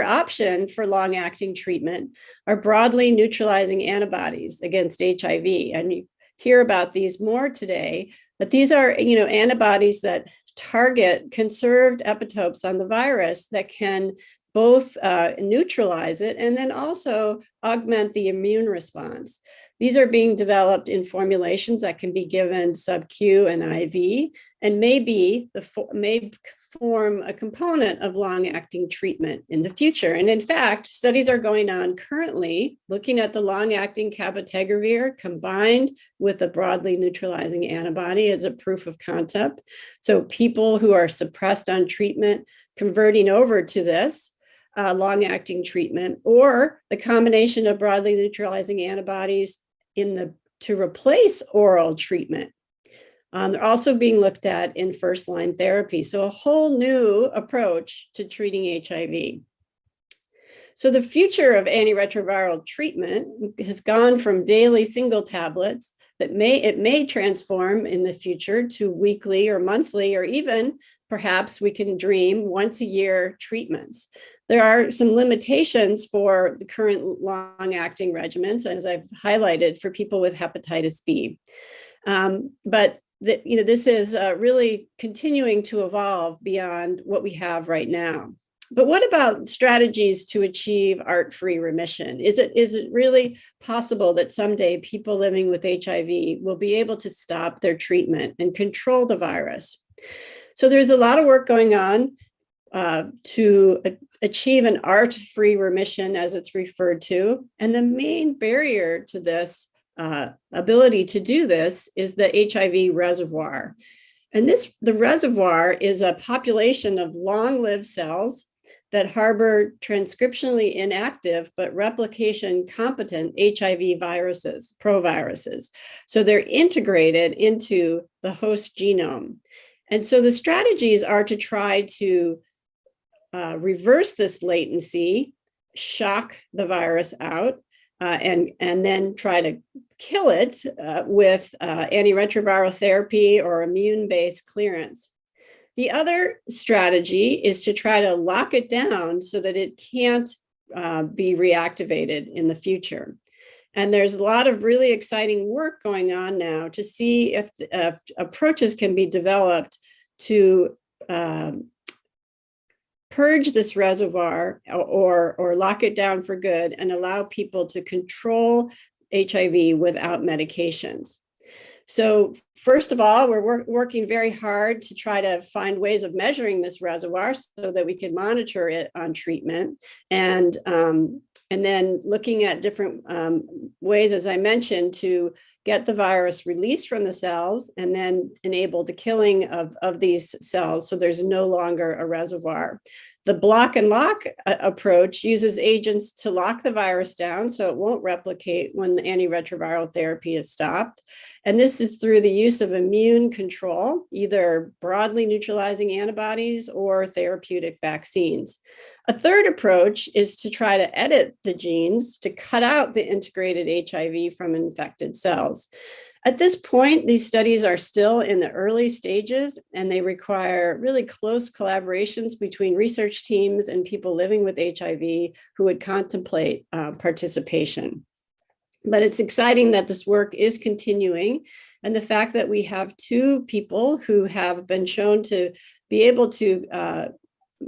option for long-acting treatment are broadly neutralizing antibodies against HIV. And you hear about these more today, but these are, antibodies that target conserved epitopes on the virus that can both neutralize it and then also augment the immune response. These are being developed in formulations that can be given sub-Q and IV, and may form a component of long-acting treatment in the future. And in fact, studies are going on currently looking at the long-acting cabotegravir combined with a broadly neutralizing antibody as a proof of concept. So people who are suppressed on treatment converting over to this long-acting treatment, or the combination of broadly neutralizing antibodies to replace oral treatment. They're also being looked at in first-line therapy. So a whole new approach to treating HIV. So the future of antiretroviral treatment has gone from daily single tablets that may transform in the future to weekly or monthly, or even perhaps we can dream once a year treatments. There are some limitations for the current long-acting regimens, as I've highlighted, for people with hepatitis B. But this is really continuing to evolve beyond what we have right now. But what about strategies to achieve ART-free remission? Is it really possible that someday people living with HIV will be able to stop their treatment and control the virus? So there's a lot of work going on to achieve an ART-free remission, as it's referred to. And the main barrier to this ability to do this is the HIV reservoir. And the reservoir is a population of long-lived cells that harbor transcriptionally inactive but replication competent HIV viruses, proviruses. So they're integrated into the host genome. And so the strategies are to try to reverse this latency, shock the virus out, and then try to kill it with antiretroviral therapy or immune-based clearance. The other strategy is to try to lock it down so that it can't be reactivated in the future. And there's a lot of really exciting work going on now to see if approaches can be developed to purge this reservoir or lock it down for good and allow people to control HIV without medications. So first of all, we're working very hard to try to find ways of measuring this reservoir so that we can monitor it on treatment. And then looking at different ways, as I mentioned, to get the virus released from the cells and then enable the killing of these cells so there's no longer a reservoir. The block and lock approach uses agents to lock the virus down so it won't replicate when the antiretroviral therapy is stopped. And this is through the use of immune control, either broadly neutralizing antibodies or therapeutic vaccines. A third approach is to try to edit the genes to cut out the integrated HIV from infected cells. At this point, these studies are still in the early stages, and they require really close collaborations between research teams and people living with HIV who would contemplate participation. But it's exciting that this work is continuing. And the fact that we have 2 people who have been shown to be able to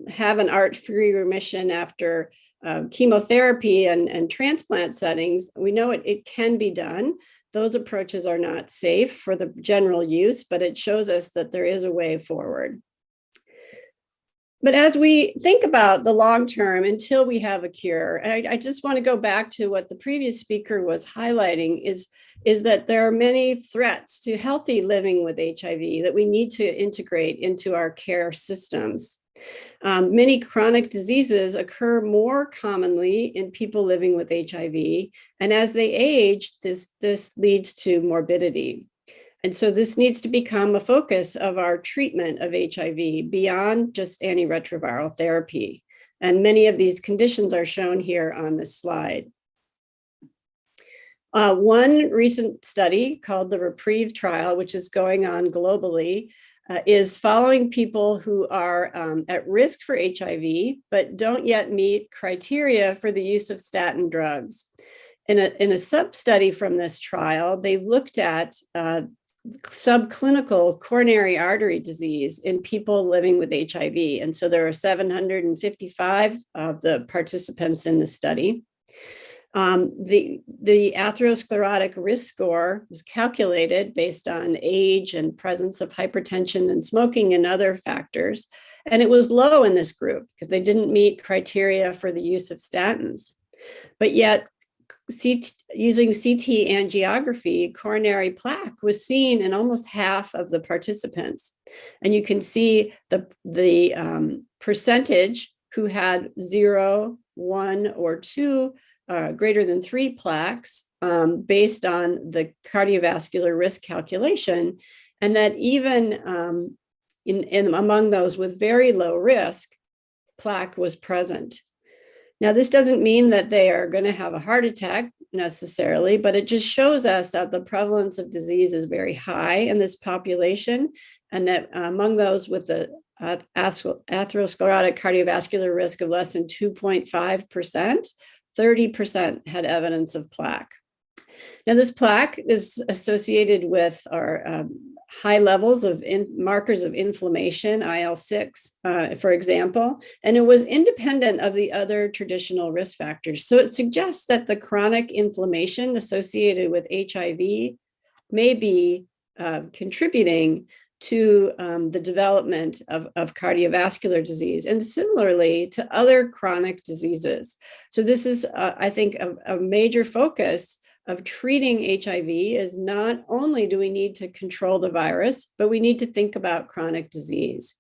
have an ART-free remission after chemotherapy and transplant settings, we know it can be done. Those approaches are not safe for the general use, but it shows us that there is a way forward. But as we think about the long term until we have a cure, I just want to go back to what the previous speaker was highlighting is that there are many threats to healthy living with HIV that we need to integrate into our care systems. Many chronic diseases occur more commonly in people living with HIV, and as they age, this leads to morbidity. And so this needs to become a focus of our treatment of HIV beyond just antiretroviral therapy. And many of these conditions are shown here on this slide. One recent study called the Reprieve trial, which is going on globally, is following people who are at risk for HIV, but don't yet meet criteria for the use of statin drugs. In a sub-study from this trial, they looked at subclinical coronary artery disease in people living with HIV. And so there are 755 of the participants in the study. The atherosclerotic risk score was calculated based on age and presence of hypertension and smoking and other factors. And it was low in this group because they didn't meet criteria for the use of statins. But yet, using CT angiography, coronary plaque was seen in almost half of the participants. And you can see the percentage who had 0, 1, or 2 greater than 3 plaques based on the cardiovascular risk calculation. And that even among those with very low risk, plaque was present. Now, this doesn't mean that they are going to have a heart attack necessarily, but it just shows us that the prevalence of disease is very high in this population, and that among those with the atherosclerotic cardiovascular risk of less than 2.5%, 30% had evidence of plaque. Now, this plaque is associated with our high levels of markers of inflammation, IL-6, for example, and it was independent of the other traditional risk factors. So it suggests that the chronic inflammation associated with HIV may be contributing to the development of cardiovascular disease, and similarly to other chronic diseases. So this is, I think, a major focus of treating HIV is not only do we need to control the virus, but we need to think about chronic disease.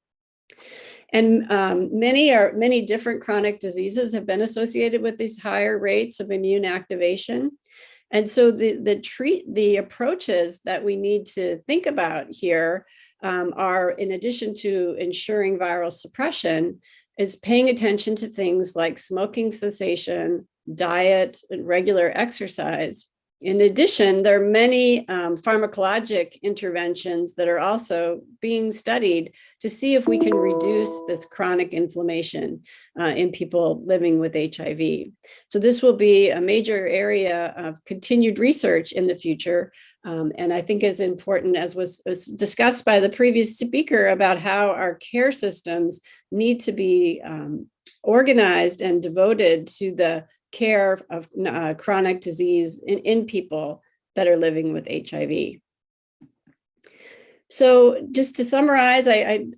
And many different chronic diseases have been associated with these higher rates of immune activation. And so the approaches that we need to think about here are, in addition to ensuring viral suppression, is paying attention to things like smoking cessation, diet, and regular exercise. In addition, there are many pharmacologic interventions that are also being studied to see if we can reduce this chronic inflammation in people living with HIV. So this will be a major area of continued research in the future. And I think is important, as was discussed by the previous speaker, about how our care systems need to be organized and devoted to the care of chronic disease in people that are living with HIV. So just to summarize,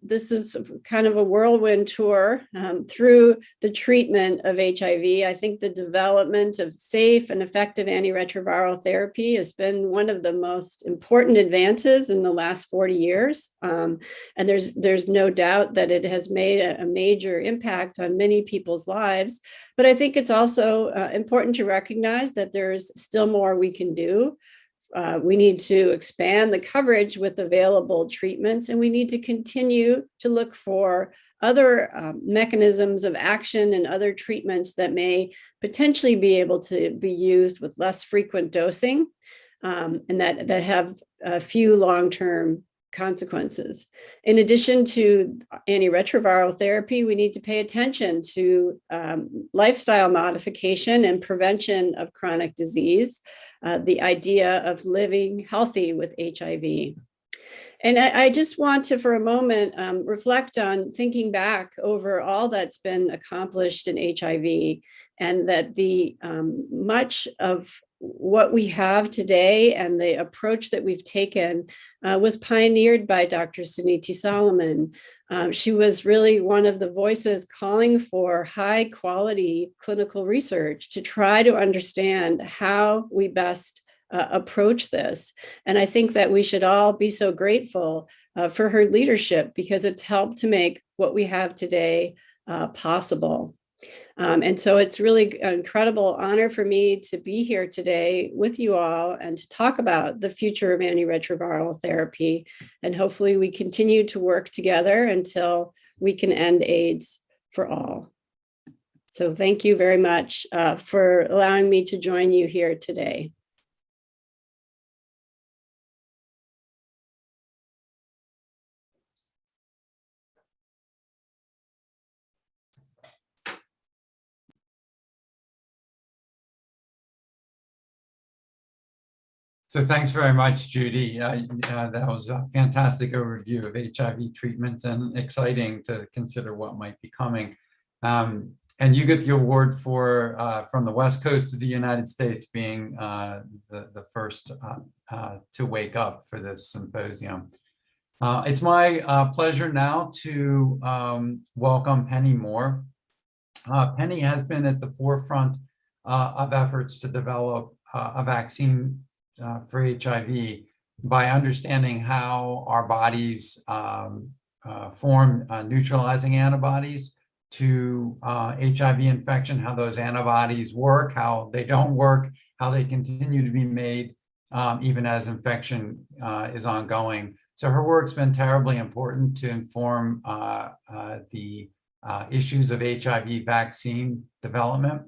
this is kind of a whirlwind tour through the treatment of HIV. I think the development of safe and effective antiretroviral therapy has been one of the most important advances in the last 40 years. And there's no doubt that it has made a major impact on many people's lives. But I think it's also important to recognize that there's still more we can do. We need to expand the coverage with available treatments, and we need to continue to look for other mechanisms of action and other treatments that may potentially be able to be used with less frequent dosing and that have a few long-term consequences. In addition to antiretroviral therapy, we need to pay attention to lifestyle modification and prevention of chronic disease, the idea of living healthy with HIV. And I just want to, for a moment, reflect on thinking back over all that's been accomplished in HIV, and that the much of what we have today and the approach that we've taken was pioneered by Dr. Suniti Solomon. She was really one of the voices calling for high quality clinical research to try to understand how we best approach this. And I think that we should all be so grateful for her leadership, because it's helped to make what we have today possible. And so it's really an incredible honor for me to be here today with you all and to talk about the future of antiretroviral therapy. And hopefully we continue to work together until we can end AIDS for all. So thank you very much for allowing me to join you here today. So thanks very much, Judy. That was a fantastic overview of HIV treatments, and exciting to consider what might be coming. And you get the award for from the West Coast of the United States, being the first to wake up for this symposium. It's my pleasure now to welcome Penny Moore. Penny has been at the forefront of efforts to develop a vaccine for HIV by understanding how our bodies form neutralizing antibodies to HIV infection, how those antibodies work, how they don't work, how they continue to be made even as infection is ongoing. So her work's been terribly important to inform the issues of HIV vaccine development.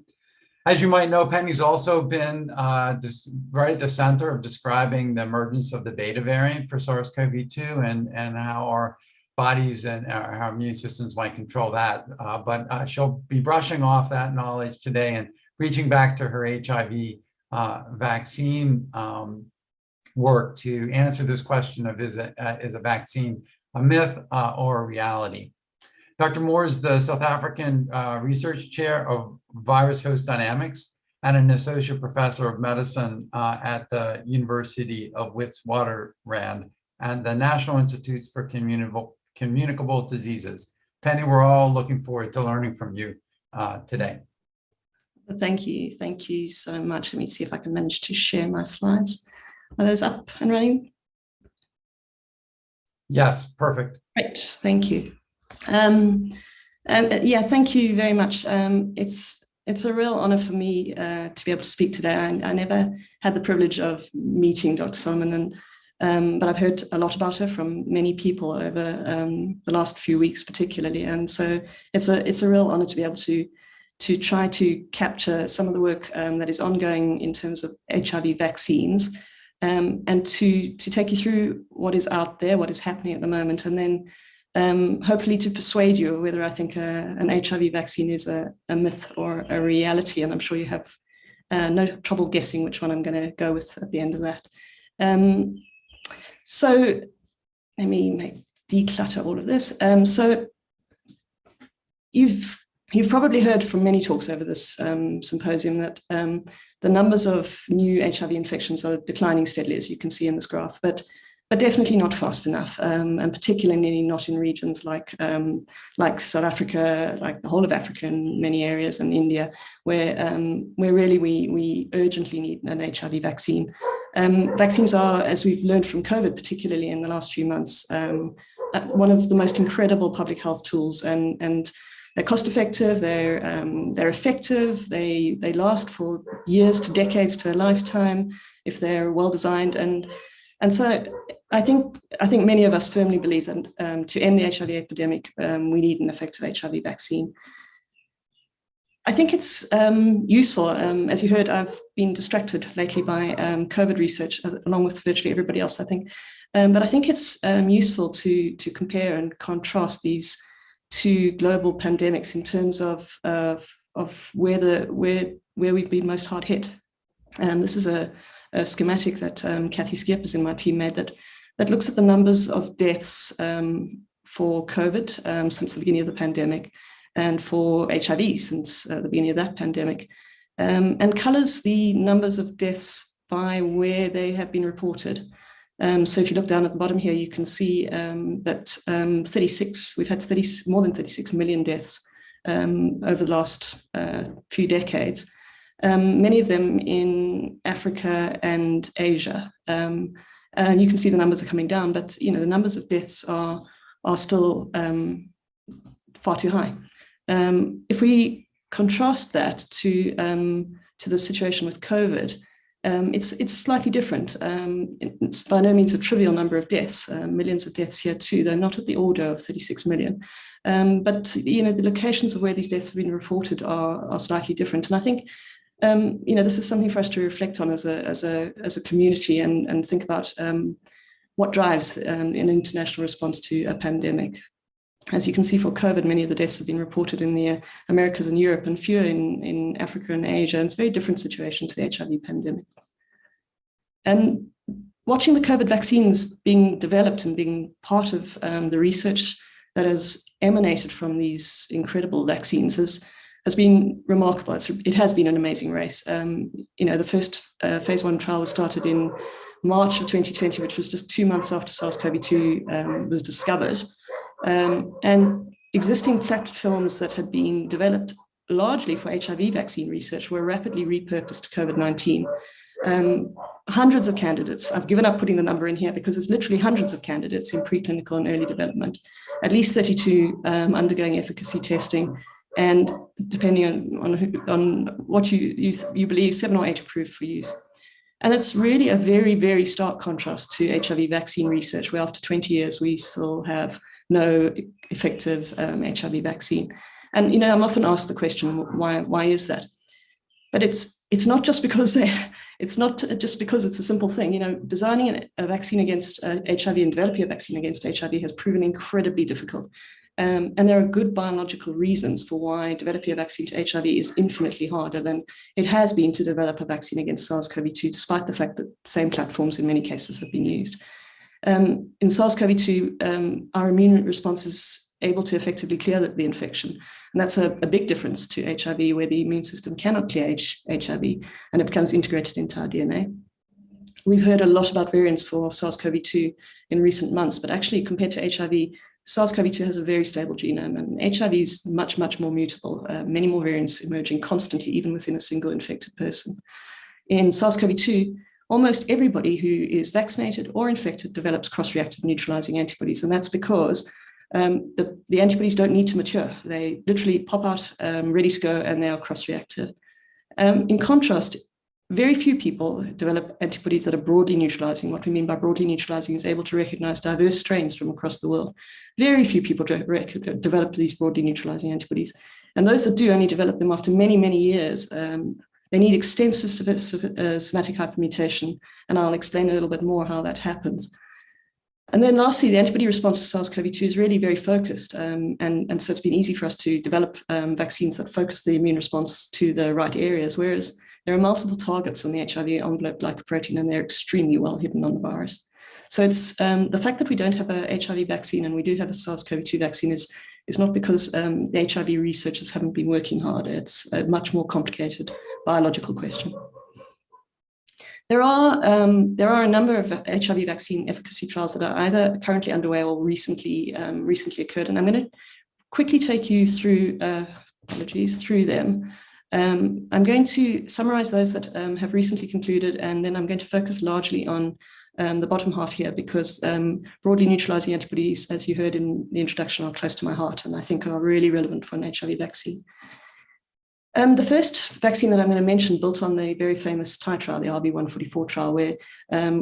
As you might know, Penny's also been just right at the center of describing the emergence of the beta variant for SARS-CoV-2 and how our bodies and our immune systems might control that. But she'll be brushing off that knowledge today and reaching back to her HIV vaccine work to answer this question of is a vaccine a myth or a reality? Dr. Moore is the South African Research Chair of Virus Host Dynamics and an Associate Professor of Medicine at the University of Witwatersrand and the National Institutes for Communicable Diseases. Penny, we're all looking forward to learning from you today. Thank you so much. Let me see if I can manage to share my slides. Are those up and running? Yes, perfect. Great, thank you. And yeah, thank you very much. It's a real honor for me to be able to speak today. I never had the privilege of meeting Dr. Solomon, but I've heard a lot about her from many people over the last few weeks, particularly. And so it's a real honor to be able to try to capture some of the work that is ongoing in terms of HIV vaccines, and to take you through what is out there, what is happening at the moment, and then hopefully to persuade you whether I think an HIV vaccine is a myth or a reality. And I'm sure you have no trouble guessing which one I'm going to go with at the end of that. So let me declutter all of this. So you've probably heard from many talks over this symposium that the numbers of new HIV infections are declining steadily, as you can see in this graph, but definitely not fast enough, and particularly not in regions like South Africa, like the whole of Africa in many areas, and India, where really we urgently need an HIV vaccine. Vaccines are, as we've learned from COVID, particularly in the last few months, one of the most incredible public health tools, and they're cost effective, they're effective, they last for years to decades to a lifetime if they're well designed, and so I think many of us firmly believe that to end the HIV epidemic, we need an effective HIV vaccine. I think it's useful. As you heard, I've been distracted lately by COVID research, along with virtually everybody else, I think. But I think it's useful to compare and contrast these two global pandemics in terms of where we've been most hard hit. This is a schematic that Kathy Skippers in my team made that looks at the numbers of deaths for COVID since the beginning of the pandemic, and for HIV since the beginning of that pandemic, and colors the numbers of deaths by where they have been reported. So if you look down at the bottom here, you can see that we've had more than 36 million deaths over the last few decades, many of them in Africa and Asia. And you can see the numbers are coming down, but the numbers of deaths are still far too high. If we contrast that to the situation with COVID, it's slightly different. It's by no means a trivial number of deaths, millions of deaths here too. They're not at the order of 36 million. But the locations of where these deaths have been reported are slightly different. And I think this is something for us to reflect on as a community and think about what drives an international response to a pandemic. As you can see, for COVID, many of the deaths have been reported in the Americas and Europe, and fewer in Africa and Asia. And it's a very different situation to the HIV pandemic. And watching the COVID vaccines being developed and being part of the research that has emanated from these incredible vaccines has been remarkable. It has been an amazing race. The first phase 1 trial was started in March of 2020, which was just 2 months after SARS-CoV-2 was discovered. And existing platforms that had been developed largely for HIV vaccine research were rapidly repurposed to COVID-19. Hundreds of candidates, I've given up putting the number in here because it's literally hundreds of candidates in preclinical and early development, at least 32 undergoing efficacy testing, and depending on what you believe, 7 or 8 approved for use. And it's really a very, very stark contrast to HIV vaccine research, where after 20 years, we still have no effective HIV vaccine. And I'm often asked the question, why is that? But it's not just because it's a simple thing. Designing a vaccine against HIV and developing a vaccine against HIV has proven incredibly difficult. And there are good biological reasons for why developing a vaccine to HIV is infinitely harder than it has been to develop a vaccine against SARS-CoV-2, despite the fact that the same platforms in many cases have been used. In SARS-CoV-2, our immune response is able to effectively clear the infection. And that's a big difference to HIV, where the immune system cannot clear HIV and it becomes integrated into our DNA. We've heard a lot about variants for SARS-CoV-2 in recent months, but actually compared to HIV, SARS-CoV-2 has a very stable genome, and HIV is much, much more mutable, many more variants emerging constantly, even within a single infected person. In SARS-CoV-2, almost everybody who is vaccinated or infected develops cross-reactive neutralizing antibodies, and that's because the antibodies don't need to mature. They literally pop out ready to go, and they are cross-reactive. In contrast, very few people develop antibodies that are broadly neutralizing. What we mean by broadly neutralizing is able to recognize diverse strains from across the world. Very few people develop these broadly neutralizing antibodies. And those that do only develop them after many, many years. They need extensive somatic hypermutation, and I'll explain a little bit more how that happens. And then lastly, the antibody response to SARS-CoV-2 is really very focused. And so it's been easy for us to develop vaccines that focus the immune response to the right areas, whereas there are multiple targets on the HIV envelope glycoprotein, and they're extremely well hidden on the virus. So it's the fact that we don't have a HIV vaccine and we do have a SARS-CoV-2 vaccine is not because the HIV researchers haven't been working hard. It's a much more complicated biological question. There are a number of HIV vaccine efficacy trials that are either currently underway or recently occurred, and I'm going to quickly take you through them. I'm going to summarize those that have recently concluded, and then I'm going to focus largely on the bottom half here, because broadly neutralizing antibodies, as you heard in the introduction, are close to my heart and I think are really relevant for an HIV vaccine. The first vaccine that I'm going to mention built on the very famous Thai trial, the RB144 trial, where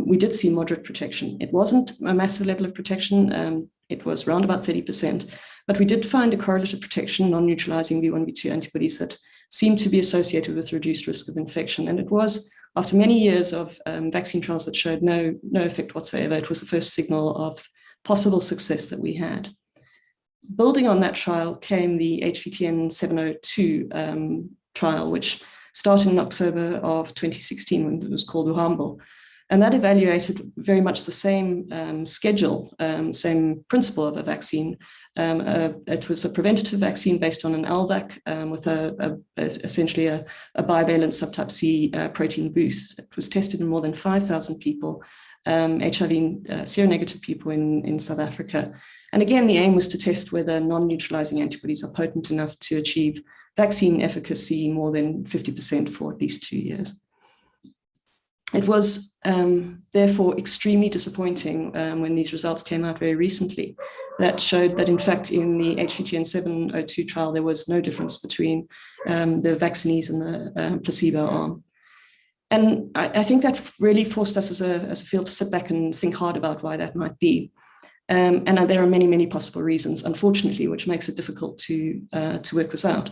we did see moderate protection. It wasn't a massive level of protection. It was around about 30%, but we did find a correlative protection, non-neutralizing V1, V2 antibodies that seemed to be associated with reduced risk of infection. And it was after many years of vaccine trials that showed no effect whatsoever, it was the first signal of possible success that we had. Building on that trial came the HVTN 702 trial, which started in October of 2016 when it was called UHAMBO. And that evaluated very much the same schedule, same principle of a vaccine. It was a preventative vaccine based on an LVAC with essentially a bivalent subtype C protein boost. It was tested in more than 5,000 people, HIV seronegative people in South Africa. And again, the aim was to test whether non-neutralizing antibodies are potent enough to achieve vaccine efficacy more than 50% for at least 2 years. It was therefore extremely disappointing when these results came out very recently that showed that in fact in the HVTN 702 trial there was no difference between the vaccinees and the placebo arm. And I think that really forced us as a field to sit back and think hard about why that might be. And there are many, many possible reasons, unfortunately, which makes it difficult to work this out.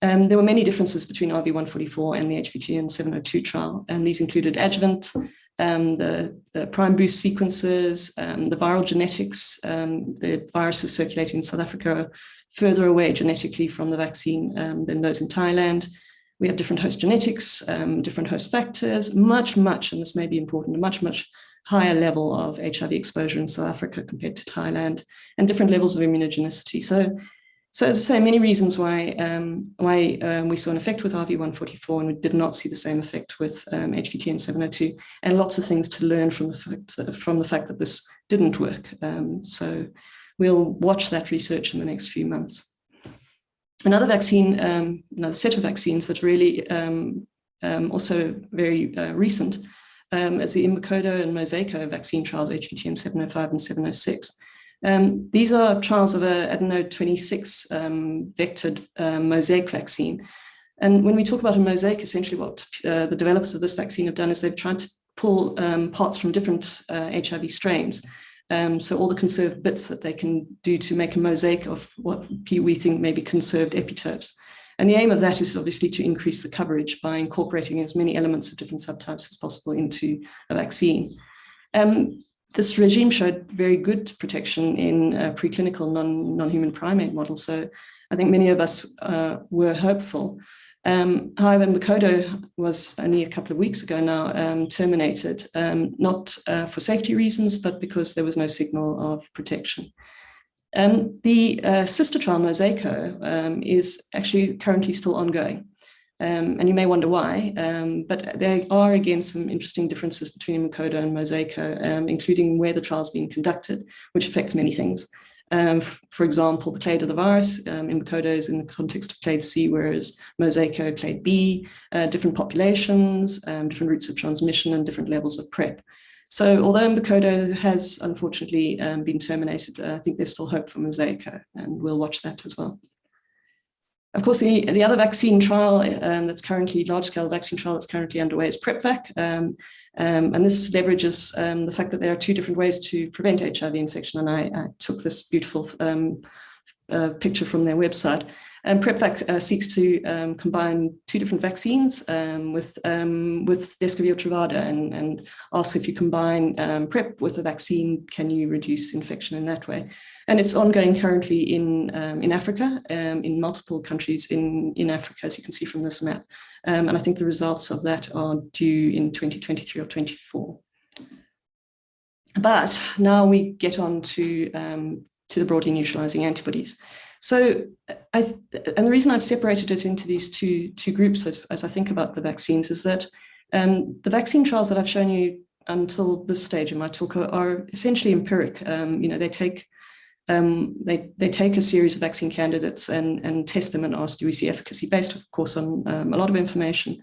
There were many differences between RV144 and the HVTN 702 trial, and these included adjuvant, the prime boost sequences, the viral genetics. The viruses circulating in South Africa are further away genetically from the vaccine than those in Thailand. We have different host genetics, different host factors, much, and this may be important, a much higher level of HIV exposure in South Africa compared to Thailand, and different levels of immunogenicity. So as I say, many reasons why we saw an effect with RV144 and we did not see the same effect with HVTN 702, and lots of things to learn from the fact that this didn't work. So we'll watch that research in the next few months. Another vaccine, another set of vaccines that really also very recent is the Inaugural and Mosaico vaccine trials, HVTN 705 and 706. These are trials of a adeno 26 vectored mosaic vaccine. And when we talk about a mosaic, essentially what the developers of this vaccine have done is they've tried to pull parts from different HIV strains. So all the conserved bits that they can do to make a mosaic of what we think may be conserved epitopes. And the aim of that is obviously to increase the coverage by incorporating as many elements of different subtypes as possible into a vaccine. This regime showed very good protection in preclinical non-human primate models. So I think many of us were hopeful. However, Makoto was only a couple of weeks ago now terminated, not for safety reasons, but because there was no signal of protection. The sister trial, Mosaico, is actually currently still ongoing. And you may wonder why, but there are again some interesting differences between Makoto and Mosaico, including where the trial is being conducted, which affects many things. For example, the clade of the virus in Makoto is in the context of clade C, whereas Mosaico clade B, different populations, different routes of transmission, and different levels of PrEP. So although Makoto has unfortunately been terminated, I think there's still hope for Mosaico, and we'll watch that as well. Of course, the other vaccine trial that's currently, large-scale vaccine trial that's currently underway is PrEPVac. And this leverages the fact that there are two different ways to prevent HIV infection. And I took this beautiful picture from their website. PrEPVac seeks to combine two different vaccines with Descovir Truvada and asks if you combine PrEP with a vaccine, can you reduce infection in that way? And it's ongoing currently in Africa, in multiple countries in Africa, as you can see from this map. And I think the results of that are due in 2023 or 24. But now we get on to the broadly neutralizing antibodies. So, and the reason I've separated it into these two groups as I think about the vaccines is that the vaccine trials that I've shown you until this stage in my talk are essentially empiric. They take a series of vaccine candidates and test them and ask, do we see efficacy, based, of course, on a lot of information.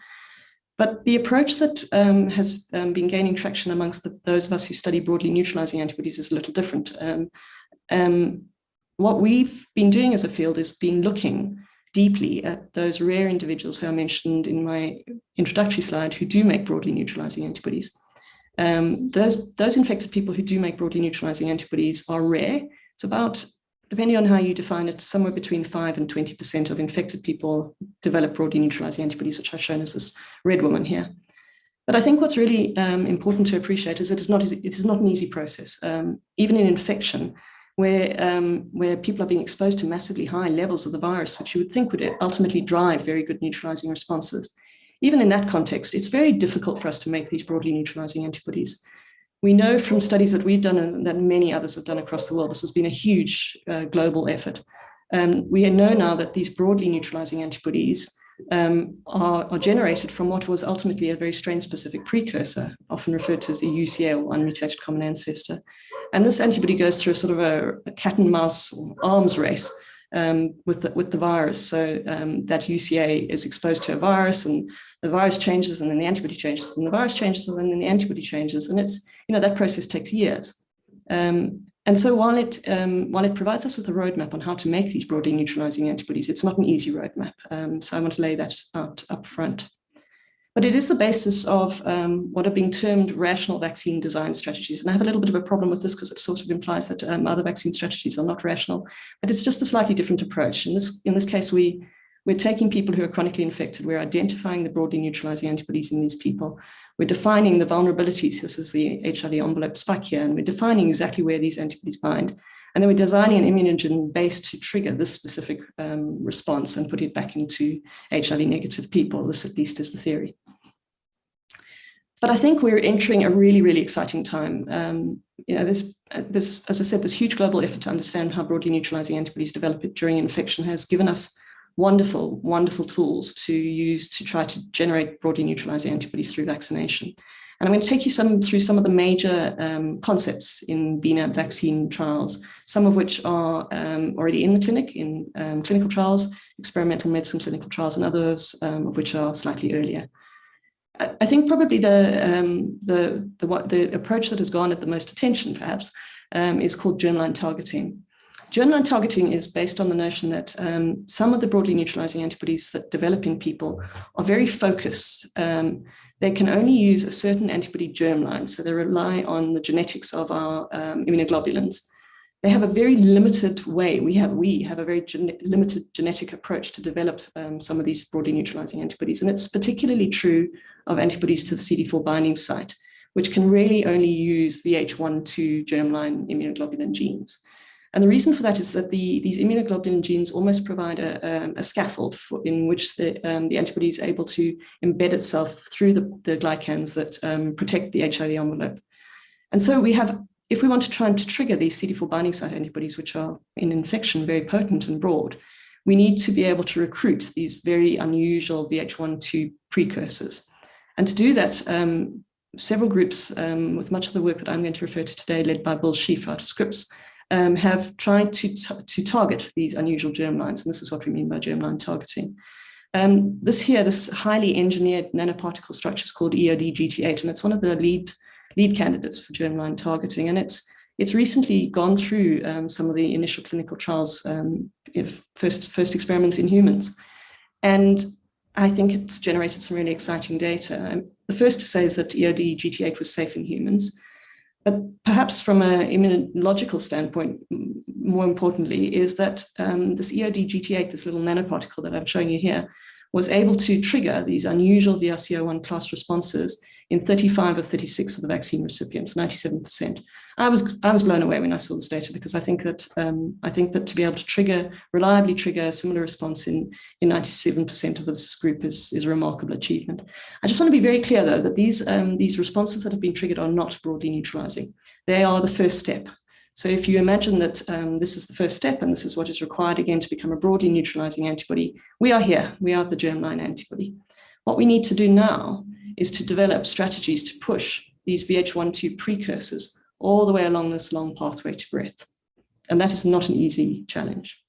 But the approach that has been gaining traction amongst those of us who study broadly neutralizing antibodies is a little different. What we've been doing as a field is been looking deeply at those rare individuals who I mentioned in my introductory slide who do make broadly neutralizing antibodies. Those infected people who do make broadly neutralizing antibodies are rare. It's about depending on how you define it, somewhere between 5 and 20% of infected people develop broadly neutralizing antibodies, which I've shown as this red woman here. But I think what's really important to appreciate is that it is not an easy process. Even in infection, where people are being exposed to massively high levels of the virus, which you would think would ultimately drive very good neutralizing responses. Even in that context, it's very difficult for us to make these broadly neutralizing antibodies. We know from studies that we've done and that many others have done across the world, this has been a huge global effort. We know now that these broadly neutralizing antibodies are generated from what was ultimately a very strain-specific precursor, often referred to as the UCA, or unmutated common ancestor. And this antibody goes through a sort of a cat and mouse arms race with the virus. So that UCA is exposed to a virus, and the virus changes, and then the antibody changes, and the virus changes, and then the antibody changes, and it's, you know, that process takes years. And so while it provides us with a roadmap on how to make these broadly neutralizing antibodies, it's not an easy roadmap. So I want to lay that out up front. But it is the basis of what are being termed rational vaccine design strategies. And I have a little bit of a problem with this because it sort of implies that other vaccine strategies are not rational, but it's just a slightly different approach. In this case, we're taking people who are chronically infected, we're identifying the broadly neutralizing antibodies in these people, we're defining the vulnerabilities, this is the HIV envelope spike here, and we're defining exactly where these antibodies bind. And then we're designing an immunogen base to trigger this specific response and put it back into HIV negative people. This at least is the theory. But I think we're entering a really, really exciting time. You know, this, as I said, this huge global effort to understand how broadly neutralizing antibodies develop during infection has given us wonderful, wonderful tools to use to try to generate broadly neutralizing antibodies through vaccination. And I'm going to take you through some of the major concepts in BNAB vaccine trials, some of which are already in the clinic, in clinical trials, experimental medicine clinical trials, and others of which are slightly earlier. I think probably the approach that has garnered the most attention, perhaps, is called germline targeting. Germline targeting is based on the notion that some of the broadly neutralizing antibodies that develop in people are very focused. They can only use a certain antibody germline, so they rely on the genetics of our immunoglobulins. They have a very limited way, we have a very limited genetic approach to develop some of these broadly neutralizing antibodies. And it's particularly true of antibodies to the CD4 binding site, which can really only use VH1/2 germline immunoglobulin genes. And the reason for that is that these immunoglobulin genes almost provide a scaffold in which the antibody is able to embed itself through the glycans that protect the HIV envelope. And so we have, if we want to try to trigger these CD4 binding site antibodies, which are in infection very potent and broad, we need to be able to recruit these very unusual VH1/2 precursors. And to do that, several groups, with much of the work that I'm going to refer to today, led by Bill Schief out of Scripps, have tried to target these unusual germlines, and this is what we mean by germline targeting. This highly engineered nanoparticle structure is called EOD-GT8, and it's one of the lead candidates for germline targeting, and it's recently gone through some of the initial clinical trials, first experiments in humans, and I think it's generated some really exciting data. The first to say is that EOD-GT8 was safe in humans. But perhaps from an immunological standpoint, more importantly, is that this EOD-GT8, this little nanoparticle that I'm showing you here, was able to trigger these unusual VRC01 class responses in 35 of 36 of the vaccine recipients, 97%. I was blown away when I saw this data, because I think that to be able to reliably trigger a similar response in 97% of this group is a remarkable achievement. I just want to be very clear, though, that these responses that have been triggered are not broadly neutralizing. They are the first step. So if you imagine that this is the first step and this is what is required again to become a broadly neutralizing antibody, we are here. We are the germline antibody. What we need to do now is to develop strategies to push these VH1/2 precursors all the way along this long pathway to breadth. And that is not an easy challenge.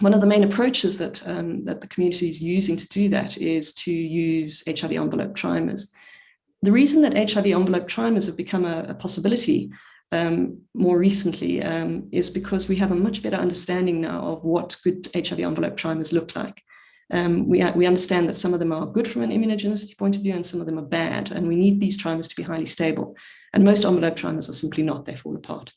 One of the main approaches that the community is using to do that is to use HIV envelope trimers. The reason that HIV envelope trimers have become a possibility more recently is because we have a much better understanding now of what good HIV envelope trimers look like. We understand that some of them are good from an immunogenicity point of view and some of them are bad, and we need these trimers to be highly stable. And most envelope trimers are simply not, they fall apart.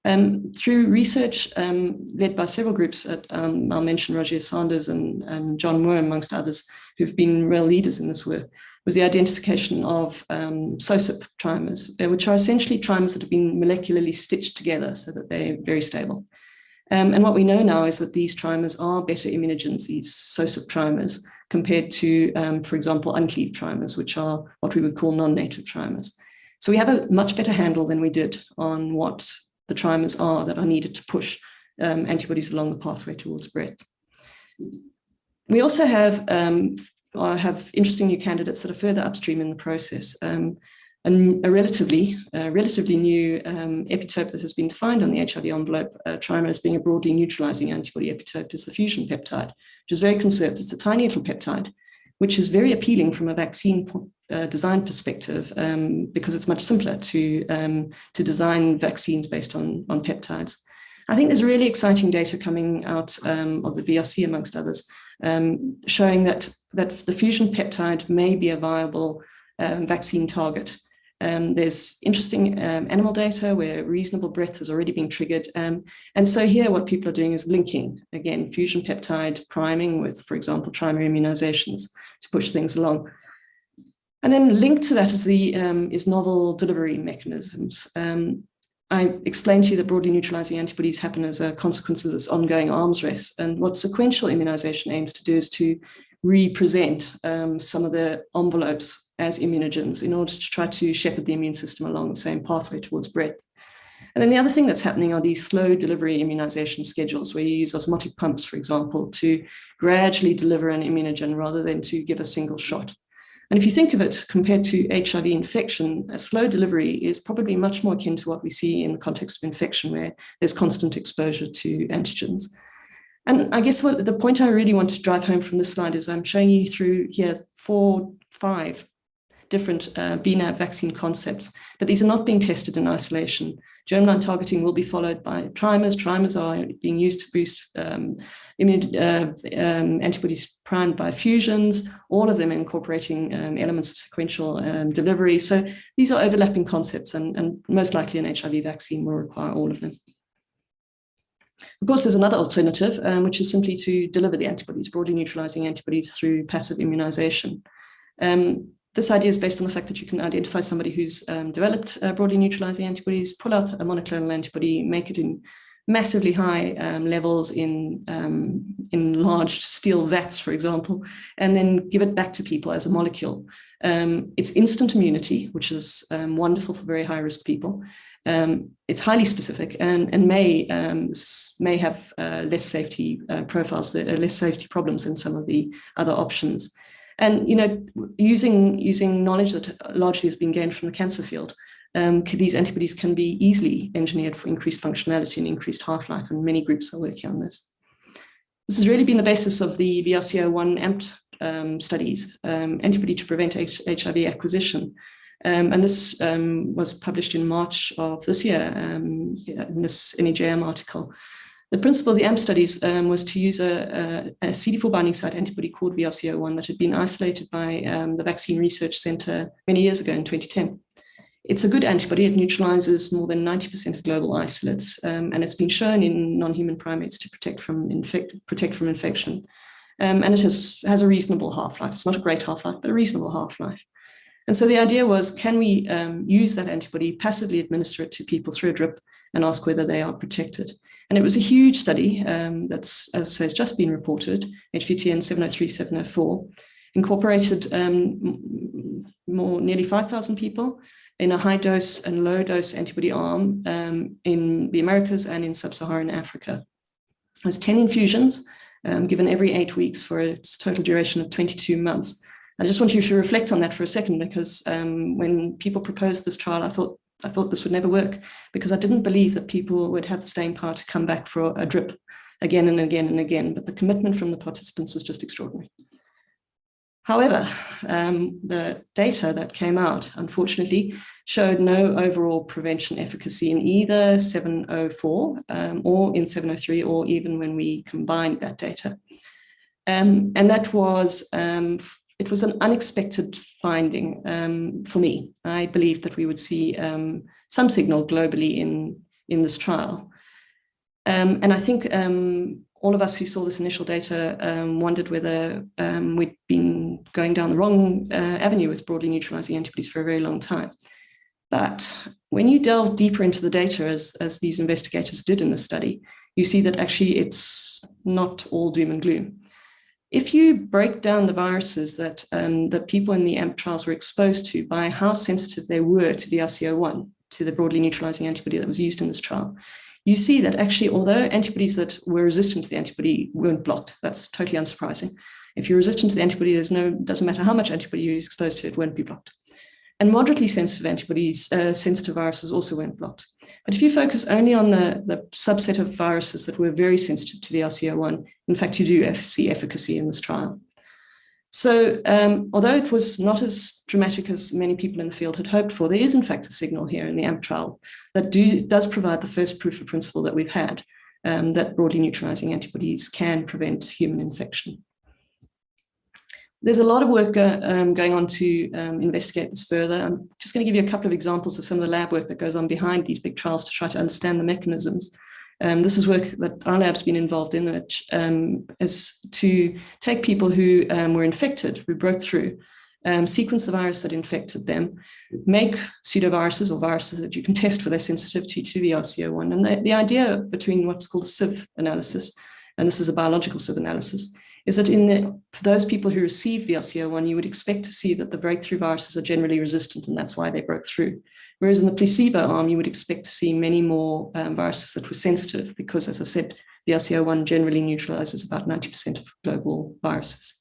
Through research led by several groups, I'll mention Roger Sanders and John Moore, amongst others, who've been real leaders in this work, was the identification of SOSIP trimers, which are essentially trimers that have been molecularly stitched together so that they're very stable. And what we know now is that these trimers are better immunogens, these SOSIP trimers, compared to, for example, uncleaved trimers, which are what we would call non-native trimers. So we have a much better handle than we did on what the trimers are that are needed to push antibodies along the pathway towards breadth. We also have interesting new candidates that are further upstream in the process. A relatively new epitope that has been defined on the HIV envelope trimer as being a broadly neutralizing antibody epitope is the fusion peptide, which is very conserved. It's a tiny little peptide, which is very appealing from a vaccine design perspective because it's much simpler to design vaccines based on peptides. I think there's really exciting data coming out of the VRC, amongst others, showing that the fusion peptide may be a viable vaccine target. There's interesting animal data where reasonable breadth has already been triggered. And so here what people are doing is linking, again, fusion peptide priming with, for example, trimer immunizations to push things along. And then linked to that is novel delivery mechanisms. I explained to you that broadly neutralizing antibodies happen as a consequence of this ongoing arms race. And what sequential immunization aims to do is to represent some of the envelopes as immunogens in order to try to shepherd the immune system along the same pathway towards breadth. And then the other thing that's happening are these slow delivery immunization schedules where you use osmotic pumps, for example, to gradually deliver an immunogen rather than to give a single shot. And if you think of it compared to HIV infection, a slow delivery is probably much more akin to what we see in the context of infection, where there's constant exposure to antigens. And I guess the point I really want to drive home from this slide is I'm showing you through here 5 different BNAB vaccine concepts, but these are not being tested in isolation. Germline targeting will be followed by trimers. Trimers are being used to boost antibodies primed by fusions, all of them incorporating elements of sequential delivery. So these are overlapping concepts, and most likely an HIV vaccine will require all of them. Of course, there's another alternative, which is simply to deliver the antibodies, broadly neutralizing antibodies through passive immunization. This idea is based on the fact that you can identify somebody who's developed broadly neutralizing antibodies, pull out a monoclonal antibody, make it in massively high levels in large steel vats, for example, and then give it back to people as a molecule. It's instant immunity, which is wonderful for very high-risk people. It's highly specific and may have less safety profiles, less safety problems than some of the other options. And using knowledge that largely has been gained from the cancer field, these antibodies can be easily engineered for increased functionality and increased half-life, and many groups are working on this. This has really been the basis of the VRC01 AMPT studies, antibody to prevent HIV acquisition. And this was published in March of this year in this NEJM article. The principle of the AMP studies was to use a CD4 binding site antibody called VRC01 that had been isolated by the Vaccine Research Center many years ago in 2010. It's a good antibody. It neutralizes more than 90% of global isolates, and it's been shown in non-human primates to protect from infection. And it has a reasonable half-life. It's not a great half-life, but a reasonable half-life. And so the idea was, can we use that antibody, passively administer it to people through a drip, and ask whether they are protected? And it was a huge study that's, as I say, has just been reported, HVTN 703-704, incorporated nearly 5,000 people in a high dose and low dose antibody arm in the Americas and in sub-Saharan Africa. It was 10 infusions given every 8 weeks for its total duration of 22 months. I just want you to reflect on that for a second, because when people proposed this trial, I thought this would never work, because I didn't believe that people would have the staying power to come back for a drip again and again and again. But the commitment from the participants was just extraordinary. However, the data that came out, unfortunately, showed no overall prevention efficacy in either 704 or in 703, or even when we combined that data. And that was it was an unexpected finding for me. I believed that we would see some signal globally in this trial. And I think all of us who saw this initial data wondered whether we'd been going down the wrong avenue with broadly neutralizing antibodies for a very long time. But when you delve deeper into the data, as these investigators did in the study, you see that actually it's not all doom and gloom. If you break down the viruses that people in the AMP trials were exposed to by how sensitive they were to VRC01, to the broadly neutralizing antibody that was used in this trial, you see that actually, although antibodies that were resistant to the antibody weren't blocked, that's totally unsurprising. If you're resistant to the antibody, doesn't matter how much antibody you're exposed to, it won't be blocked. And moderately sensitive antibodies, sensitive viruses also weren't blocked. But if you focus only on the subset of viruses that were very sensitive to VRC01, in fact, you do see efficacy in this trial. So although it was not as dramatic as many people in the field had hoped for, there is in fact a signal here in the AMP trial that does provide the first proof of principle that we've had, that broadly neutralizing antibodies can prevent human infection. There's a lot of work going on to investigate this further. I'm just going to give you a couple of examples of some of the lab work that goes on behind these big trials to try to understand the mechanisms. This is work that our lab's been involved in, which is to take people who were infected, who broke through, sequence the virus that infected them, make pseudoviruses or viruses that you can test for their sensitivity to VRC01. And the idea between what's called a sieve analysis, and this is a biological sieve analysis, is that for those people who receive VRC01, you would expect to see that the breakthrough viruses are generally resistant, and that's why they broke through. Whereas in the placebo arm, you would expect to see many more viruses that were sensitive, because, as I said, VRC01 generally neutralizes about 90% of global viruses.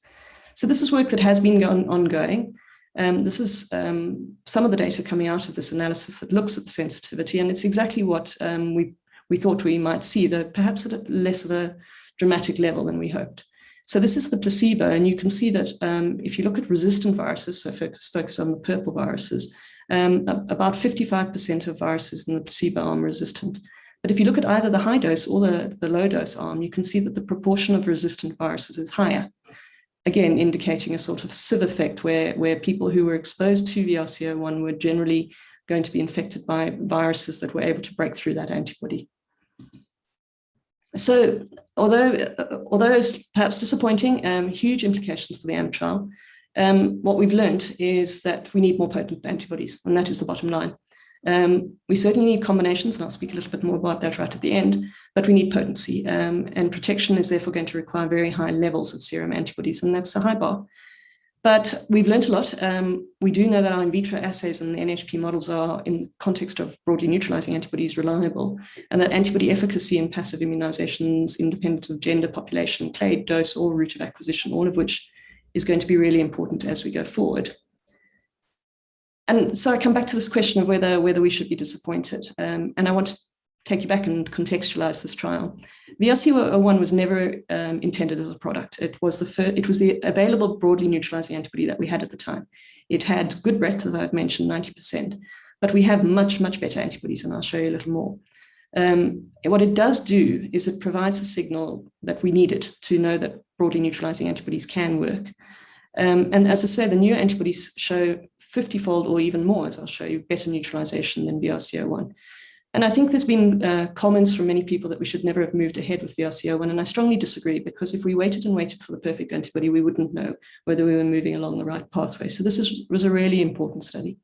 So this is work that has been ongoing. This is some of the data coming out of this analysis that looks at the sensitivity, and it's exactly what we thought we might see, though perhaps at less of a dramatic level than we hoped. So this is the placebo, and you can see that if you look at resistant viruses, so focus on the purple viruses, about 55% of viruses in the placebo arm are resistant. But if you look at either the high dose or the low dose arm, you can see that the proportion of resistant viruses is higher. Again, indicating a sort of sieve effect where people who were exposed to VRC01 were generally going to be infected by viruses that were able to break through that antibody. So although it's perhaps disappointing, huge implications for the AMP trial, what we've learned is that we need more potent antibodies, and that is the bottom line. We certainly need combinations, and I'll speak a little bit more about that right at the end, but we need potency, and protection is therefore going to require very high levels of serum antibodies, and that's a high bar. But we've learned a lot. We do know that our in vitro assays and the NHP models are, in the context of broadly neutralizing antibodies, reliable, and that antibody efficacy in passive immunizations, independent of gender, population, clade, dose, or route of acquisition, all of which is going to be really important as we go forward. And so I come back to this question of whether we should be disappointed. And I want to take you back and contextualize this trial. VRC01 was never intended as a product. It was the available broadly neutralizing antibody that we had at the time. It had good breadth, as I've mentioned, 90%, but we have much, much better antibodies, and I'll show you a little more. What it does do is it provides a signal that we needed to know that broadly neutralizing antibodies can work. And as I said, the new antibodies show 50-fold or even more, as I'll show you, better neutralization than VRC01. And I think there's been comments from many people that we should never have moved ahead with VRC01, and I strongly disagree, because if we waited and waited for the perfect antibody, we wouldn't know whether we were moving along the right pathway. So this was a really important study.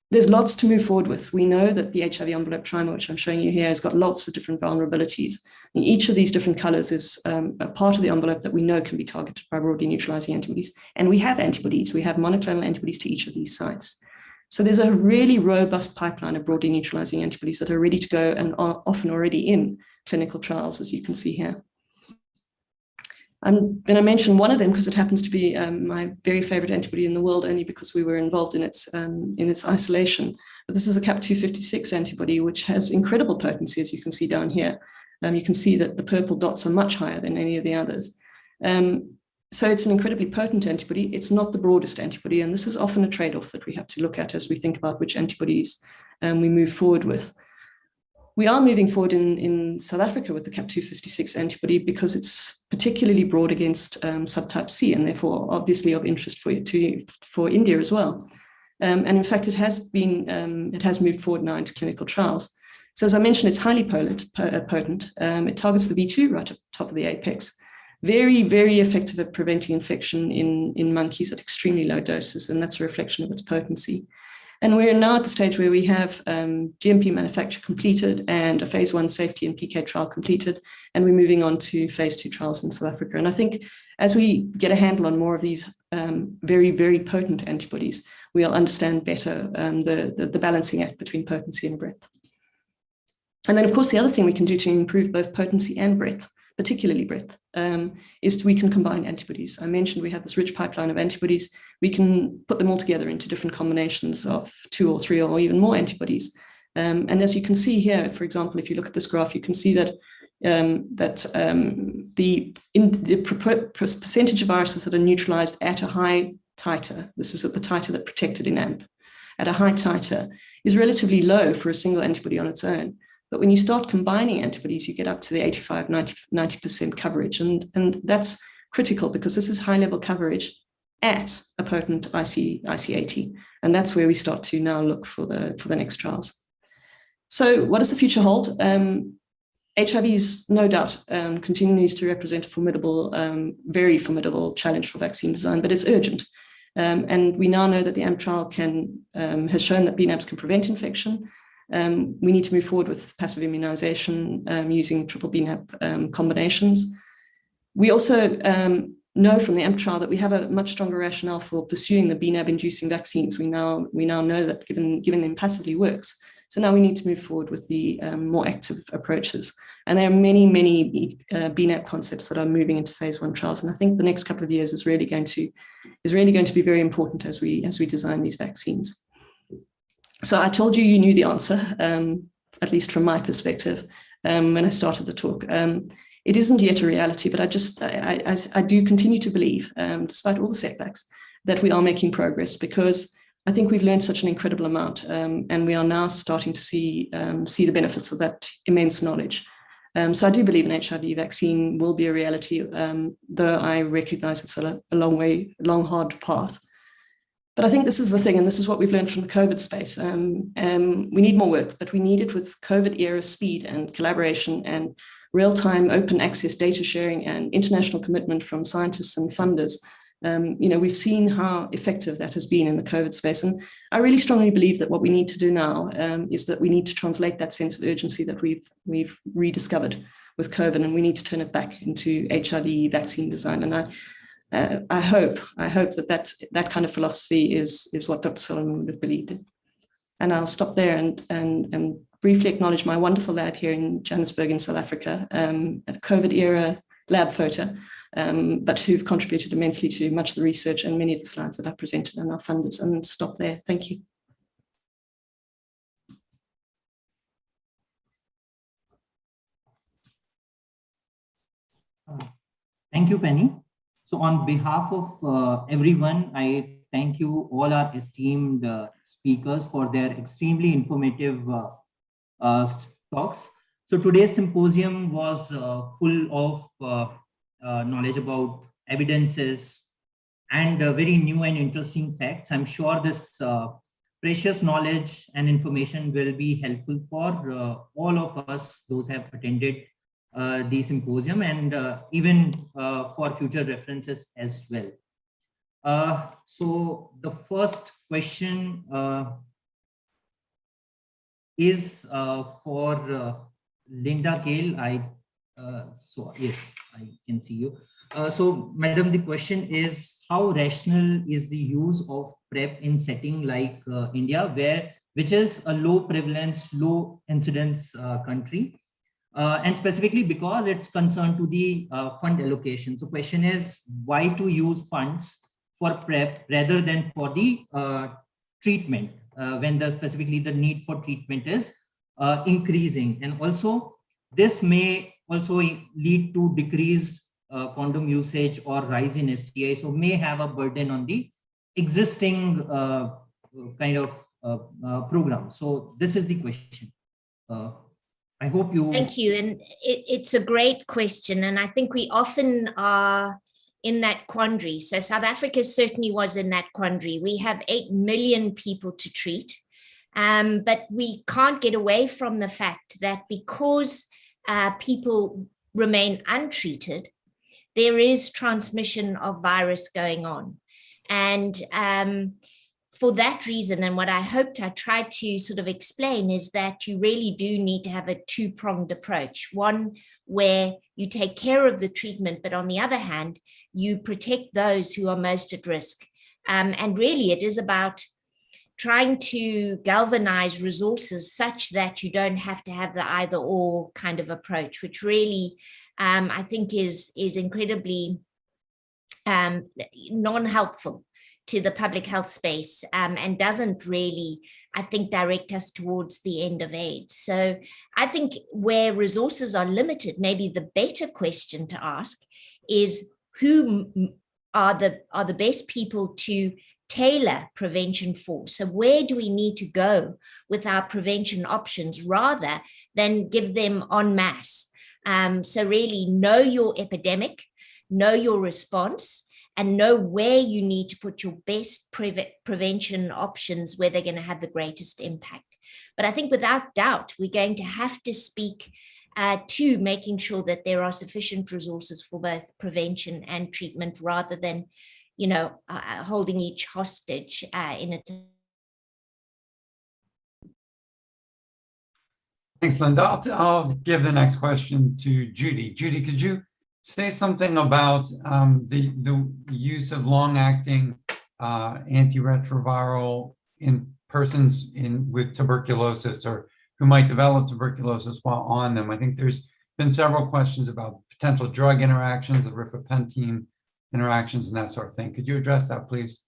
There's lots to move forward with. We know that the HIV envelope trimer, which I'm showing you here, has got lots of different vulnerabilities. And each of these different colors is a part of the envelope that we know can be targeted by broadly neutralizing antibodies. And we have antibodies. We have monoclonal antibodies to each of these sites. So there's a really robust pipeline of broadly neutralizing antibodies that are ready to go and are often already in clinical trials, as you can see here. And then I mentioned one of them because it happens to be my very favorite antibody in the world, only because we were involved in its isolation. But this is a CAP256 antibody, which has incredible potency, as you can see down here. You can see that the purple dots are much higher than any of the others. So it's an incredibly potent antibody. It's not the broadest antibody, and this is often a trade-off that we have to look at as we think about which antibodies we move forward with. We are moving forward in South Africa with the CAP256 antibody because it's particularly broad against subtype C, and therefore obviously of interest for India as well. And in fact, it has moved forward now into clinical trials. So as I mentioned, it's highly potent. It targets the V2 right at the top of the apex. Very, very effective at preventing infection in monkeys at extremely low doses, and that's a reflection of its potency. And we're now at the stage where we have GMP manufacture completed and a phase 1 safety and PK trial completed, and we're moving on to phase 2 trials in South Africa. And I think as we get a handle on more of these very, very potent antibodies, we'll understand better the balancing act between potency and breadth. And then, of course, the other thing we can do to improve both potency and breadth, particularly breadth, is we can combine antibodies. I mentioned we have this rich pipeline of antibodies. We can put them all together into different combinations of 2 or 3 or even more antibodies. And as you can see here, for example, if you look at this graph, you can see that the percentage of viruses that are neutralized at a high titer, this is at the titer that protected in AMP, at a high titer, is relatively low for a single antibody on its own. But when you start combining antibodies, you get up to the 85, 90% coverage. And that's critical because this is high-level coverage at a potent IC80. And that's where we start to now look for the next trials. So what does the future hold? HIV is no doubt continues to represent a formidable, very formidable challenge for vaccine design, but it's urgent. And we now know that the AMP trial has shown that BNAbs can prevent infection. We need to move forward with passive immunization using triple BNAb combinations. We also know from the AMP trial that we have a much stronger rationale for pursuing the BNAb-inducing vaccines. We now know that giving them passively works. So now we need to move forward with the more active approaches. And there are many, many BNAb concepts that are moving into phase 1 trials. And I think the next couple of years is really going to be very important as we design these vaccines. So I told you knew the answer, at least from my perspective, when I started the talk. It isn't yet a reality, but I do continue to believe, despite all the setbacks, that we are making progress because I think we've learned such an incredible amount, and we are now starting to see the benefits of that immense knowledge. So I do believe an HIV vaccine will be a reality, though I recognize it's a long, hard path. But I think this is the thing, and this is what we've learned from the COVID space. We need more work, but we need it with COVID era speed and collaboration and real-time open access data sharing and international commitment from scientists and funders. We've seen how effective that has been in the COVID space. And I really strongly believe that what we need to do now is that we need to translate that sense of urgency that we've rediscovered with COVID, and we need to turn it back into HIV vaccine design. And I hope that kind of philosophy is what Dr. Solomon would have believed in. And I'll stop there and briefly acknowledge my wonderful lab here in Johannesburg in South Africa, a COVID era lab photo, but who've contributed immensely to much of the research and many of the slides that I presented, and our funders, and stop there. Thank you. Thank you, Penny. So on behalf of everyone, I thank you all our esteemed speakers for their extremely informative talks. So today's symposium was full of knowledge about evidences and very new and interesting facts. I'm sure this precious knowledge and information will be helpful for all of us, those who have attended the symposium, and even for future references as well. So the first question is for Linda Gale. So yes, I can see you. So madam, the question is, how rational is the use of PrEP in setting like India, which is a low prevalence, low incidence country? And specifically because it's concerned to the fund allocation. So question is, why to use funds for PrEP rather than for the treatment when specifically the need for treatment is increasing? And also this may also lead to decrease condom usage or rise in STI, so may have a burden on the existing kind of program. So this is the question. I hope you... Thank you. And it's a great question. And I think we often are in that quandary. So South Africa certainly was in that quandary. We have 8 million people to treat. But we can't get away from the fact that because people remain untreated, there is transmission of virus going on. And for that reason, and what I hoped I tried to sort of explain is that you really do need to have a two-pronged approach. One where you take care of the treatment, but on the other hand, you protect those who are most at risk. And really it is about trying to galvanize resources such that you don't have to have the either or kind of approach, which really I think is incredibly non-helpful to the public health space and doesn't really, I think, direct us towards the end of AIDS. So I think where resources are limited, maybe the better question to ask is who are the best people to tailor prevention for? So where do we need to go with our prevention options rather than give them en masse? So really know your epidemic, know your response, and know where you need to put your best prevention options where they're going to have the greatest impact. But I think without doubt, we're going to have to speak to making sure that there are sufficient resources for both prevention and treatment rather than, you know, holding each hostage in its. Thanks, Linda. I'll give the next question to Judy. Judy, could you say something about the use of long-acting antiretroviral in persons with tuberculosis or who might develop tuberculosis while on them? I think there's been several questions about potential drug interactions, the rifapentine interactions, and that sort of thing. Could you address that, please?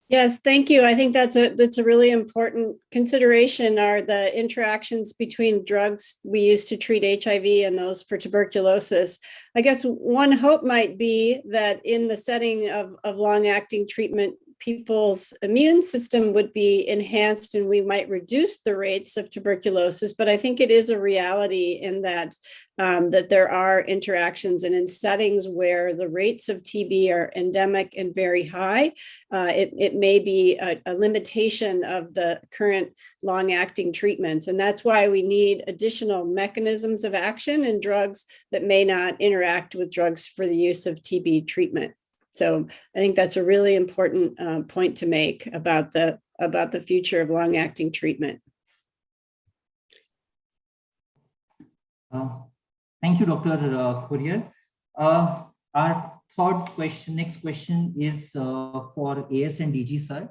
Yes, thank you. I think that's a really important consideration are the interactions between drugs we use to treat HIV and those for tuberculosis. I guess one hope might be that in the setting of long-acting treatment, people's immune system would be enhanced and we might reduce the rates of tuberculosis. But I think it is a reality in that that there are interactions, and in settings where the rates of TB are endemic and very high, it may be a limitation of the current long-acting treatments. And that's why we need additional mechanisms of action and drugs that may not interact with drugs for the use of TB treatment. So I think that's a really important point to make about the future of long-acting treatment. Thank you, Dr. Courier. Our next question is for AS and DG, sir.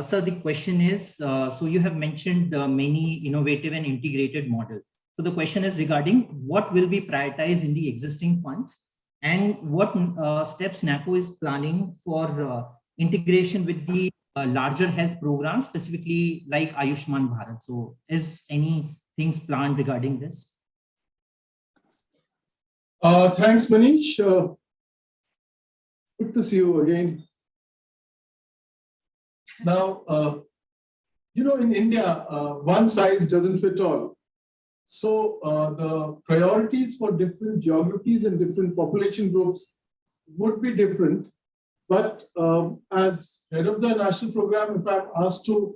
Sir, the question is, so you have mentioned many innovative and integrated models. So the question is regarding what will be prioritized in the existing funds and what steps NACO is planning for integration with the larger health programs, specifically like Ayushman Bharat. So is any things planned regarding this? Thanks, Manish. Good to see you again. Now, you know, in India, one size doesn't fit all. So the priorities for different geographies and different population groups would be different. But as head of the national program, if I'm asked to,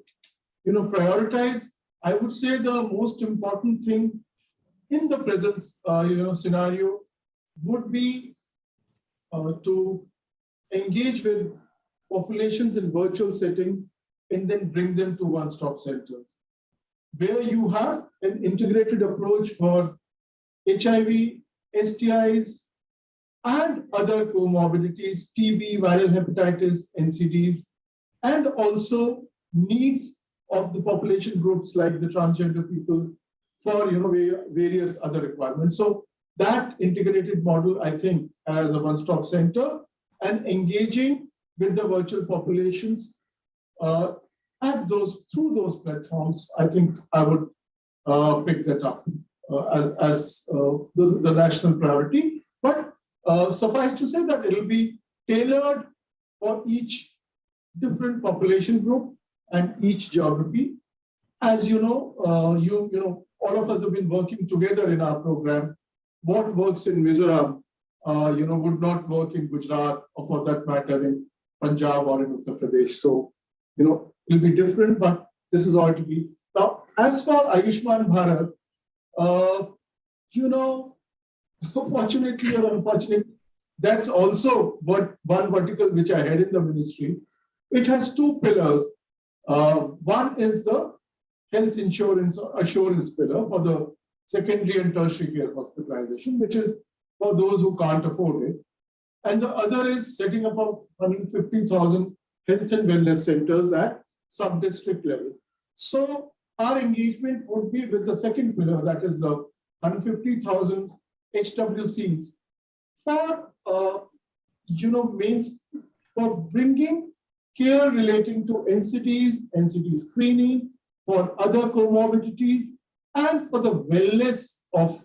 you know, prioritize, I would say the most important thing in the present, scenario would be to engage with populations in virtual setting and then bring them to one-stop centers, where you have an integrated approach for HIV, STIs, and other comorbidities, TB, viral hepatitis, NCDs, and also needs of the population groups like the transgender people for, you know, various other requirements. So that integrated model, I think, as a one-stop center and engaging with the virtual populations through those platforms, I think I would pick that up as the national priority. But suffice to say that it will be tailored for each different population group and each geography. As you know, all of us have been working together in our program. What works in Mizoram, would not work in Gujarat or for that matter in Punjab or in Uttar Pradesh. So, it will be different, but this is all to be As for Ayushman Bharat, fortunately or unfortunately, that's also one vertical which I had in the ministry. It has two pillars. One is the health insurance assurance pillar for the secondary and tertiary care hospitalization, which is for those who can't afford it. And the other is setting up 150,000 health and wellness centers at sub-district level. So our engagement would be with the second pillar, that is the 150,000 HWCs for, for bringing care relating to NCTs, NCT screening, for other comorbidities, and for the wellness of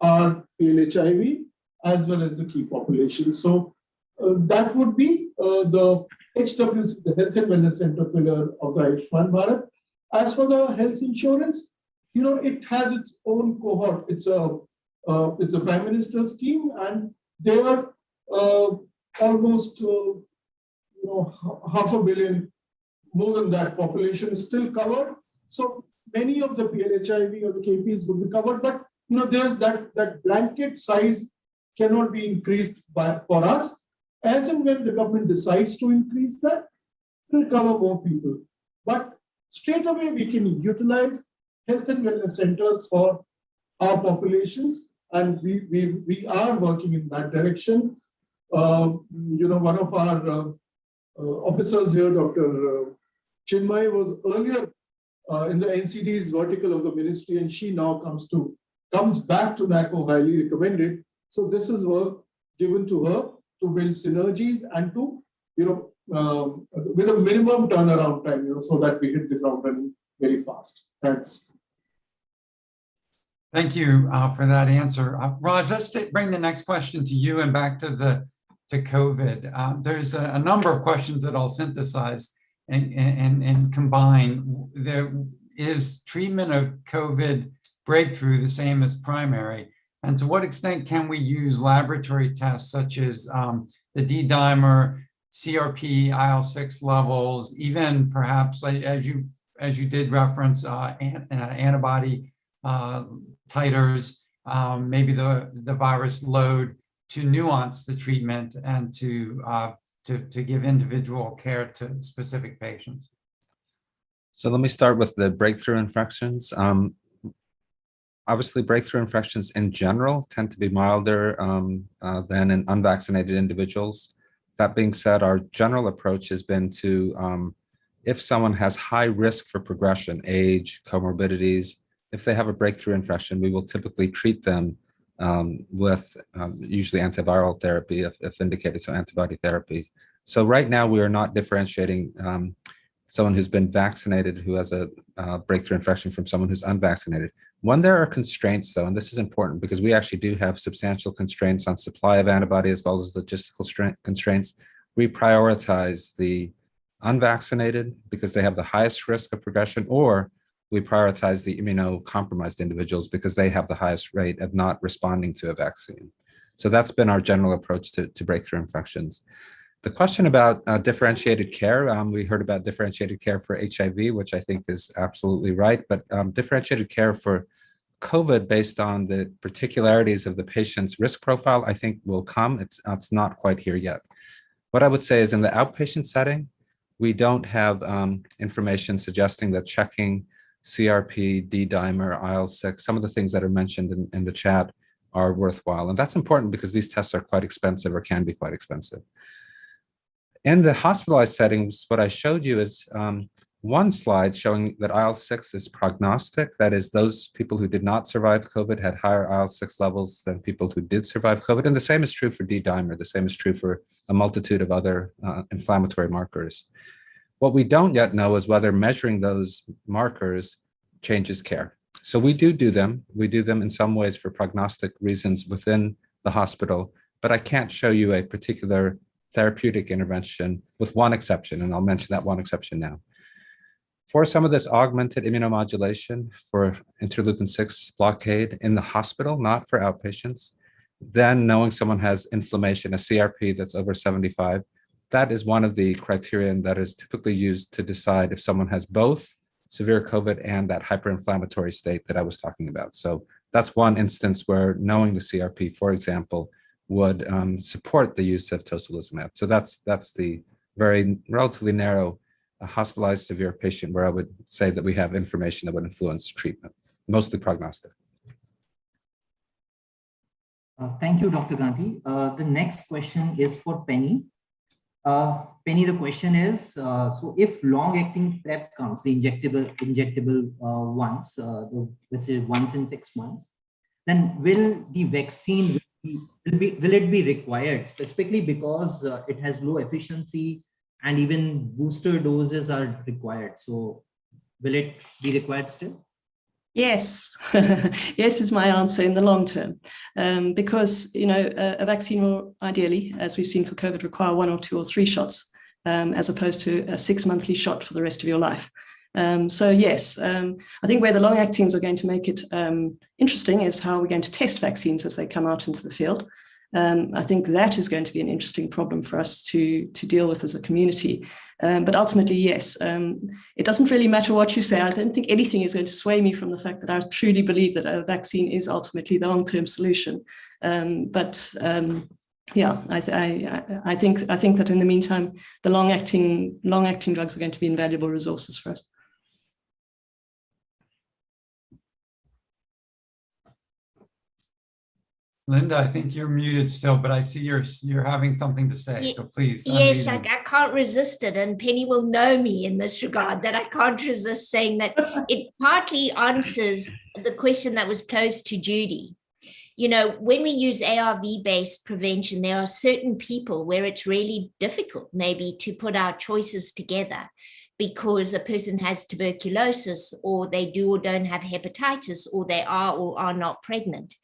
our PLHIV as well as the key population. So that would be the HWC, the Health and Wellness Center pillar of the Ayushman Bharat. As for the health insurance, it has its own cohort. It's a Prime Minister's scheme, and they are almost 500 million, more than that population is still covered. So many of the PLHIV or the KPs will be covered, but there's that blanket size cannot be increased for us. As and when the government decides to increase that, it will cover more people. But straight away we can utilize health and wellness centers for our populations, and we are working in that direction. One of our officers here, Dr. Chinmay, was earlier in the NCD's vertical of the ministry, and she now comes back to NACO highly recommended. So this is work given to her to build synergies and to, with a minimum turnaround time, so that we hit the ground running very fast. Thanks. Thank you for that answer. Raj, let's bring the next question to you and back to COVID. There's a number of questions that I'll synthesize and combine. There is treatment of COVID breakthrough the same as primary? And to what extent can we use laboratory tests such as the D-dimer, CRP, IL-6 levels, even perhaps, as you did reference, antibody titers, maybe the virus load, to nuance the treatment and to give individual care to specific patients? So let me start with the breakthrough infections. Obviously, breakthrough infections in general tend to be milder than in unvaccinated individuals. That being said, our general approach has been to, if someone has high risk for progression, age, comorbidities, if they have a breakthrough infection, we will typically treat them with usually antiviral therapy if indicated, so antibody therapy. So right now we are not differentiating someone who's been vaccinated who has a breakthrough infection from someone who's unvaccinated. When there are constraints though, and this is important because we actually do have substantial constraints on supply of antibody as well as logistical constraints, we prioritize the unvaccinated because they have the highest risk of progression, or we prioritize the immunocompromised individuals because they have the highest rate of not responding to a vaccine. So that's been our general approach to breakthrough infections. The question about differentiated care, we heard about differentiated care for HIV, which I think is absolutely right, but differentiated care for COVID based on the particularities of the patient's risk profile, I think will come. It's not quite here yet. What I would say is in the outpatient setting, we don't have information suggesting that checking CRP, D-dimer, IL-6, some of the things that are mentioned in the chat are worthwhile. And that's important because these tests are quite expensive or can be quite expensive. In the hospitalized settings, what I showed you is one slide showing that IL-6 is prognostic. That is, those people who did not survive COVID had higher IL-6 levels than people who did survive COVID. And the same is true for D-dimer. The same is true for a multitude of other inflammatory markers. What we don't yet know is whether measuring those markers changes care. So we do them. We do them in some ways for prognostic reasons within the hospital, but I can't show you a particular therapeutic intervention with one exception, and I'll mention that one exception now. For some of this augmented immunomodulation for interleukin-6 blockade in the hospital, not for outpatients, then knowing someone has inflammation, a CRP that's over 75, that is one of the criterion that is typically used to decide if someone has both severe COVID and that hyperinflammatory state that I was talking about. So that's one instance where knowing the CRP, for example, would support the use of tocilizumab. So that's the very relatively narrow hospitalized severe patient where I would say that we have information that would influence treatment, mostly prognostic. Thank you, Dr. Gandhi. The next question is for Penny. Penny, the question is, so if long-acting PrEP comes, the injectable ones, let's say once in 6 months, then will the vaccine will it be required specifically because it has low efficiency and even booster doses are required? So will it be required still? Yes, yes is my answer in the long term, because a vaccine will ideally, as we've seen for COVID, require 1 or 2 or 3 shots, as opposed to a 6-monthly shot for the rest of your life. So yes, I think where the long actings are going to make it interesting is how we're going to test vaccines as they come out into the field. I think that is going to be an interesting problem for us to deal with as a community. But ultimately, yes, it doesn't really matter what you say. I don't think anything is going to sway me from the fact that I truly believe that a vaccine is ultimately the long-term solution. Yeah, I think that in the meantime, the long-acting drugs are going to be invaluable resources for us. Linda, I think you're muted still, but I see you're having something to say, so please. Yes, I can't resist it. And Penny will know me in this regard, that I can't resist saying that it partly answers the question that was posed to Judy. When we use ARV-based prevention, there are certain people where it's really difficult maybe to put our choices together because a person has tuberculosis, or they do or don't have hepatitis, or they are or are not pregnant.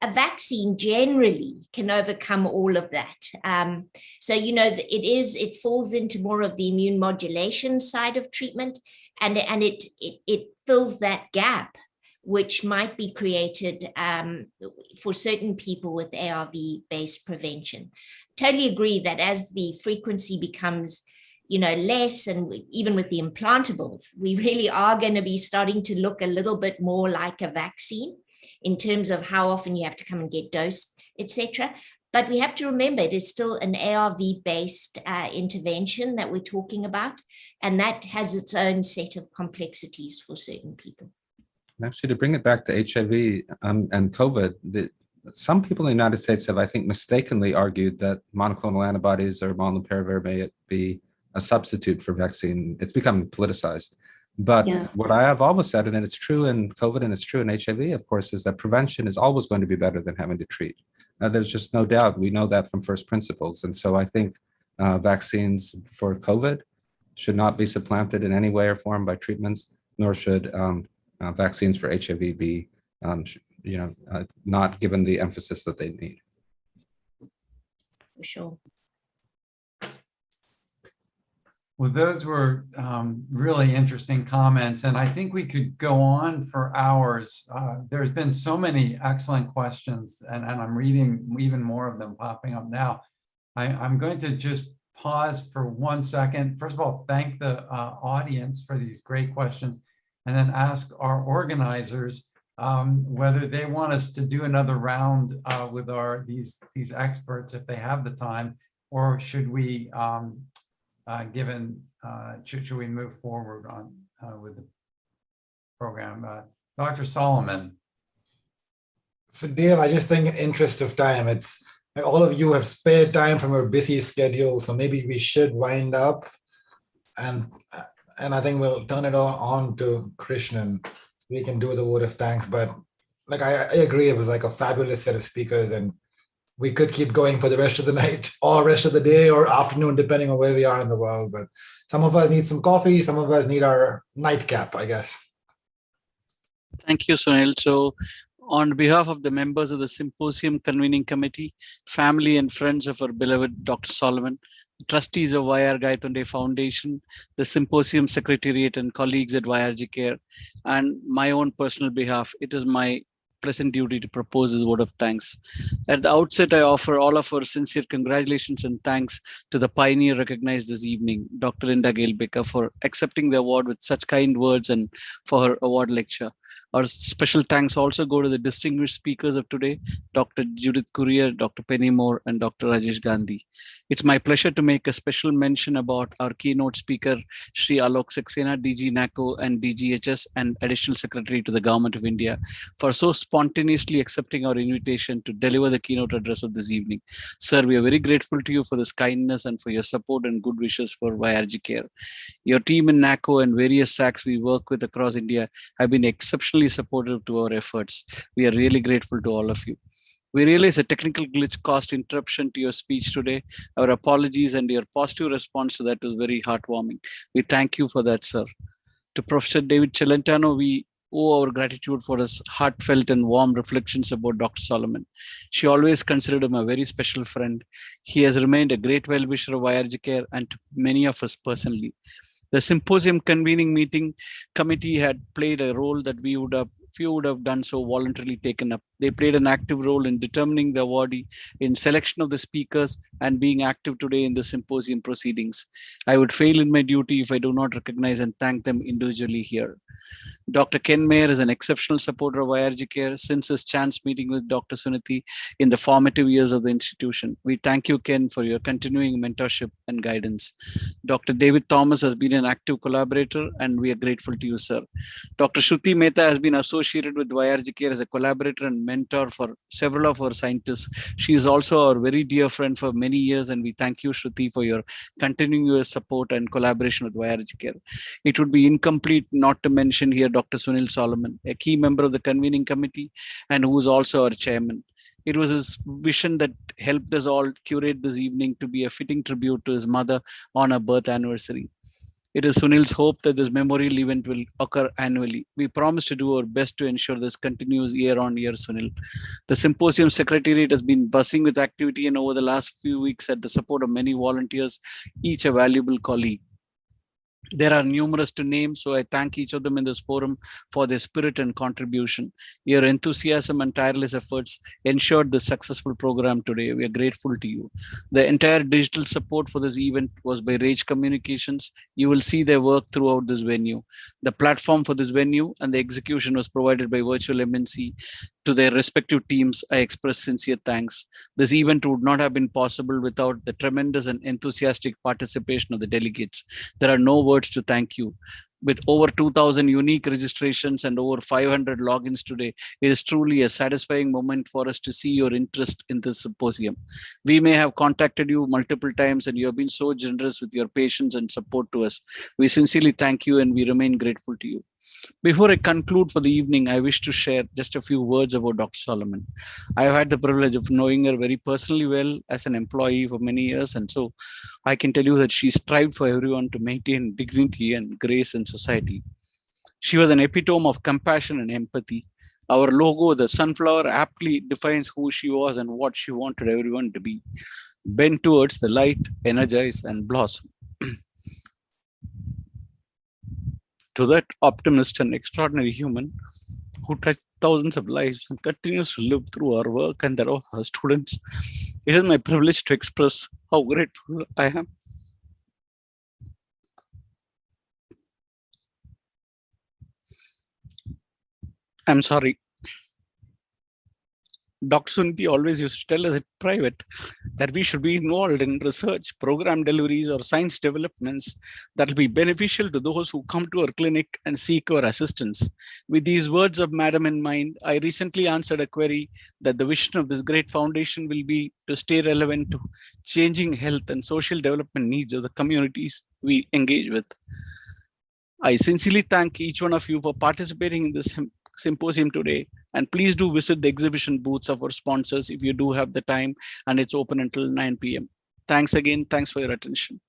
A vaccine generally can overcome all of that. So, it falls into more of the immune modulation side of treatment, and it fills that gap, which might be created for certain people with ARV-based prevention. Totally agree that as the frequency becomes less, and even with the implantables, we really are going to be starting to look a little bit more like a vaccine in terms of how often you have to come and get dosed, etc. But we have to remember it is still an ARV-based intervention that we're talking about, and that has its own set of complexities for certain people. Actually, to bring it back to HIV and COVID, some people in the United States have, I think, mistakenly argued that monoclonal antibodies or molnupiravir may be a substitute for vaccine. It's become politicized. But what I have always said, and it's true in COVID and it's true in HIV, of course, is that prevention is always going to be better than having to treat. There's just no doubt. We know that from first principles. And so I think vaccines for COVID should not be supplanted in any way or form by treatments, nor should vaccines for HIV be, not given the emphasis that they need. For sure. Well, those were really interesting comments, and I think we could go on for hours. There's been so many excellent questions, and I'm reading even more of them popping up now. I'm going to just pause for 1 second. First of all, thank the audience for these great questions, and then ask our organizers whether they want us to do another round with these experts if they have the time, or should we should we move forward on with the program? Dr. Solomon. So Dave, I just think in interest of time, it's like all of you have spared time from your busy schedule, so maybe we should wind up, and I think we'll turn it on to Krishnan so we can do the vote of thanks. But like I agree, it was like a fabulous set of speakers, and we could keep going for the rest of the night or rest of the day or afternoon, depending on where we are in the world. But some of us need some coffee, some of us need our nightcap, I guess. Thank you, Sunil. So on behalf of the members of the Symposium Convening Committee, family and friends of our beloved Dr. Solomon, the trustees of YR Gaitonde Foundation, the Symposium Secretariat and colleagues at YRG Care, and my own personal behalf, it is my pleasant duty to propose his word of thanks. At the outset, I offer all of our sincere congratulations and thanks to the pioneer recognized this evening, Dr. Linda Gale Baker, for accepting the award with such kind words and for her award lecture. Our special thanks also go to the distinguished speakers of today, Dr. Judith Courier, Dr. Penny Moore, and Dr. Rajesh Gandhi. It's my pleasure to make a special mention about our keynote speaker, Sri Alok Saxena, DG NACO and DGHS, and Additional Secretary to the Government of India, for so spontaneously accepting our invitation to deliver the keynote address of this evening. Sir, we are very grateful to you for this kindness and for your support and good wishes for YRG Care. Your team in NACO and various SACs we work with across India have been exceptionally supportive to our efforts. We are really grateful to all of you. We realize a technical glitch caused interruption to your speech today. Our apologies, and your positive response to that was very heartwarming. We thank you for that, sir. To Professor David Celentano, we owe our gratitude for his heartfelt and warm reflections about Dr. Solomon. She always considered him a very special friend. He has remained a great well-wisher of YRG Care and to many of us personally. The symposium convening meeting committee had played a role that few would have done so voluntarily taken up. They played an active role in determining the awardee, in selection of the speakers, and being active today in the symposium proceedings. I would fail in my duty if I do not recognize and thank them individually here. Dr. Ken Mayer is an exceptional supporter of YRG Care since his chance meeting with Dr. Suniti in the formative years of the institution. We thank you, Ken, for your continuing mentorship and guidance. Dr. David Thomas has been an active collaborator, and we are grateful to you, sir. Dr. Shruti Mehta has been associated with YRG Care as a collaborator and mentor for several of our scientists. She is also our very dear friend for many years, and we thank you, Shruti, for your continuous support and collaboration with YRG Care. It would be incomplete not to mention here Dr. Sunil Solomon, a key member of the convening committee and who is also our chairman. It was his vision that helped us all curate this evening to be a fitting tribute to his mother on her birth anniversary. It is Sunil's hope that this memorial event will occur annually. We promise to do our best to ensure this continues year on year, Sunil. The symposium secretariat has been buzzing with activity, and over the last few weeks had the support of many volunteers, each a valuable colleague. There are numerous to name, so I thank each of them in this forum for their spirit and contribution. Your enthusiasm and tireless efforts ensured the successful program today. We are grateful to you. The entire digital support for this event was by Rage Communications. You will see their work throughout this venue. The platform for this venue and the execution was provided by Virtual MNC. To their respective teams, I express sincere thanks. This event would not have been possible without the tremendous and enthusiastic participation of the delegates. There are no words to thank you. With over 2,000 unique registrations and over 500 logins today, it is truly a satisfying moment for us to see your interest in this symposium. We may have contacted you multiple times, and you have been so generous with your patience and support to us. We sincerely thank you, and we remain grateful to you. Before I conclude for the evening, I wish to share just a few words about Dr. Solomon. I have had the privilege of knowing her very personally well as an employee for many years, and so I can tell you that she strived for everyone to maintain dignity and grace in society. She was an epitome of compassion and empathy. Our logo, the sunflower, aptly defines who she was and what she wanted everyone to be. Bend towards the light, energize, and blossom. To that optimist and extraordinary human who touched thousands of lives and continues to live through our work and that of our students, it is my privilege to express how grateful I am. I'm sorry. Dr. Suniti always used to tell us in private that we should be involved in research, program deliveries, or science developments that will be beneficial to those who come to our clinic and seek our assistance. With these words of Madam in mind, I recently answered a query that the vision of this great foundation will be to stay relevant to changing health and social development needs of the communities we engage with. I sincerely thank each one of you for participating in this symposium today, and please do visit the exhibition booths of our sponsors if you do have the time, and it's open until 9 p.m. Thanks again. Thanks for your attention.